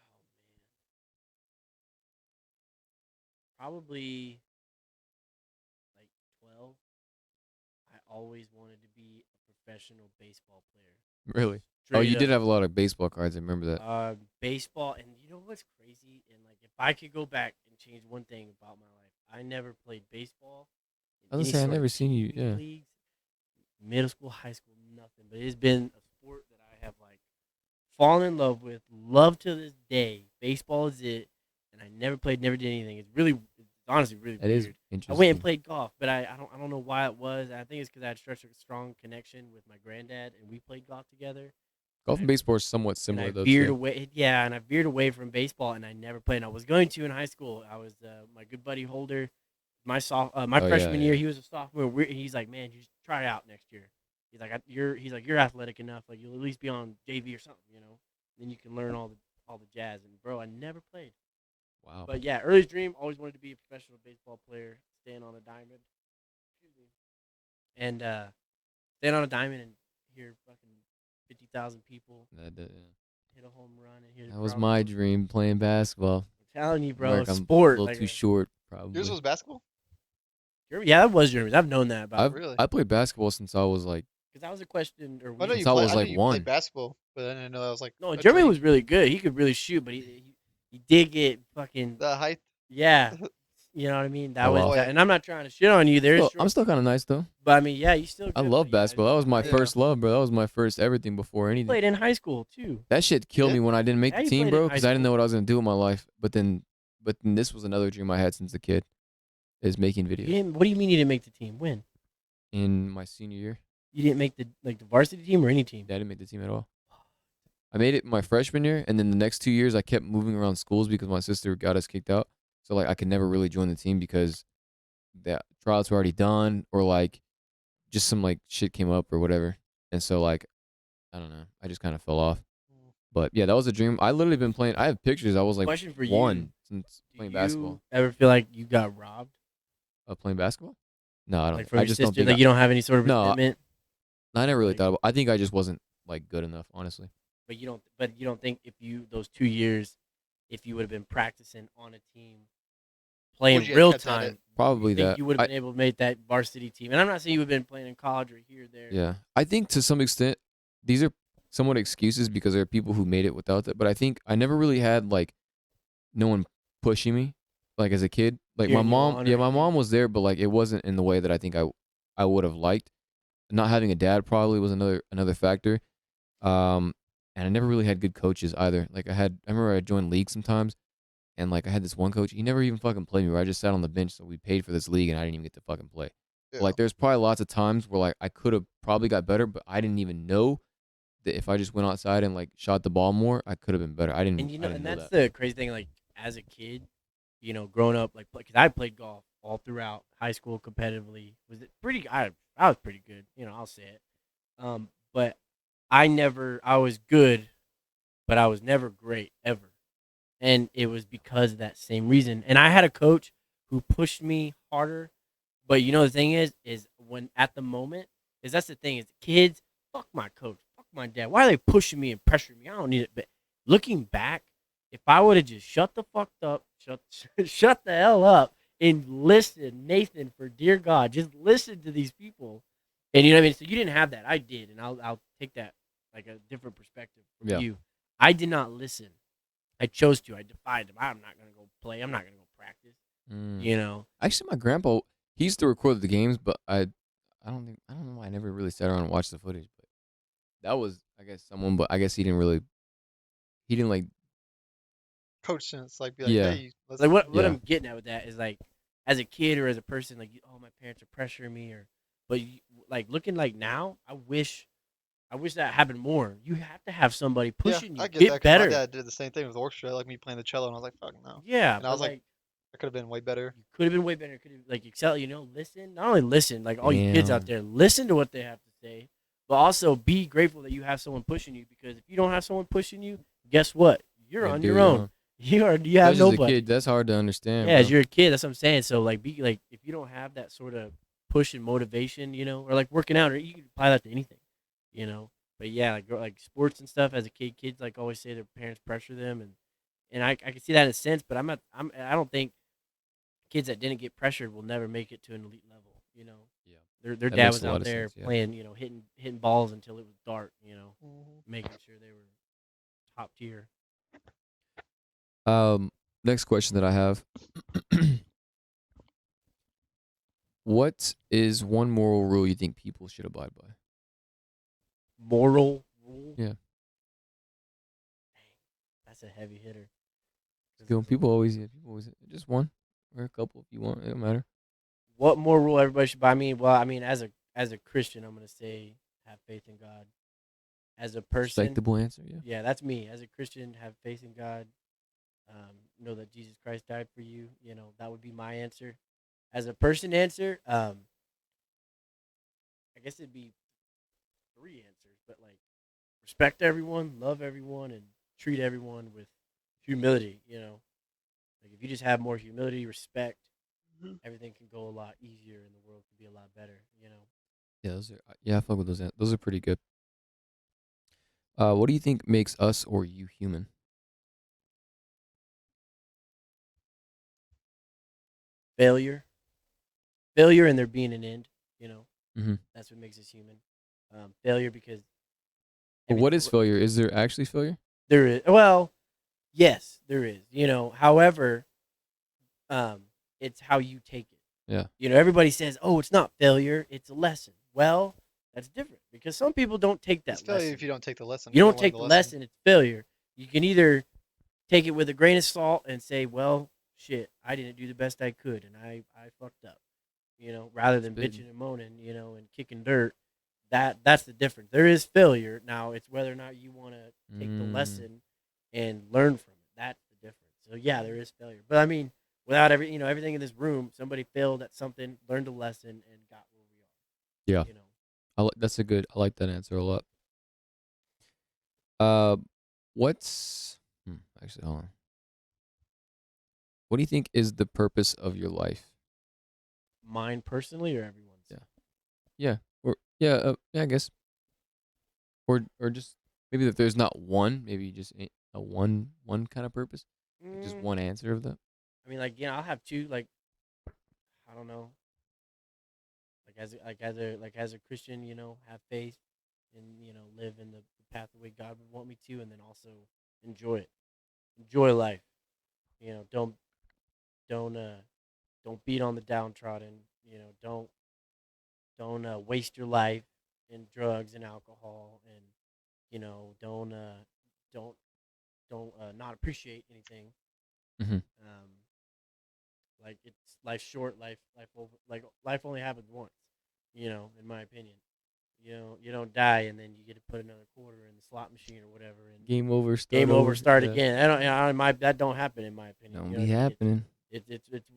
man, probably like 12. I always wanted to be a professional baseball player. Really? Oh, Straight you did up. have a lot of baseball cards. I remember that. Baseball, and you know what's crazy? And like, if I could go back and change one thing about my life, I never played baseball I in was any gonna say I sort never of seen you. team Yeah, leagues, middle school, high school, nothing. But it's been a sport that I have like fallen in love with, love to this day. Baseball is it, and I never played, never did anything. It's honestly really that is weird. I went and interesting. played golf, but I don't know why it was. I think it's because I had such a strong connection with my granddad, and we played golf together. Golf and I baseball are somewhat and I similar though veered too. away. Yeah, and I veered away from baseball, and I never played. And I was going to in high school. I was my good buddy Holder. My Oh yeah, freshman year, yeah. he was a sophomore. He's like, man, you just try it out next year. You're athletic enough. Like you'll at least be on JV or something, you know. Then you can learn all the jazz. And bro, I never played. Wow. But yeah, earliest dream, always wanted to be a professional baseball player, stand on a diamond. Excuse me. And stand on a diamond and hear fucking 50,000 people hit a home run and hear the That was crowd my go. dream playing basketball. I'm telling you, bro, Mark, I'm a sport little like too short, Yours probably. was basketball? Yeah, that was Germans. I've known that about I've Really? I played basketball since I was like because that was a question or I know we. you since I play. was I know like you played one. basketball, but I didn't know that was like No, a German dream. was really good. He could really shoot, but he did get fucking The height. yeah. You know what I mean? That Oh was wow. that, Boy, and I'm not trying to shit on you. There's I'm short, still kind of nice though. but I mean, yeah, you still I good. love But yeah, basketball. That was my I didn't know. first love, bro. That was my first everything before You anything. played in high school too. That shit you killed did? me when I didn't make Yeah, the you team, played in bro, high because I didn't know school. what I was gonna do with my life. But then this was another dream I had since a kid, is making You videos. didn't. What do you mean you didn't make the team? When In my senior year, you didn't make the varsity team or any team? I didn't make the team at all. I made it my freshman year, and then the next 2 years I kept moving around schools because my sister got us kicked out. So like I could never really join the team because the tryouts were already done, or like just some like shit came up or whatever. And so like I don't know, I just kind of fell off. But yeah, that was a dream. I literally been playing. I have pictures. I was like Question for you: one since do playing you basketball. ever feel like you got robbed, Playing basketball? No, I don't. like Think, from I your just don't sister? think. Like you don't have any sort of No, resentment, I never or really like, thought about. I think I just wasn't like good enough, honestly. but you don't think if you those 2 years, if you would have been practicing on a team, Would playing you have real kept at it? time, you Probably think that. you would have been able to make that varsity team? And I'm not saying you would have been playing in college or here or there. Yeah, I think to some extent these are somewhat excuses because there are people who made it without that. But I think I never really had like no one pushing me like as a kid. Like my Cheering you mom, on or yeah, my anything. mom was there, but like it wasn't in the way that I think I would have liked. Not having a dad probably was another factor. Um, and I never really had good coaches either. Like I remember I joined league sometimes, and like I had this one coach. He never even fucking played me. Where I just sat on the bench, so we paid for this league, and I didn't even get to fucking play. But, Yeah. like there's probably lots of times where like I could have probably got better, but I didn't even know that if I just went outside and like shot the ball more, I could have been better. And you I know, didn't and know that's that. the crazy thing. Like as a kid, you know, growing up, like because I played golf all throughout high school competitively. Was it pretty? I was pretty good. You know, I'll say it. But I was good, but I was never great ever. And it was because of that same reason. And I had a coach who pushed me harder. But you know the thing is when at the moment, is that's the thing is kids, fuck my coach, fuck my dad. Why are they pushing me and pressuring me? I don't need it. But looking back, if I would have just shut the fuck up, shut the hell up and listen, Nathan, for dear God, just listen to these people. And you know what I mean? So you didn't have that. I did, and I'll take that like a different perspective from Yeah. you. I did not listen. I chose to. I defied them. I'm not gonna go play. I'm not gonna go practice. Mm. You know. Actually, my grandpa he used to record the games, but I don't know why I never really sat around and watched the footage. But that was I guess someone, but I guess he didn't like Coach sense, like be like, yeah hey, let's. Like what yeah I'm getting at with that is like, as a kid or as a person, like oh my parents are pressuring me but like looking like now, I wish that happened more. You have to have somebody Yeah, pushing you, I get that get because my better. dad did the same thing with orchestra, like me playing the cello, and I was like, fuck no. Yeah, And I but was like, like I could have been way better. you could have been way better. Could have like excel. You know, listen. Not only listen, like all you kids out damn there, listen to what they have to say. but also be grateful that you have someone pushing you, because if you don't have someone pushing you, guess what? You're Yeah, on do your your own. own. You have Especially as a nobody. kid, that's hard to understand, Yeah, as bro. you're a kid, that's what I'm saying. So like, be like, if you don't have that sort of push and motivation, or like working out, or you can apply that to anything, you know. But yeah, like sports and stuff. As a kid, kids like always say their parents pressure them, and I can see that in a sense. But I don't think kids that didn't get pressured will never make it to an elite level. Yeah, Their that dad makes was a lot out of there sense. Yeah. playing, hitting balls until it was dark, Mhm. making sure they were top tier. Next question that I have. What is one moral rule you think people should abide by? Moral rule. Yeah. That's a heavy hitter. 'Cause Go. there's a- People always just one or a couple if you want. It don't matter. What moral rule everybody should buy? Well, as a Christian, I'm gonna say have faith in God. As a person, Respectable answer. Yeah. yeah, that's me. As a Christian, have faith in God. Know that Jesus Christ died for you. That would be my answer. As a person answer, I guess it'd be three answers, but like respect everyone, love everyone, and treat everyone with humility. Like if you just have more humility, respect, Mhm. everything can go a lot easier, and the world can be a lot better. Yeah. Those are. Yeah. I fuck with those. Those are pretty good. What do you think makes us or you human? Failure, failure, and there being an end. Mm-hmm. That's what makes us human. Failure because But what everything is failure? Is there actually failure? there is. Well, yes, there is. However, um, it's how you take it. Yeah. Everybody says, "Oh, it's not failure; it's a lesson." Well, that's different because some people don't take It's that failure lesson. if you don't take the lesson. You You don't don't learn take the the lesson. lesson; it's failure. You can either take it with a grain of salt and say, "Well, shit, I didn't do the best I could, and I fucked up," rather than Spitting. bitching and moaning, and kicking dirt. That's the difference. There is failure. Now it's whether or not you want to take the Mm. lesson and learn from it. That's the difference. So yeah, there is failure. But I mean, without everything in this room, somebody failed at something, learned a lesson, and got where we Yeah. are. That's a good. I like that answer a lot. Uh, what's actually hold on. What do you think is the purpose of your life? Mine personally or everyone's? Yeah. Yeah. Or yeah. Yeah. I guess. Or just maybe if there's not one, maybe just a one kind of purpose, like just Mm, one answer of that. I mean, like I'll have two. Like I don't know. Like as a Christian, have faith and live in the path the way God would want me to, and then also enjoy it, enjoy life. Don't don't uh don't beat on the downtrodden. Don't waste your life in drugs and alcohol, and don't not appreciate anything. Mm-hmm. Um, like it's life short, life only happens once. In my opinion, you don't die and then you get to put another quarter in the slot machine or whatever, and Game over. Start game over, over. start Yeah. again. I don't, that don't happen in my opinion. Don't You know be what I mean? happening.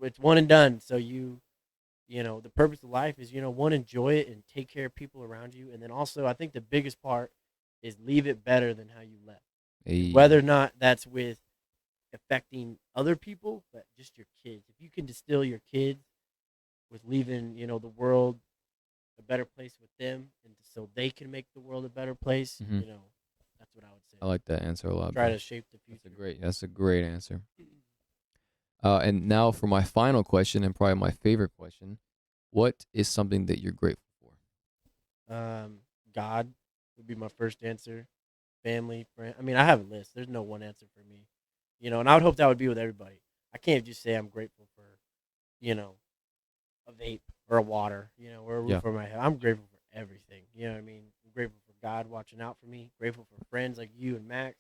It's one and done. So the purpose of life is one, enjoy it and take care of people around you, and then also I think the biggest part is leave it better than how you left. And Hey. whether or not that's with affecting other people, but just your kids. If you can distill your kids with leaving, the world a better place with them, and so they can make the world a better place, Mm-hmm. that's what I would say. I like that answer a lot, Try bro. to shape the future. That's a great answer. And now for my final question, and probably my favorite question: what is something that you're grateful for? God would be my first answer. Family, friend. I mean, I have a list. There's no one answer for me, and I would hope that would be with everybody. I can't just say I'm grateful for, a vape or a water, or a roof Yeah. over my head. I'm grateful for everything. You know what I mean? I'm grateful for God watching out for me. Grateful for friends like you and Max,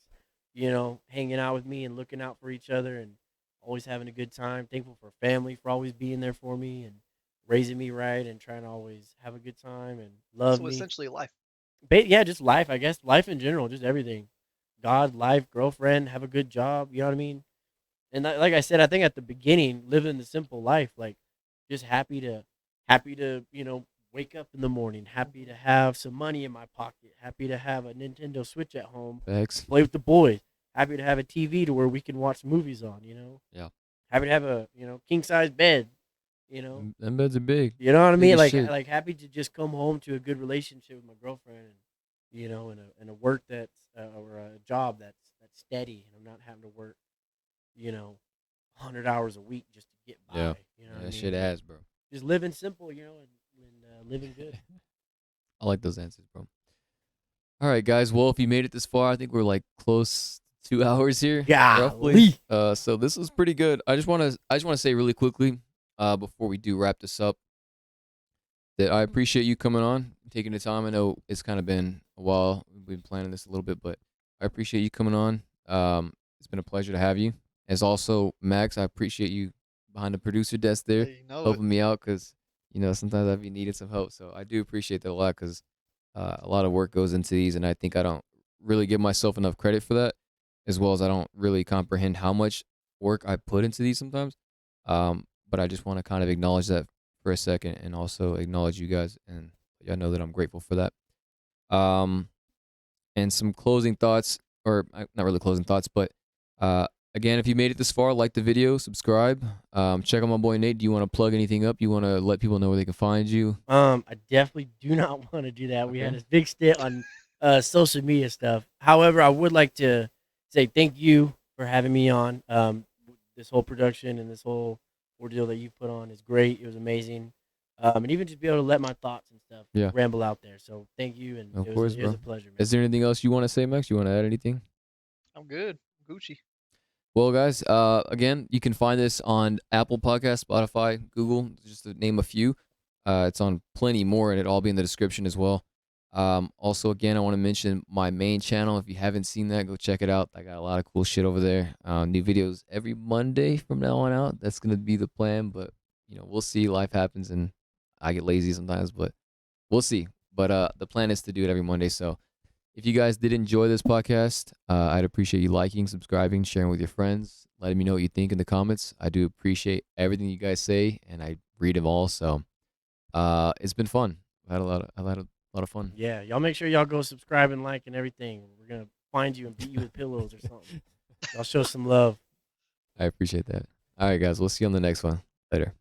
hanging out with me and looking out for each other and always having a good time. Thankful for family for always being there for me and raising me right and trying to always have a good time and love So me. essentially, life. Yeah, just life, I guess. Life in general, just everything. God, life, girlfriend, have a good job. You know what I mean? And like I said, I think at the beginning, living the simple life, like just happy to, wake up in the morning, happy to have some money in my pocket, happy to have a Nintendo Switch at home, Thanks. play with the boys, happy to have a TV to where we can watch movies on, Yeah. happy to have a, king size bed, Them beds are big. you know what I Big mean? as Like, shit. happy to just come home to a good relationship with my girlfriend, and and a work that's or a job that's steady, and I'm not having to work, 100 hours a week just to get by. Yeah. You know what I That mean? shit ass, bro. Just living simple, and living good. I like those answers, bro. All right, guys. Well, if you made it this far, I think we're like close to 2 hours here, roughly. Golly. So this was pretty good. I just want to say really quickly, before we do wrap this up, that I appreciate you coming on, taking the time. I know it's kind of been a while. We've been planning this a little bit, but I appreciate you coming on. It's been a pleasure to have you. As also, Max, I appreciate you behind the producer desk there, Yeah, you know it. helping me out because sometimes I've needed some help. So I do appreciate that a lot because a lot of work goes into these, and I think I don't really give myself enough credit for that, as well as I don't really comprehend how much work I put into these sometimes. But I just want to kind of acknowledge that for a second, and also acknowledge you guys, and y'all know that I'm grateful for that. And some closing thoughts, or not really closing thoughts, but again, if you made it this far, like the video, subscribe, check out my boy Nate. Do you want to plug anything up? You want to let people know where they can find you? I definitely do not want to do that. We had Okay. this big stint on social media stuff. However, I would like to say thank you for having me on. This whole production and this whole ordeal that you put on is great. It was amazing. And even just be able to let my thoughts and stuff Yeah. ramble out there. So thank you, and Of it course, was a bro. pleasure, man. Is there anything else you want to say, Max? You want to add anything? I'm good. Gucci. Well, guys, again, you can find this on Apple Podcasts, Spotify, Google, just to name a few. It's on plenty more, and it'll all be in the description as well. Also, again, I want to mention my main channel. If you haven't seen that, go check it out. I got a lot of cool shit over there. New videos every Monday from now on out. That's going to be the plan, but, we'll see. Life happens, and I get lazy sometimes, but we'll see. But the plan is to do it every Monday, so if you guys did enjoy this podcast, I'd appreciate you liking, subscribing, sharing with your friends, letting me know what you think in the comments. I do appreciate everything you guys say, and I read them all. So it's been fun. I've had a lot of fun. Yeah, y'all make sure y'all go subscribe and like and everything. We're gonna find you and beat you with pillows or something. Y'all show some love. I appreciate that. All right, guys. We'll see you on the next one. Later.